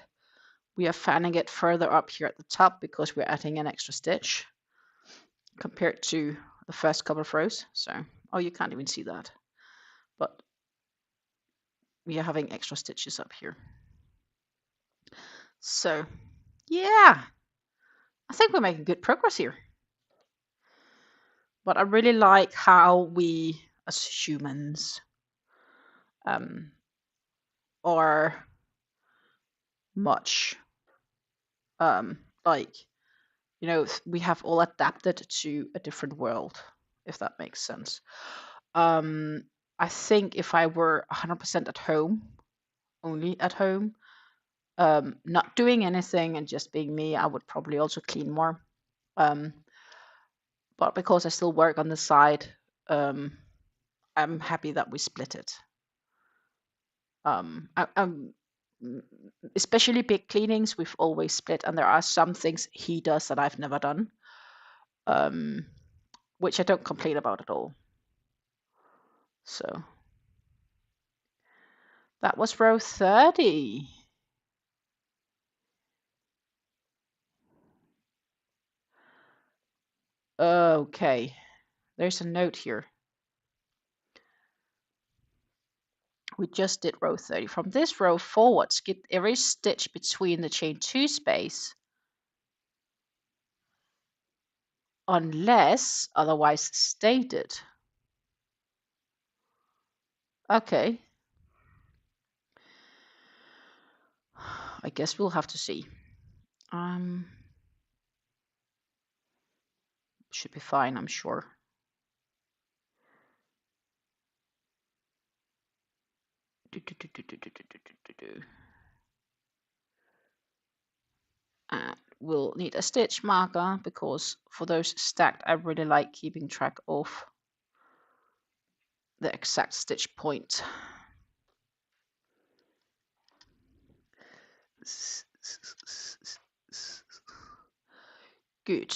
we are fanning it further up here at the top because we're adding an extra stitch compared to the first couple of rows. So, oh, you can't even see that, but we are having extra stitches up here. So, yeah, I think we're making good progress here. But I really like how we, as humans, are much like, we have all adapted to a different world, if that makes sense. I think if I were 100% at home, only at home, not doing anything and just being me, I would probably also clean more. But because I still work on the side, I'm happy that we split it. Especially big cleanings, we've always split, and there are some things he does that I've never done, which I don't complain about at all. So that was row 30. Okay, there's a note here. We just did row 30. From this row forward, skip every stitch between the chain 2 space unless otherwise stated. Okay. I guess we'll have to see. Should be fine, I'm sure. And we'll need a stitch marker because for those stacked, I really like keeping track of the exact stitch point. Good.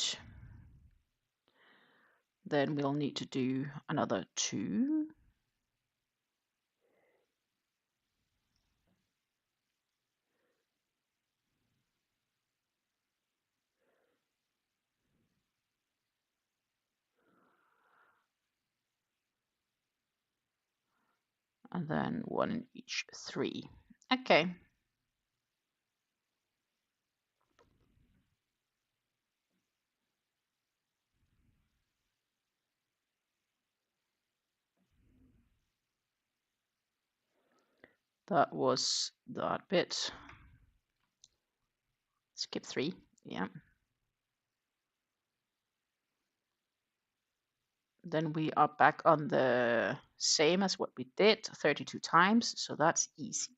Then we'll need to do another 2. And then 1 in each 3. Okay. That was that bit. Skip 3. Yeah. Then we are back on the same as what we did 32 times, so that's easy.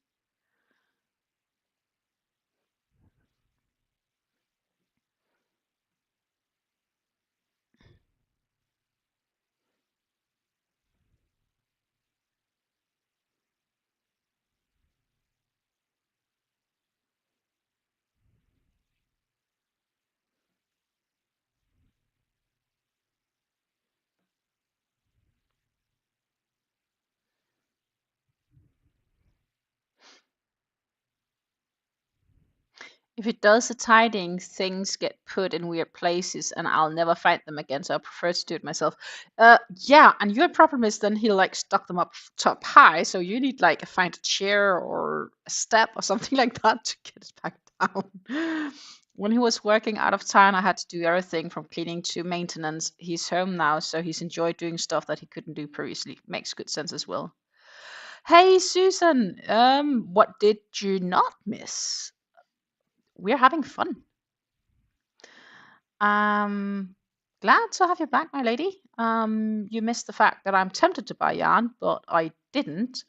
If it does the tidying, things get put in weird places and I'll never find them again, so I prefer to do it myself. Yeah, and your problem is then he like stuck them up top high, so you need like find a chair or a step or something like that to get it back down. When he was working out of town, I had to do everything from cleaning to maintenance. He's home now, so he's enjoyed doing stuff that he couldn't do previously. Makes good sense as well. Hey Susan, what did you not miss? We're having fun. Glad to have you back, my lady. You missed the fact that I'm tempted to buy yarn, but I didn't.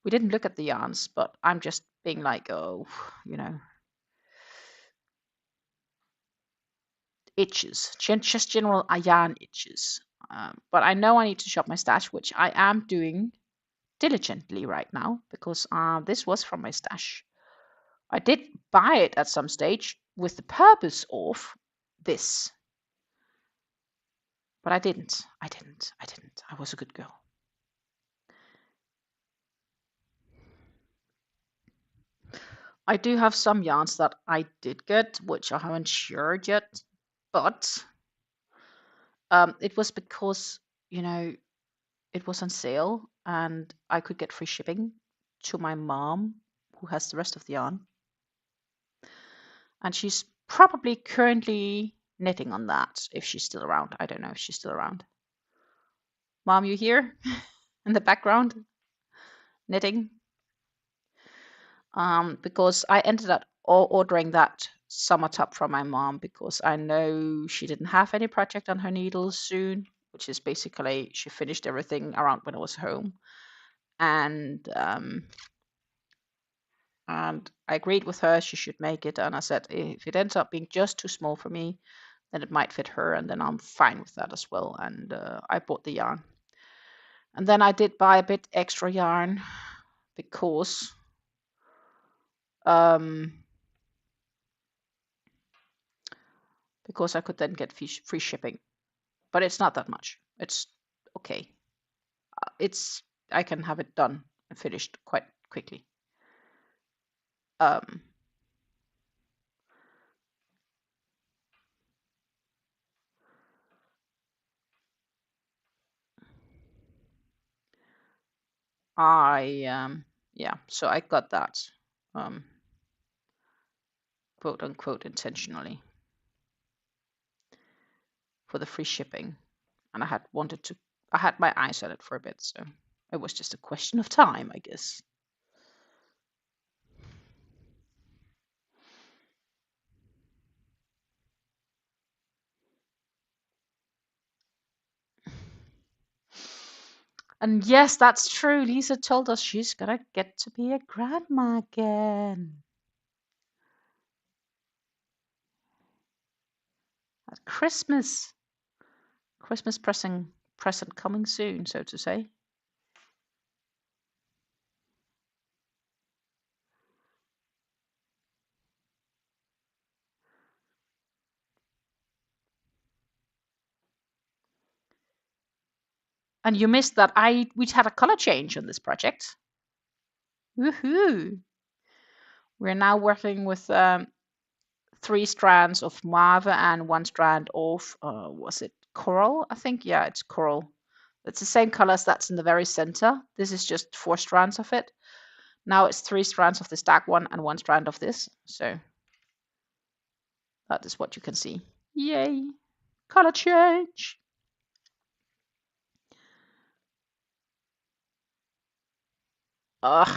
We didn't look at the yarns, but I'm just being like, oh, you know, itches, just general yarn itches. But I know I need to shop my stash, which I am doing diligently right now because this was from my stash. I did buy it at some stage with the purpose of this. But I didn't. I was a good girl. I do have some yarns that I did get, which I haven't shared yet. But it was because, you know, it was on sale and I could get free shipping to my mom, who has the rest of the yarn. And she's probably currently knitting on that, if she's still around. I don't know if she's still around. Mom, you here in the background knitting? Because I ended up ordering that summer top from my mom because I know she didn't have any project on her needles soon, which is basically she finished everything around when I was home. And I agreed with her she should make it, and I said if it ends up being just too small for me, then it might fit her, and then I'm fine with that as well. And I bought the yarn, and then I did buy a bit extra yarn because I could then get free shipping, but it's not that much. It's okay. I can have it done and finished quite quickly. Yeah, so I got that quote unquote intentionally for the free shipping, and I had my eyes on it for a bit, so it was just a question of time, I guess. And yes, that's true. Lisa told us she's gonna get to be a grandma again. At Christmas. Christmas present coming soon, so to say. And you missed that we had a color change on this project. Woohoo! We're now working with 3 strands of mauve and 1 strand of was it coral? I think yeah, it's coral. It's the same color as that's in the very center. This is just 4 strands of it. Now it's 3 strands of this dark one and 1 strand of this. So that is what you can see. Yay! Color change. Ugh.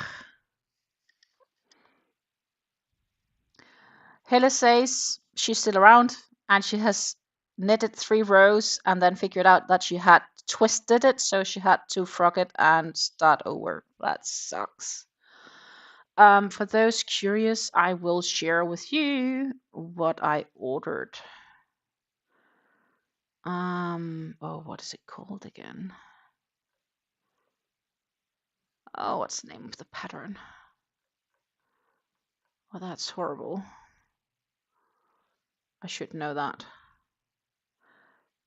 Helle says she's still around and she has knitted 3 rows and then figured out that she had twisted it, so she had to frog it and start over. That sucks. For those curious, I will share with you what I ordered. Oh, what is it called again? Oh, what's the name of the pattern? Oh, that's horrible. I should know that.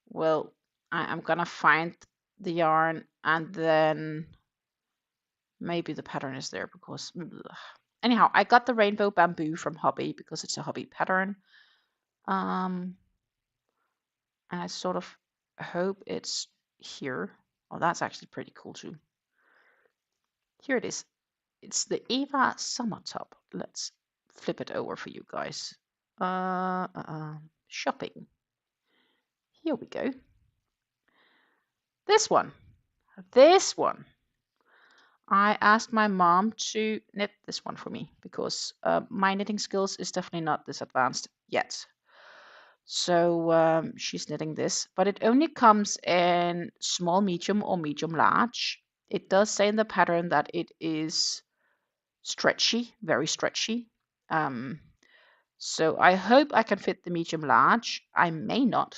Well, I'm gonna find the yarn and then maybe the pattern is there because anyhow, I got the rainbow bamboo from Hobby because it's a Hobby pattern. And I sort of hope it's here. Oh, that's actually pretty cool too. Here it is. It's the Eva summer top. Let's flip it over for you guys. Shopping. Here we go. This one. This one. I asked my mom to knit this one for me because my knitting skills is definitely not this advanced yet. So she's knitting this, but it only comes in small, medium, or medium large. It does say in the pattern that it is stretchy, very stretchy. So I hope I can fit the medium large. I may not,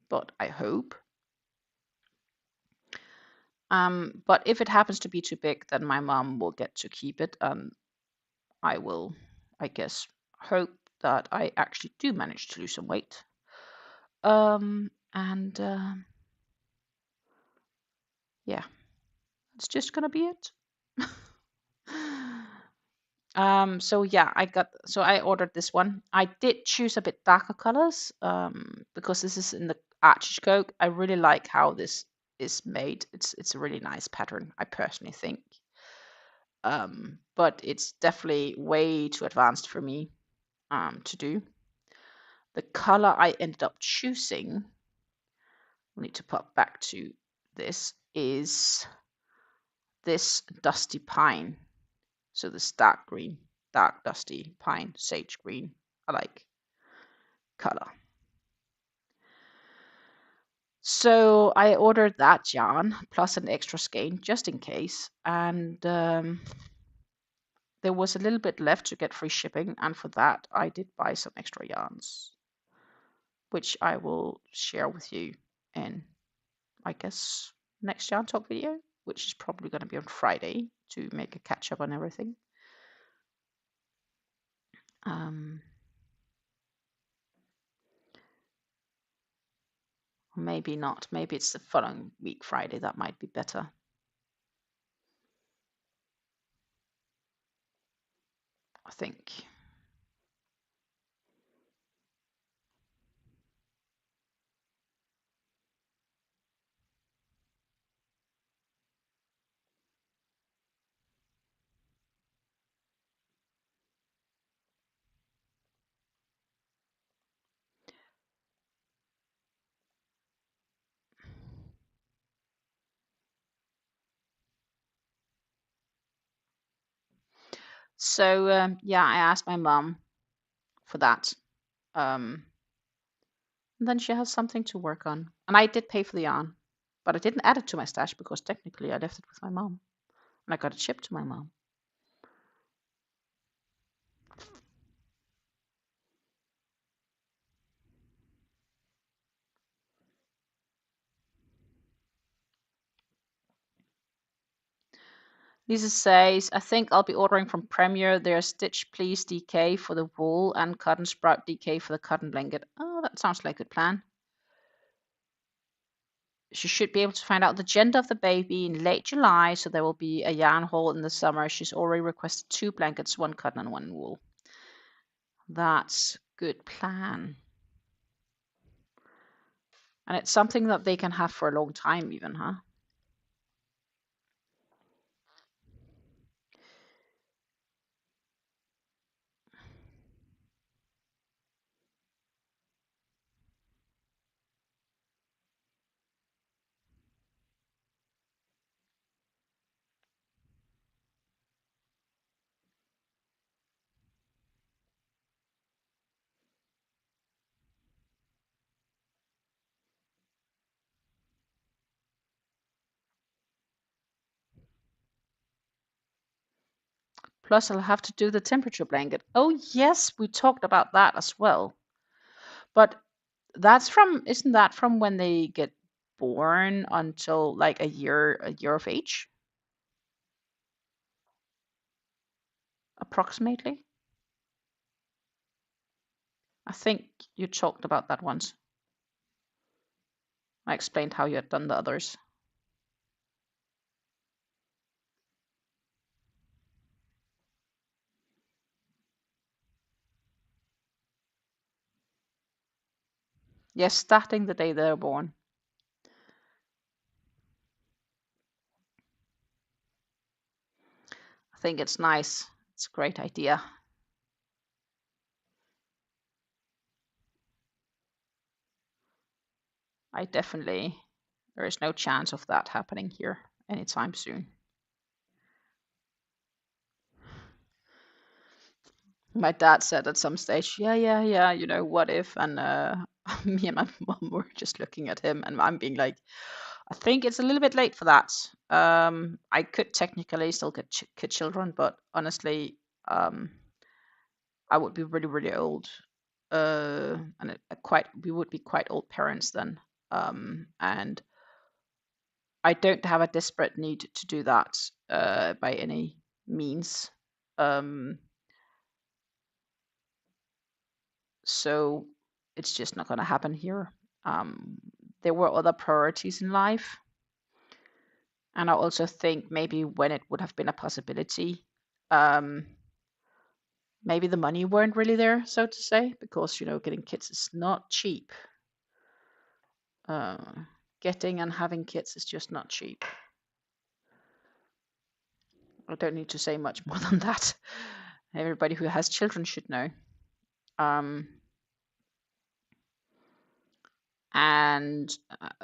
but I hope. But if it happens to be too big, then my mom will get to keep it. I will, I guess, hope that I actually do manage to lose some weight. And yeah, it's just gonna be it. So yeah, I ordered this one. I did choose a bit darker colors because this is in the artichoke. I really like how this is made. It's a really nice pattern, I personally think. But it's definitely way too advanced for me to do. The color I ended up choosing, we need to pop back to this, is this dusty pine. So this dark green, dark dusty pine, sage green. I like color. So I ordered that yarn plus an extra skein just in case. And there was a little bit left to get free shipping. And for that, I did buy some extra yarns, which I will share with you in, I guess, next yarn talk video, which is probably going to be on Friday to make a catch up on everything. Maybe not. Maybe it's the following week, Friday. That might be better. I think. So yeah, I asked my mom for that. And then she has something to work on. And I did pay for the yarn, but I didn't add it to my stash because technically I left it with my mom. And I got it shipped to my mom. Lisa says, I think I'll be ordering from Premier their Stitch Please DK for the wool and Cotton Sprout DK for the cotton blanket. Oh, that sounds like a good plan. She should be able to find out the gender of the baby in late July, so there will be a yarn haul in the summer. She's already requested 2 blankets, 1 cotton and 1 wool. That's a good plan. And it's something that they can have for a long time even, huh? Plus, I'll have to do the temperature blanket. Oh, yes, we talked about that as well. But that's from, isn't that from when they get born until like a year of age? Approximately? I think you talked about that once. I explained how you had done the others. Yes, starting the day they're born. I think it's nice. It's a great idea. There is no chance of that happening here anytime soon. My dad said at some stage, yeah, what if? And me and my mom were just looking at him, and I'm being like, I think it's a little bit late for that. I could technically still get kid children, but honestly, I would be really, really old, and we would be quite old parents then. And I don't have a desperate need to do that by any means. Um, so it's just not going to happen here. Um, there were other priorities in life, and I also think maybe when it would have been a possibility, um, maybe the money weren't really there, so to say, because getting kids is not cheap. Uh, Getting and having kids is just not cheap. I don't need to say much more than that. Everybody who has children should know. Um, and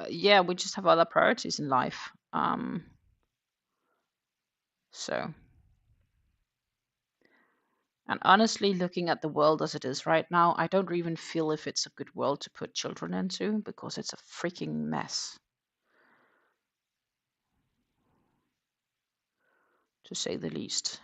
yeah, we just have other priorities in life. So, and honestly, looking at the world as it is right now, I don't even feel if it's a good world to put children into because it's a freaking mess, to say the least.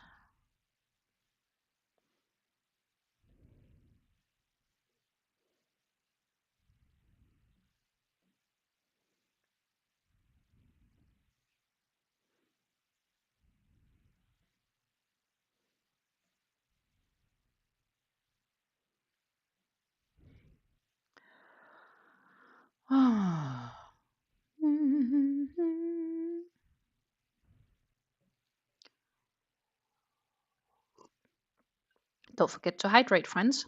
Don't forget to hydrate, friends.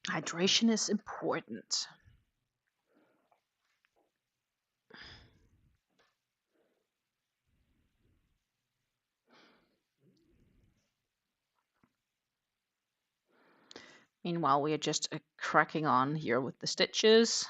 Hydration is important. Meanwhile, we are just cracking on here with the stitches.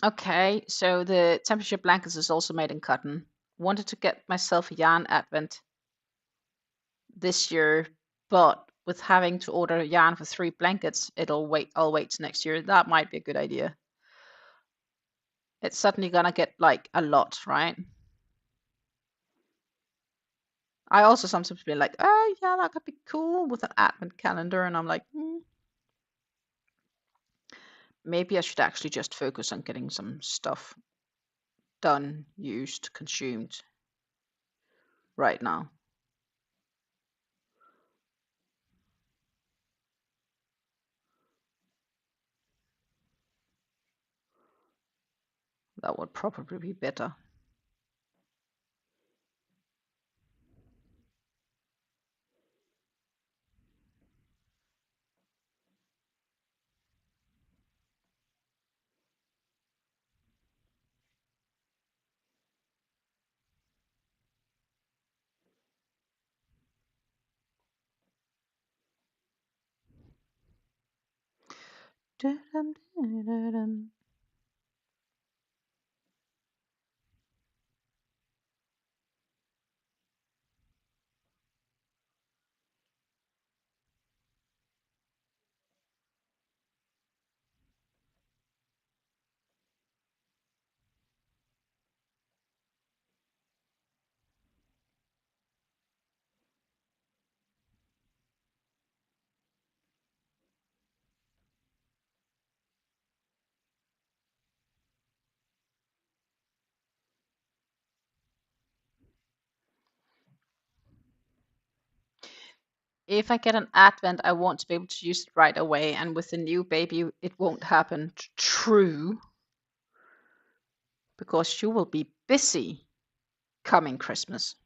Okay, so the temperature blankets is also made in cotton. Wanted to get myself a yarn advent this year, but with having to order yarn for 3 blankets, I'll wait till next year. That might be a good idea. It's suddenly gonna get like a lot, right? I also sometimes be like, oh yeah, that could be cool with an advent calendar, and I'm like, maybe I should actually just focus on getting some stuff done, used, consumed right now. That would probably be better. If I get an advent, I want to be able to use it right away, and with the new baby, it won't happen. True, because you will be busy coming Christmas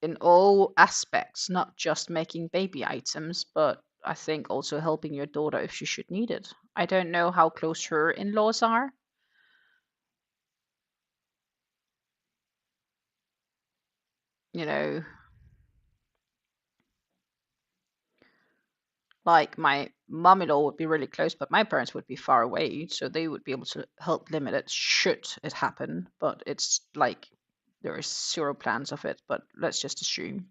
in all aspects, not just making baby items, but I think also helping your daughter if she should need it. I don't know how close her in-laws are. You know, like my mom-in-law would be really close, but my parents would be far away, so they would be able to help limit it should it happen. But it's like there is zero plans of it, but let's just assume.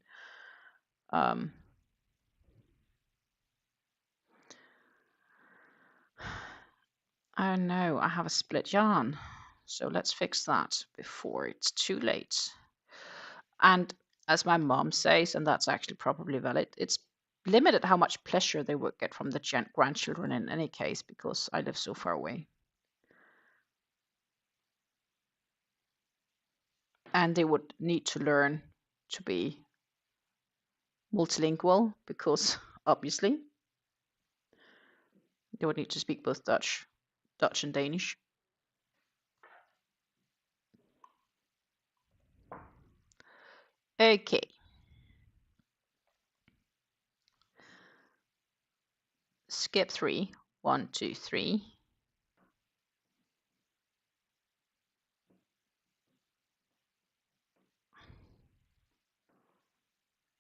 Um, oh no, I have a split yarn. So let's fix that before it's too late. And as my mom says, and that's actually probably valid, it's limited how much pleasure they would get from the grandchildren in any case, because I live so far away. And they would need to learn to be multilingual because obviously they would need to speak both Dutch and Danish. Okay. Skip 3. 1, 2, 3.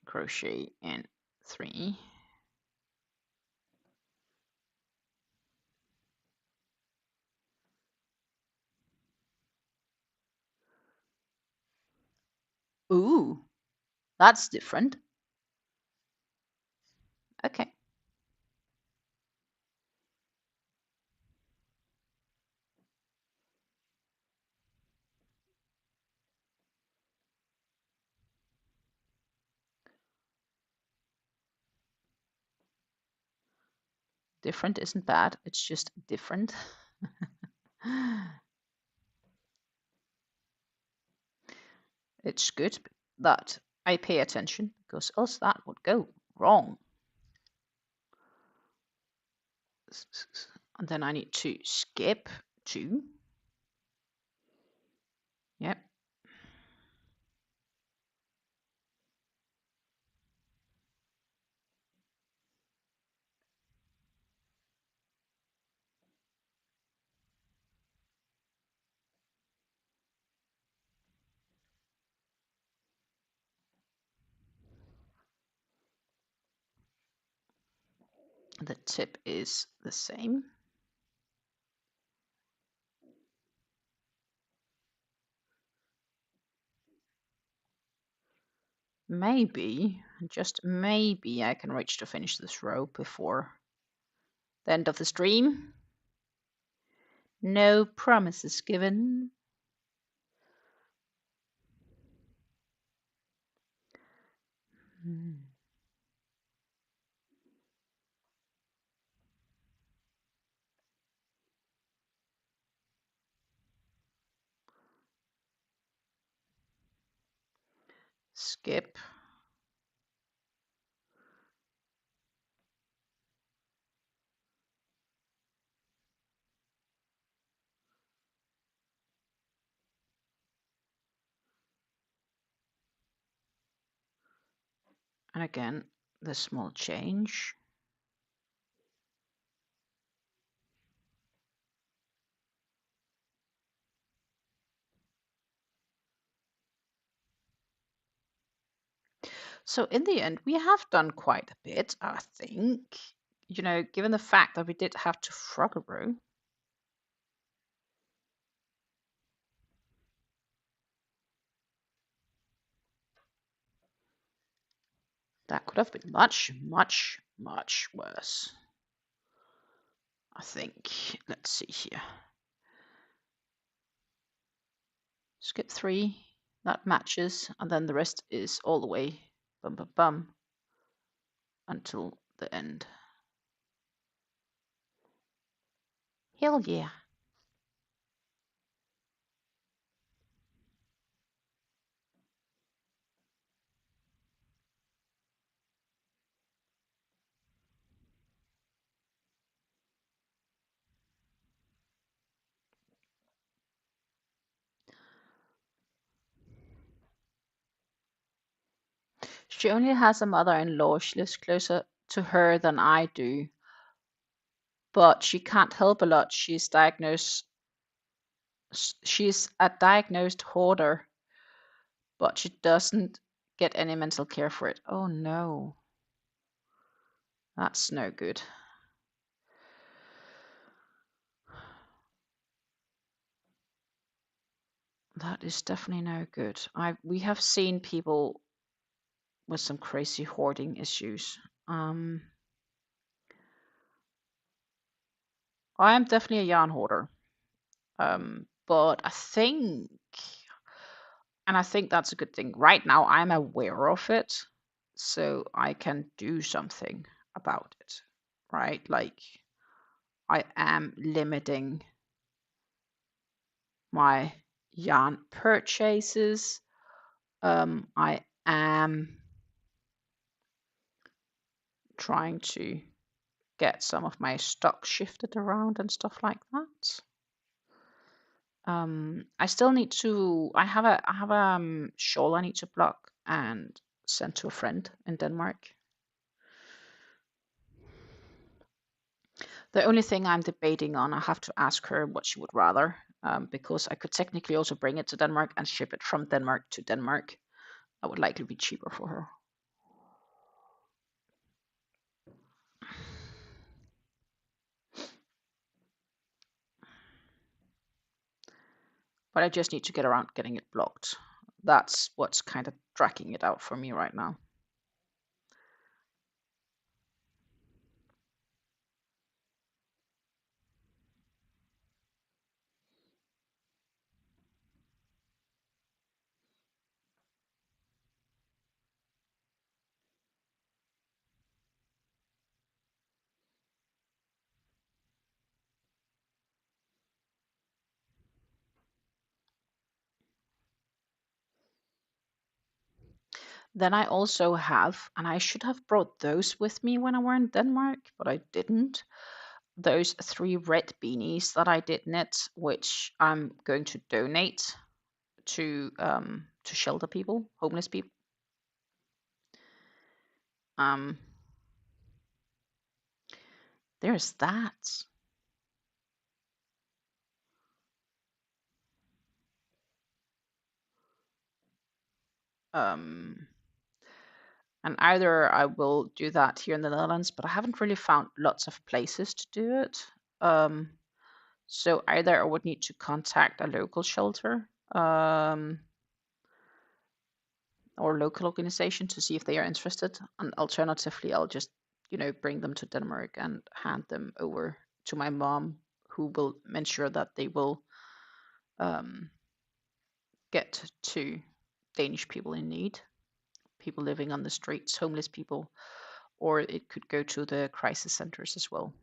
Crochet in 3. Ooh, that's different. Okay. Different isn't bad, it's just different. It's good that I pay attention because else that would go wrong. And then I need to skip 2. Yep. The tip is the same. Maybe, just maybe, I can reach to finish this row before the end of the stream. No promises given. Skip. And again, the small change. So in the end, we have done quite a bit, I think. You know, given the fact that we did have to frog a row. That could have been much, much, much worse. I think. Let's see here. Skip 3. That matches. And then the rest is all the way bum bum bum until the end. Hell yeah. She only has a mother-in-law. She lives closer to her than I do, but she can't help a lot. She's a diagnosed hoarder, but she doesn't get any mental care for it. Oh no, that's no good. That is definitely no good. We have seen people with some crazy hoarding issues. I am definitely a yarn hoarder. But I think that's a good thing. Right now, I'm aware of it, so I can do something about it, right? Like, I am limiting my yarn purchases. I am trying to get some of my stock shifted around and stuff like that. I still need to. I have a shawl I need to block and send to a friend in Denmark. The only thing I'm debating on, I have to ask her what she would rather, because I could technically also bring it to Denmark and ship it from Denmark to Denmark. That would likely be cheaper for her. But I just need to get around getting it blocked. That's what's kind of dragging it out for me right now. Then I also have, and I should have brought those with me when I were in Denmark, but I didn't. Those 3 red beanies that I did knit, which I'm going to donate to shelter people, homeless people. Um, there's that. And either I will do that here in the Netherlands, but I haven't really found lots of places to do it. So either I would need to contact a local shelter, or local organization to see if they are interested, and alternatively, I'll just bring them to Denmark and hand them over to my mom, who will ensure that they will get to Danish people in need, people living on the streets, homeless people, or it could go to the crisis centers as well.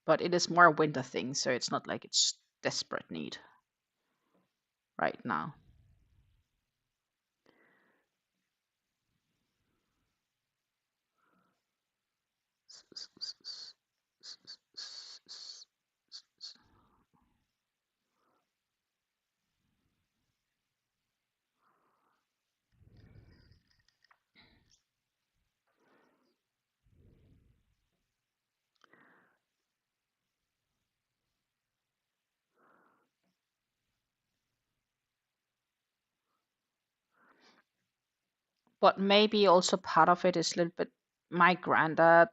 But it is more a winter thing, so it's not like it's desperate need right now. But maybe also part of it is a little bit, my granddad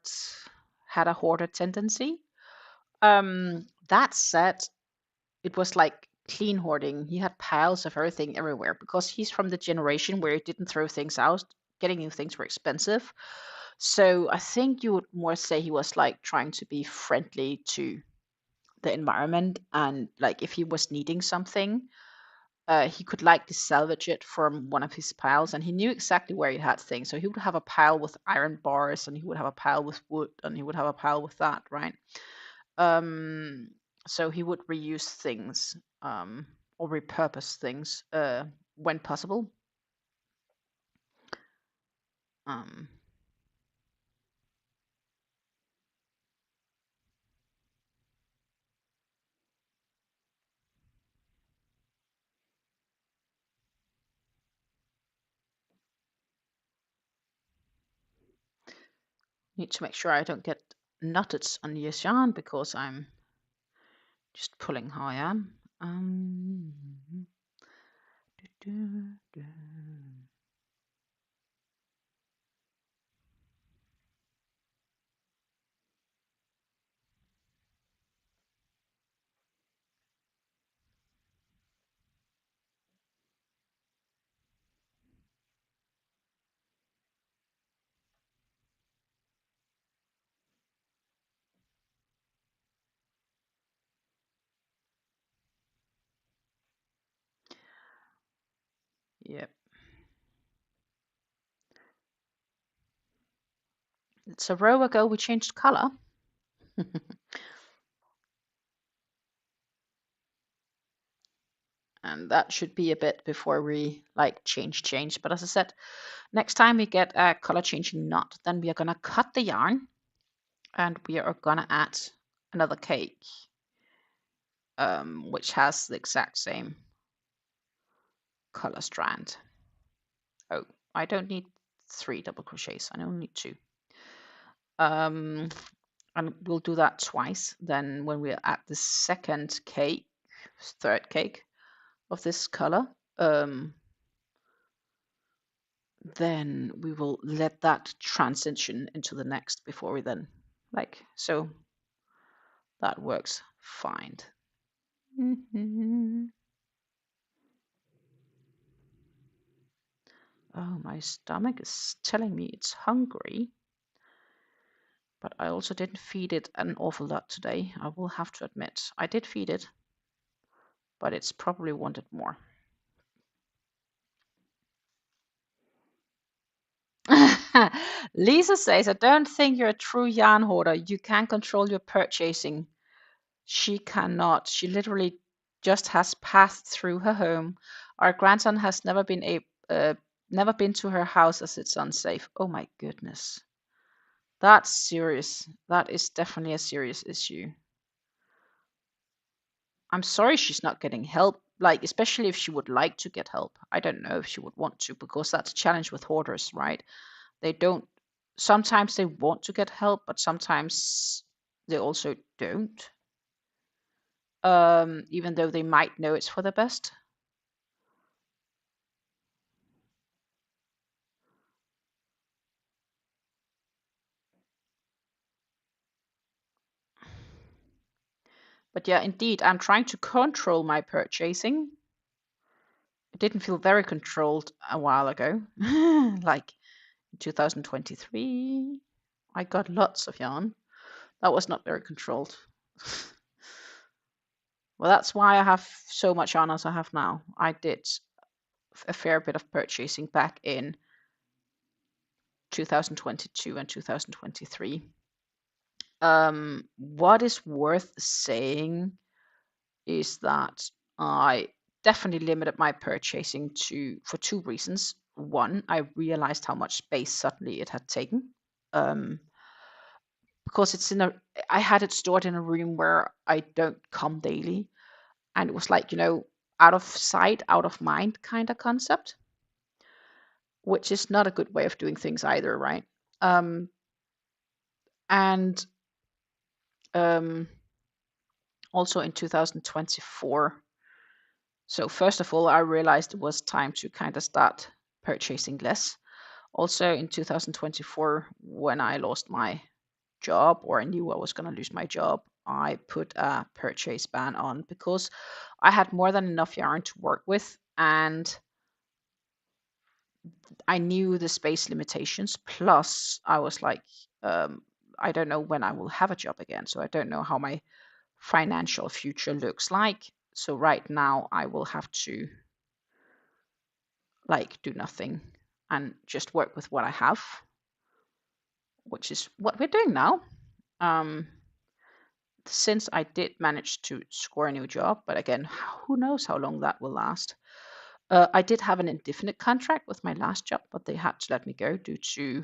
had a hoarder tendency. That said, it was like clean hoarding. He had piles of everything everywhere because he's from the generation where he didn't throw things out. Getting new things were expensive. So I think you would more say he was like trying to be friendly to the environment, and like if he was needing something, he could likely salvage it from one of his piles, and he knew exactly where he had things. So he would have a pile with iron bars, and he would have a pile with wood, and he would have a pile with that, right? Um, so he would reuse things, or repurpose things when possible. Um, Need to make sure I don't get knotted on this yarn because I'm just pulling how I am. Yep. It's a row ago we changed color. And that should be a bit before we like change. But as I said, next time we get a color changing knot, then we are gonna cut the yarn and we are gonna add another cake, which has the exact same color strand. Oh, I don't need 3 double crochets, I only need 2. And we'll do that twice. Then when we're at the second cake, third cake of this color, then we will let that transition into the next before we then so that works fine. Oh, my stomach is telling me it's hungry, but I also didn't feed it an awful lot today. I will have to admit I did feed it, but it's probably wanted more. Lisa says, I don't think you're a true yarn hoarder. You can control your purchasing. She cannot. She literally just has passed through her home. Our grandson has never been to her house as it's unsafe. Oh my goodness. That's serious. That is definitely a serious issue. I'm sorry she's not getting help, like especially if she would like to get help. I don't know if she would want to, because that's a challenge with hoarders, right? They don't, sometimes they want to get help, but sometimes they also don't. Even though they might know it's for the best. But yeah, indeed, I'm trying to control my purchasing. It didn't feel very controlled a while ago. Like in 2023, I got lots of yarn. That was not very controlled. Well, that's why I have so much yarn as I have now. I did a fair bit of purchasing back in 2022 and 2023. What is worth saying is that I definitely limited my purchasing for 2 reasons. One, I realized how much space suddenly it had taken. Because I had it stored in a room where I don't come daily, and it was like, out of sight, out of mind kind of concept, which is not a good way of doing things either, right? And also in 2024. So first of all, I realized it was time to kind of start purchasing less. Also in 2024, when I lost my job, or I knew I was going to lose my job, I put a purchase ban on because I had more than enough yarn to work with, and I knew the space limitations. Plus, I was like, I don't know when I will have a job again, so I don't know how my financial future looks like. So right now, I will have to do nothing and just work with what I have, which is what we're doing now. Since I did manage to score a new job, but again, who knows how long that will last. I did have an indefinite contract with my last job, but they had to let me go due to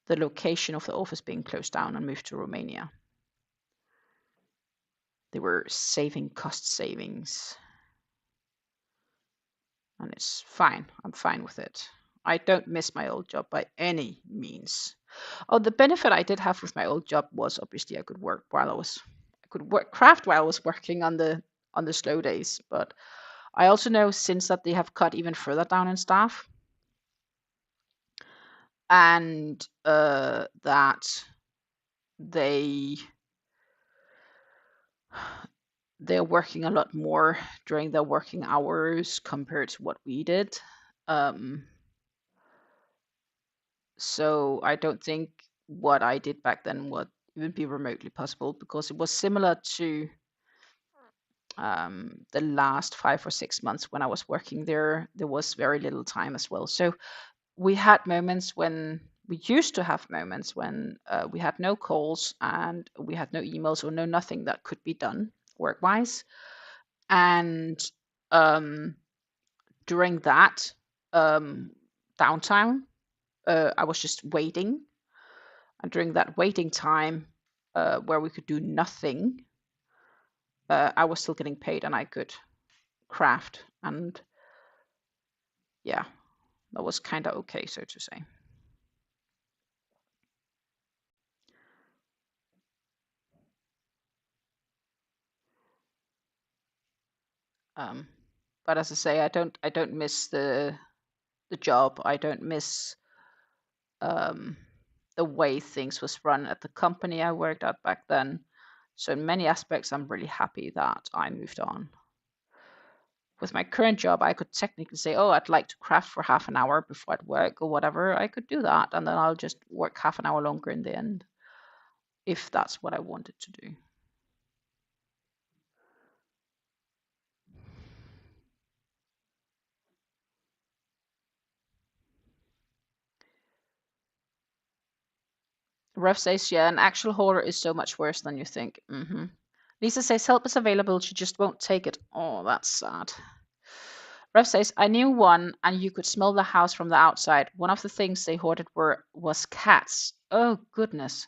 the location of the office being closed down and moved to Romania. They were saving cost savings. And it's fine. I'm fine with it. I don't miss my old job by any means. Oh, the benefit I did have with my old job was obviously I could craft while I was working on the slow days. But I also know since that they have cut even further down in staff, and that they they're working a lot more during their working hours compared to what we did. Um, so I don't think what I did back then would even be remotely possible, because it was similar to the last 5 or 6 months when I was working there. There was very little time as well. So we had moments when we used to have moments when we had no calls and we had no emails or no nothing that could be done work wise. And during that downtime, I was just waiting. And during that waiting time, where we could do nothing, I was still getting paid and I could craft. And yeah, that was kind of okay, so to say. But as I say, I don't miss the job. I don't miss the way things was run at the company I worked at back then. So in many aspects, I'm really happy that I moved on. With my current job, I could technically say, oh, I'd like to craft for half an hour before I'd work or whatever. I could do that, and then I'll just work half an hour longer in the end, if that's what I wanted to do. Rev says, yeah, an actual hoarder is so much worse than you think. Lisa says, help is available, she just won't take it. Oh, that's sad. Rev says, I knew one, and you could smell the house from the outside. One of the things they hoarded was cats. Oh, goodness.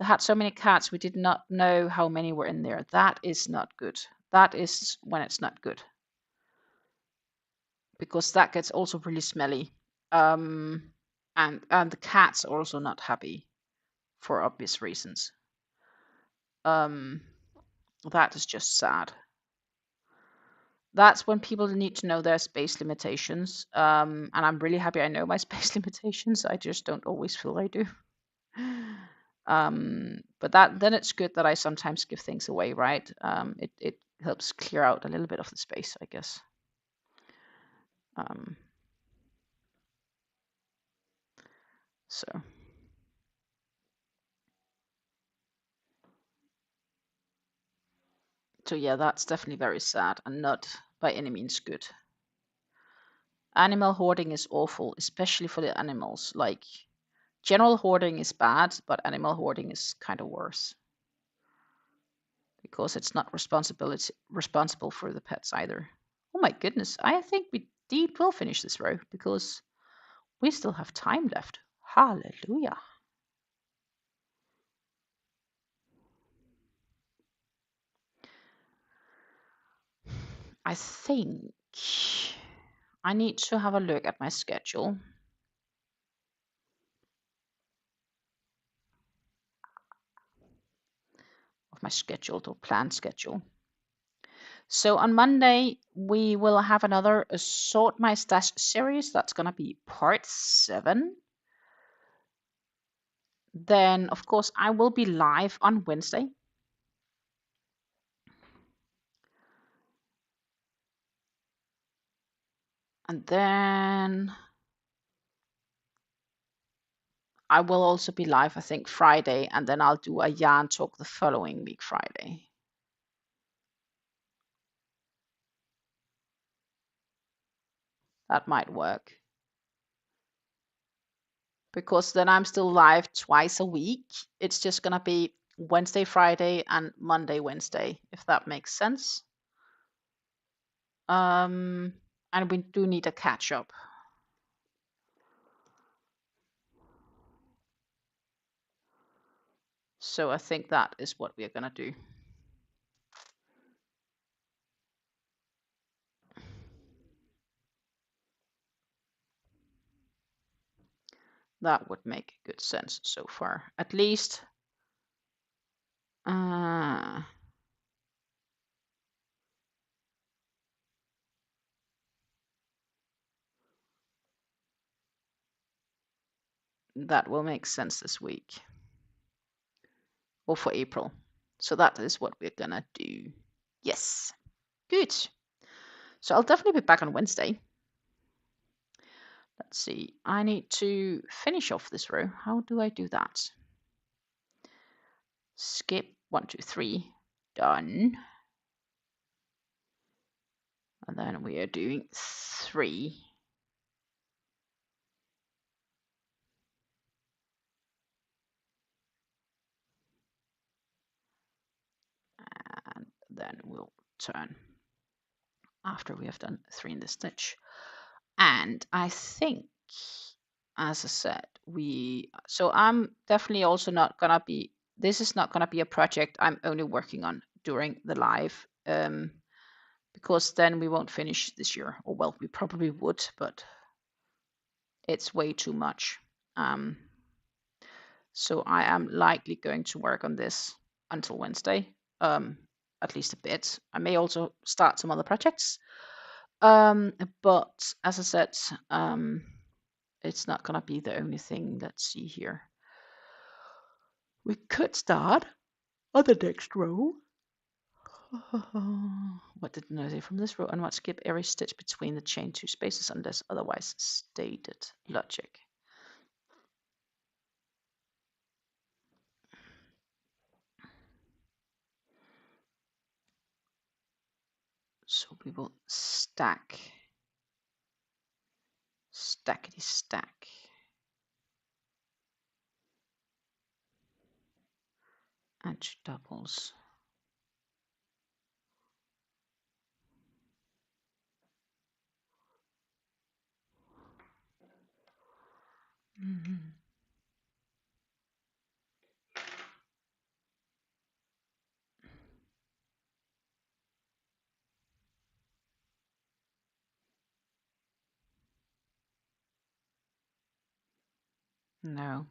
They had so many cats, we did not know how many were in there. That is not good. That is when it's not good, because that gets also really smelly. And the cats are also not happy for obvious reasons. That is just sad. That's when people need to know their space limitations. And I'm really happy I know my space limitations. I just don't always feel I do. But then it's good that I sometimes give things away, right? It helps clear out a little bit of the space, I guess. So yeah, that's definitely very sad and not by any means good. Animal hoarding is awful, especially for the animals. Like, general hoarding is bad, but animal hoarding is kind of worse, because it's not responsible for the pets either. Oh my goodness, I think we indeed will finish this row because we still have time left. Hallelujah. I think I need to have a look at my schedule. Of my scheduled or planned schedule. So on Monday, we will have another Sort My Stash series. That's going to be part 7. Then, of course, I will be live on Wednesday. And then I will also be live, I think, Friday. And then I'll do a yarn talk the following week, Friday. That might work. Because then I'm still live twice a week. It's just going to be Wednesday, Friday, and Monday, Wednesday, if that makes sense. And we do need a catch up. So I think that is what we are going to do. That would make good sense so far. At least that will make sense this week or for April. So that is what we're gonna do. Yes, good. So I'll definitely be back on Wednesday. Let's see. I need to finish off this row. How do I do that? Skip 1, 2, 3. Done. And then we are doing 3. And then we'll turn after we have done 3 in the stitch. And I think, as I said, so I'm definitely also not gonna be, this is not gonna be a project I'm only working on during the live, because then we won't finish this year. Or well, we probably would, but it's way too much. So I am likely going to work on this until Wednesday, at least a bit. I may also start some other projects. But as I said, it's not gonna be the only thing. Let's see here. We could start on the next row. What did I say from this row? And what skip every stitch between the chain 2 spaces unless otherwise stated. Logic. So we will stackity stack. And 2 doubles. No.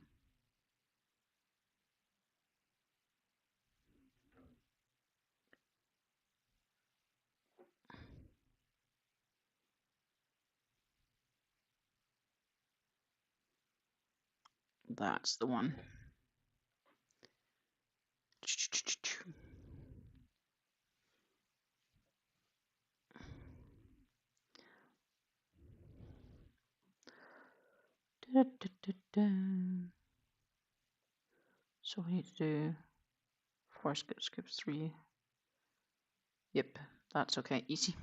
That's the one. So we need to do 4 skip 3. Yep, that's okay, easy.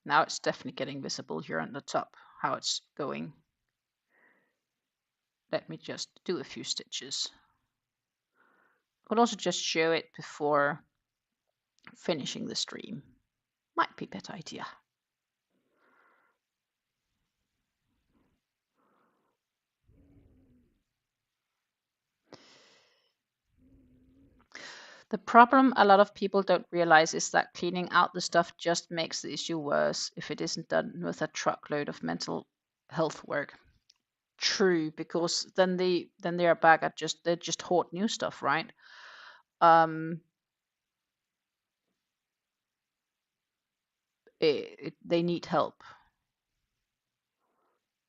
Now it's definitely getting visible here on the top, how it's going. Let me just do a few stitches. I could also just show it before finishing the stream. Might be a better idea. The problem a lot of people don't realize is that cleaning out the stuff just makes the issue worse if it isn't done with a truckload of mental health work. True, because then they are back at they just hoard new stuff, right? They need help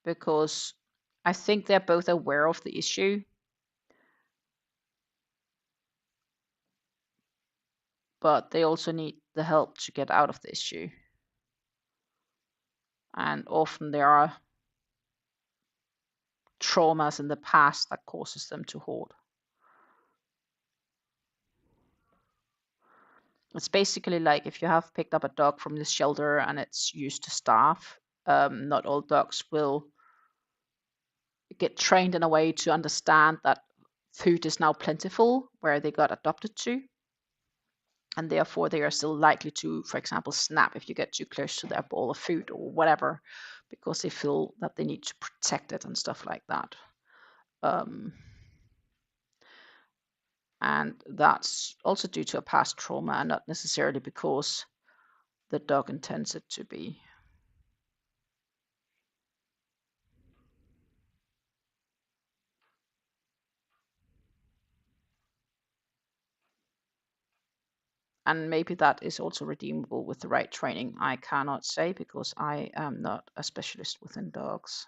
because I think they're both aware of the issue, but they also need the help to get out of the issue. And often there are traumas in the past that causes them to hoard. It's basically like if you have picked up a dog from the shelter and it's used to starve, not all dogs will get trained in a way to understand that food is now plentiful where they got adopted to. and therefore they are still likely to, for example, snap if you get too close to their bowl of food or whatever, because they feel that they need to protect it and stuff like that. And that's also due to a past trauma and not necessarily because the dog intends it to be. And maybe that is also redeemable with the right training. I cannot say because I am not a specialist within dogs.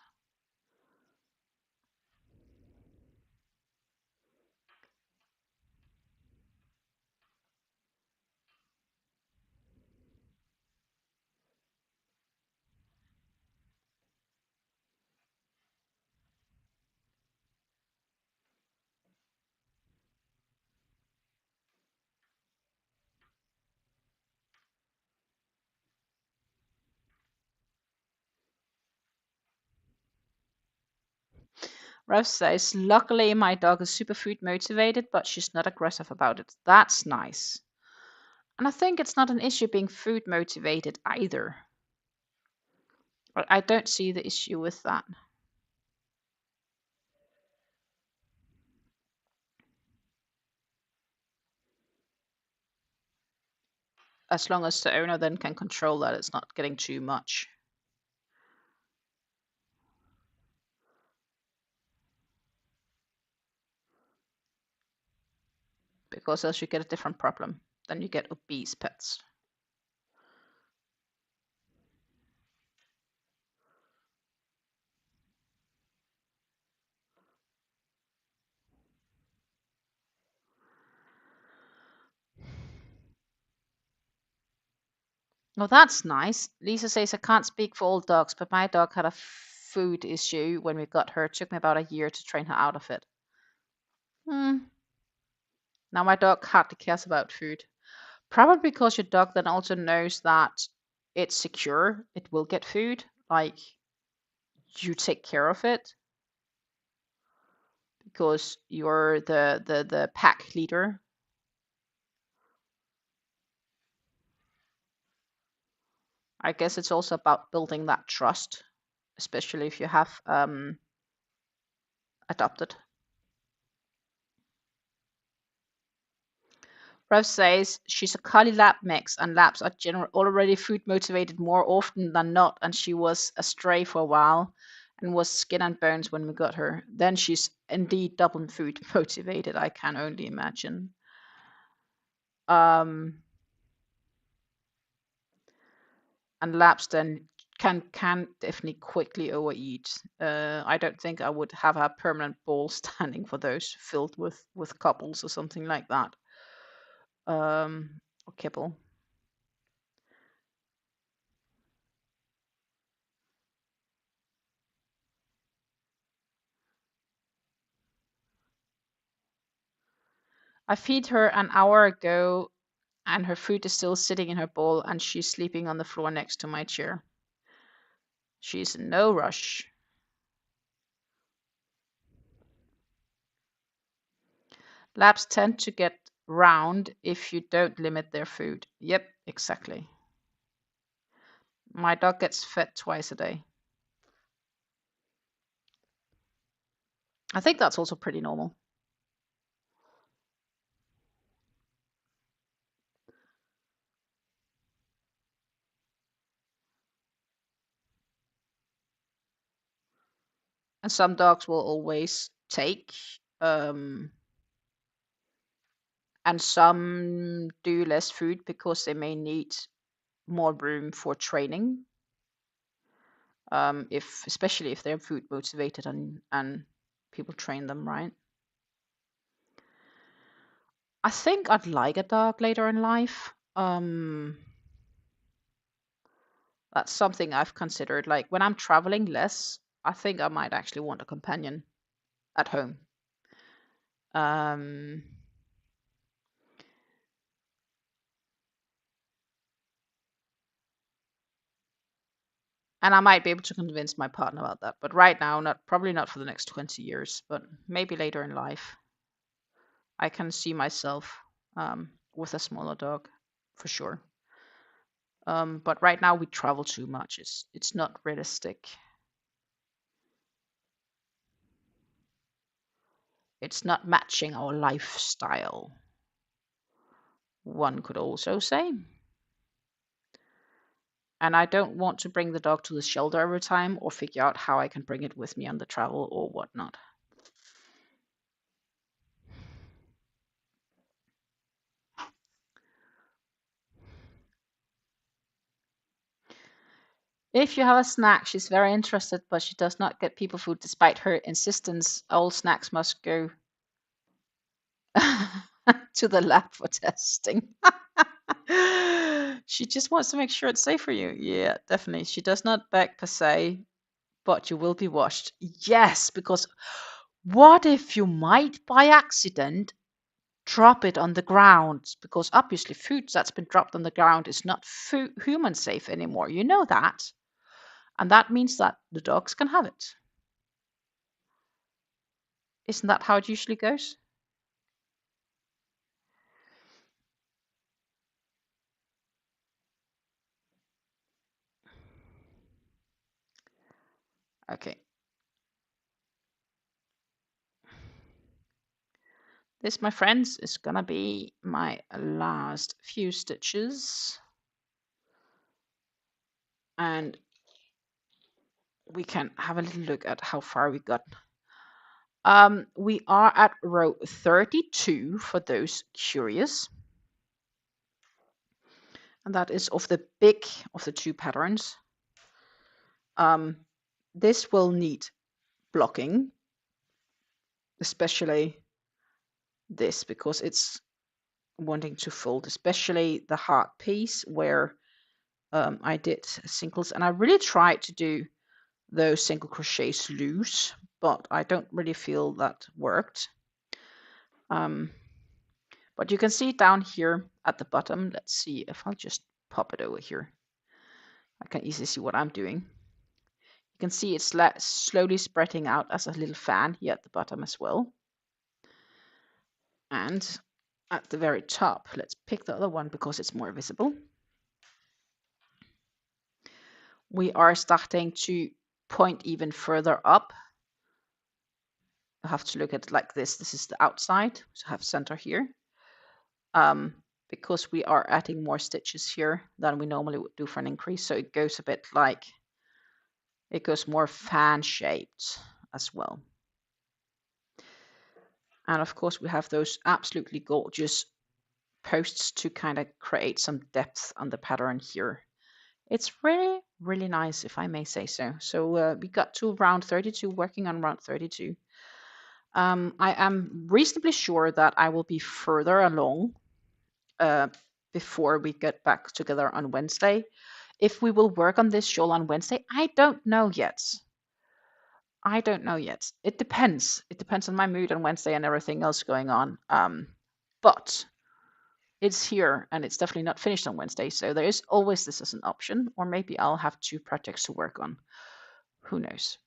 Rev says, luckily my dog is super food motivated, but she's not aggressive about it. That's nice. And I think it's not an issue being food motivated either. I don't see the issue with that. As long as the owner then can control that it's not getting too much. Because else you get a different problem. Then you get obese pets. Well, that's nice. Lisa says, I can't speak for all dogs, but my dog had a food issue when we got her. It took me about a year to train her out of it. Now my dog hardly cares about food. Probably because your dog then also knows that it's secure. It will get food. Like, you take care of it because you're the pack leader. I guess it's also about building that trust, especially if you have adopted. Rev says she's a collie lab mix, and labs are already food motivated more often than not, and she was a stray for a while and was skin and bones when we got her. Then she's indeed double food motivated, I can only imagine. And labs then can definitely quickly overeat. I don't think I would have a permanent bowl standing for those filled with cobbles or something like that. Or kibble. I feed her an hour ago and her food is still sitting in her bowl and she's sleeping on the floor next to my chair. She's in no rush. Labs tend to get round if you don't limit their food. Yep, exactly. My dog gets fed twice a day. I think that's also pretty normal. And some dogs will always take, and some do less food because they may need more room for training. Especially if they're food motivated and people train them right. I think I'd like a dog later in life. That's something I've considered. Like when I'm traveling less, I think I might actually want a companion at home. And I might be able to convince my partner about that. But right now, probably not for the next 20 years, but maybe later in life. I can see myself with a smaller dog, for sure. But right now we travel too much. It's not realistic. It's not matching our lifestyle, one could also say. And I don't want to bring the dog to the shelter every time or figure out how I can bring it with me on the travel or whatnot. If you have a snack, she's very interested, but she does not get people food despite her insistence. All snacks must go to the lab for testing. She just wants to make sure it's safe for you. Yeah, definitely. She does not beg per se, but you will be washed. Yes, because what if you might by accident drop it on the ground? Because obviously food that's been dropped on the ground is not human safe anymore. You know that. And that means that the dogs can have it. Isn't that how it usually goes? Okay. This, my friends, is gonna be my last few stitches. And we can have a little look at how far we got. We are at row 32 for those curious. And that is of the big of the two patterns. This will need blocking, especially this, because it's wanting to fold, especially the hard piece where I did singles, and I really tried to do those single crochets loose, but I don't really feel that worked. But you can see down here at the bottom, let's see if I'll just pop it over here. I can easily see what I'm doing. You can see it's slowly spreading out as a little fan here at the bottom as well. And at the very top, let's pick the other one because it's more visible. We are starting to point even further up. I have to look at it like this. This is the outside, so I have center here. Because we are adding more stitches here than we normally would do for an increase. So it goes a bit like, it goes more fan shaped as well. And of course we have those absolutely gorgeous posts to kind of create some depth on the pattern here. It's really, really nice, if I may say so. So we got to round 32, working on round 32. I am reasonably sure that I will be further along before we get back together on Wednesday. If we will work on this shawl on Wednesday, I don't know yet. I don't know yet. It depends. It depends on my mood on Wednesday and everything else going on. But it's here and it's definitely not finished on Wednesday. So there is always this as an option, or maybe I'll have 2 projects to work on. Who knows?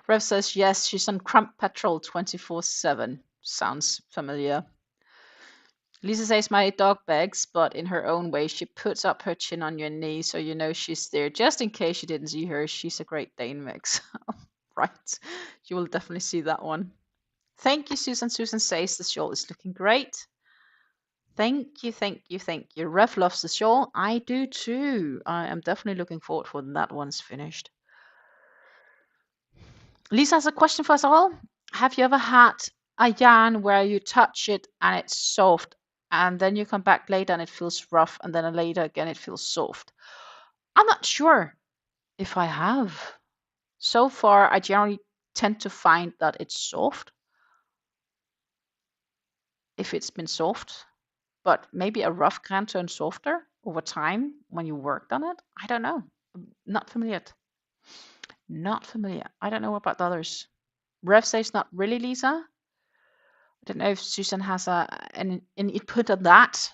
Rev says, yes, she's on Crump Patrol 24/7. Sounds familiar. Lisa says, my dog begs, but in her own way, she puts up her chin on your knee so you know she's there. Just in case you didn't see her, she's a Great Dane mix. Right. You will definitely see that one. Thank you, Susan. Susan says the shawl is looking great. Thank you, thank you, thank you. Rev loves the shawl. I do too. I am definitely looking forward for when that one's finished. Lisa has a question for us all. Have you ever had a yarn where you touch it and it's soft, and then you come back later and it feels rough, and then later again it feels soft? I'm not sure if I have. So far, I generally tend to find that it's soft if it's been soft, but maybe a rough can turn softer over time when you worked on it. I don't know. Not familiar. Not familiar. I don't know about the others. Rev says not really, Lisa. I don't know if Susan has an input on that,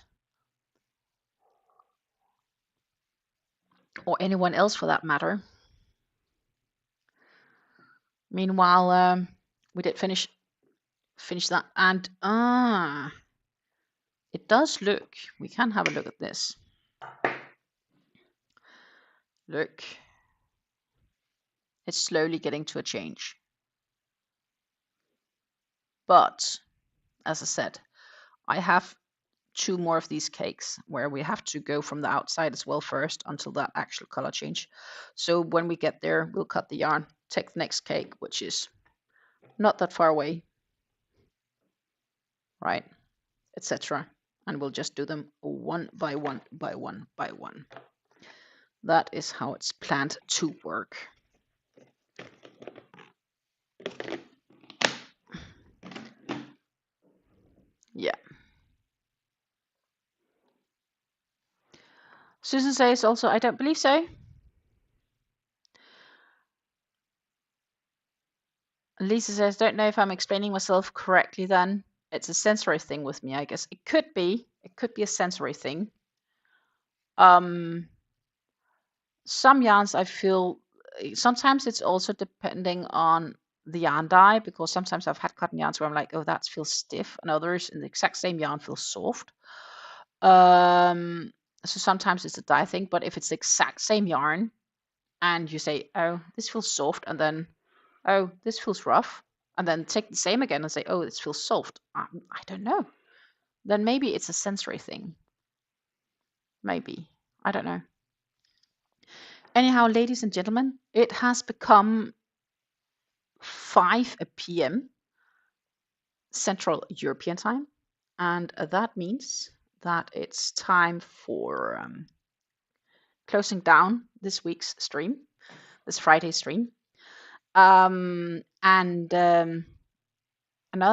or anyone else for that matter. Meanwhile, we did finish finish that. And it does look, we can have a look at this. Look, it's slowly getting to a change. But as I said, I have 2 more of these cakes where we have to go from the outside as well first until that actual color change. So when we get there, we'll cut the yarn, take the next cake, which is not that far away, right, etc. And we'll just do them one by one by one by one. That is how it's planned to work. Yeah. Susan says also, I don't believe so. Lisa says, don't know if I'm explaining myself correctly then. It's a sensory thing with me, I guess. It could be. It could be a sensory thing. Some yarns I feel, sometimes it's also depending on the yarn dye, because sometimes I've had cotton yarns where I'm like, oh, that feels stiff, and others in the exact same yarn feel soft. So sometimes it's a dye thing, but if it's the exact same yarn and you say, oh, this feels soft, and then, oh, this feels rough, and then take the same again and say, oh, this feels soft, I don't know. Then maybe it's a sensory thing. Maybe. I don't know. Anyhow, ladies and gentlemen, it has become 5 p.m. Central European time, and that means that it's time for closing down this week's stream, this Friday stream. And another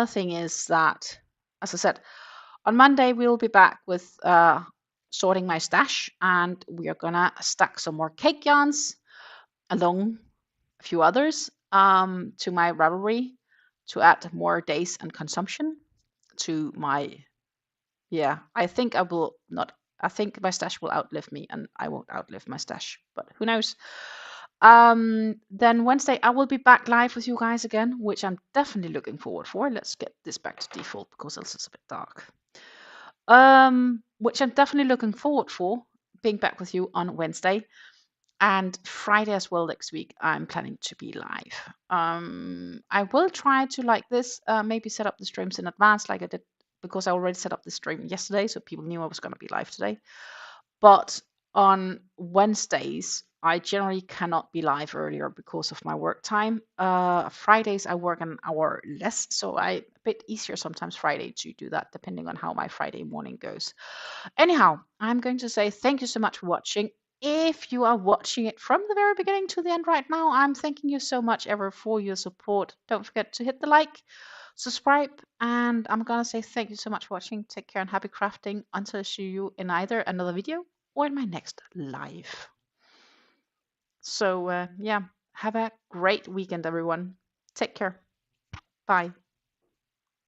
thing is that, as I said, on Monday we'll be back with sorting my stash, and we are gonna stack some more cake yarns along a few others to my Ravelry to add more days and consumption to my, yeah, I think I will not, I think my stash will outlive me and I won't outlive my stash, but who knows. Then Wednesday I will be back live with you guys again, which I'm definitely looking forward for. Let's get this back to default because else it's a bit dark. Which I'm definitely looking forward for, being back with you on Wednesday. And Friday as well next week, I'm planning to be live. I will try to, like this, maybe set up the streams in advance like I did, because I already set up the stream yesterday, so people knew I was going to be live today. But on Wednesdays, I generally cannot be live earlier because of my work time. Fridays, I work an hour less, so a bit easier sometimes Friday to do that, depending on how my Friday morning goes. Anyhow, I'm going to say thank you so much for watching. If you are watching it from the very beginning to the end right now, I'm thanking you so much ever for your support. Don't forget to hit the like, subscribe, and I'm gonna say thank you so much for watching. Take care and happy crafting until I see you in either another video or in my next live. So yeah, have a great weekend, everyone. Take care. Bye.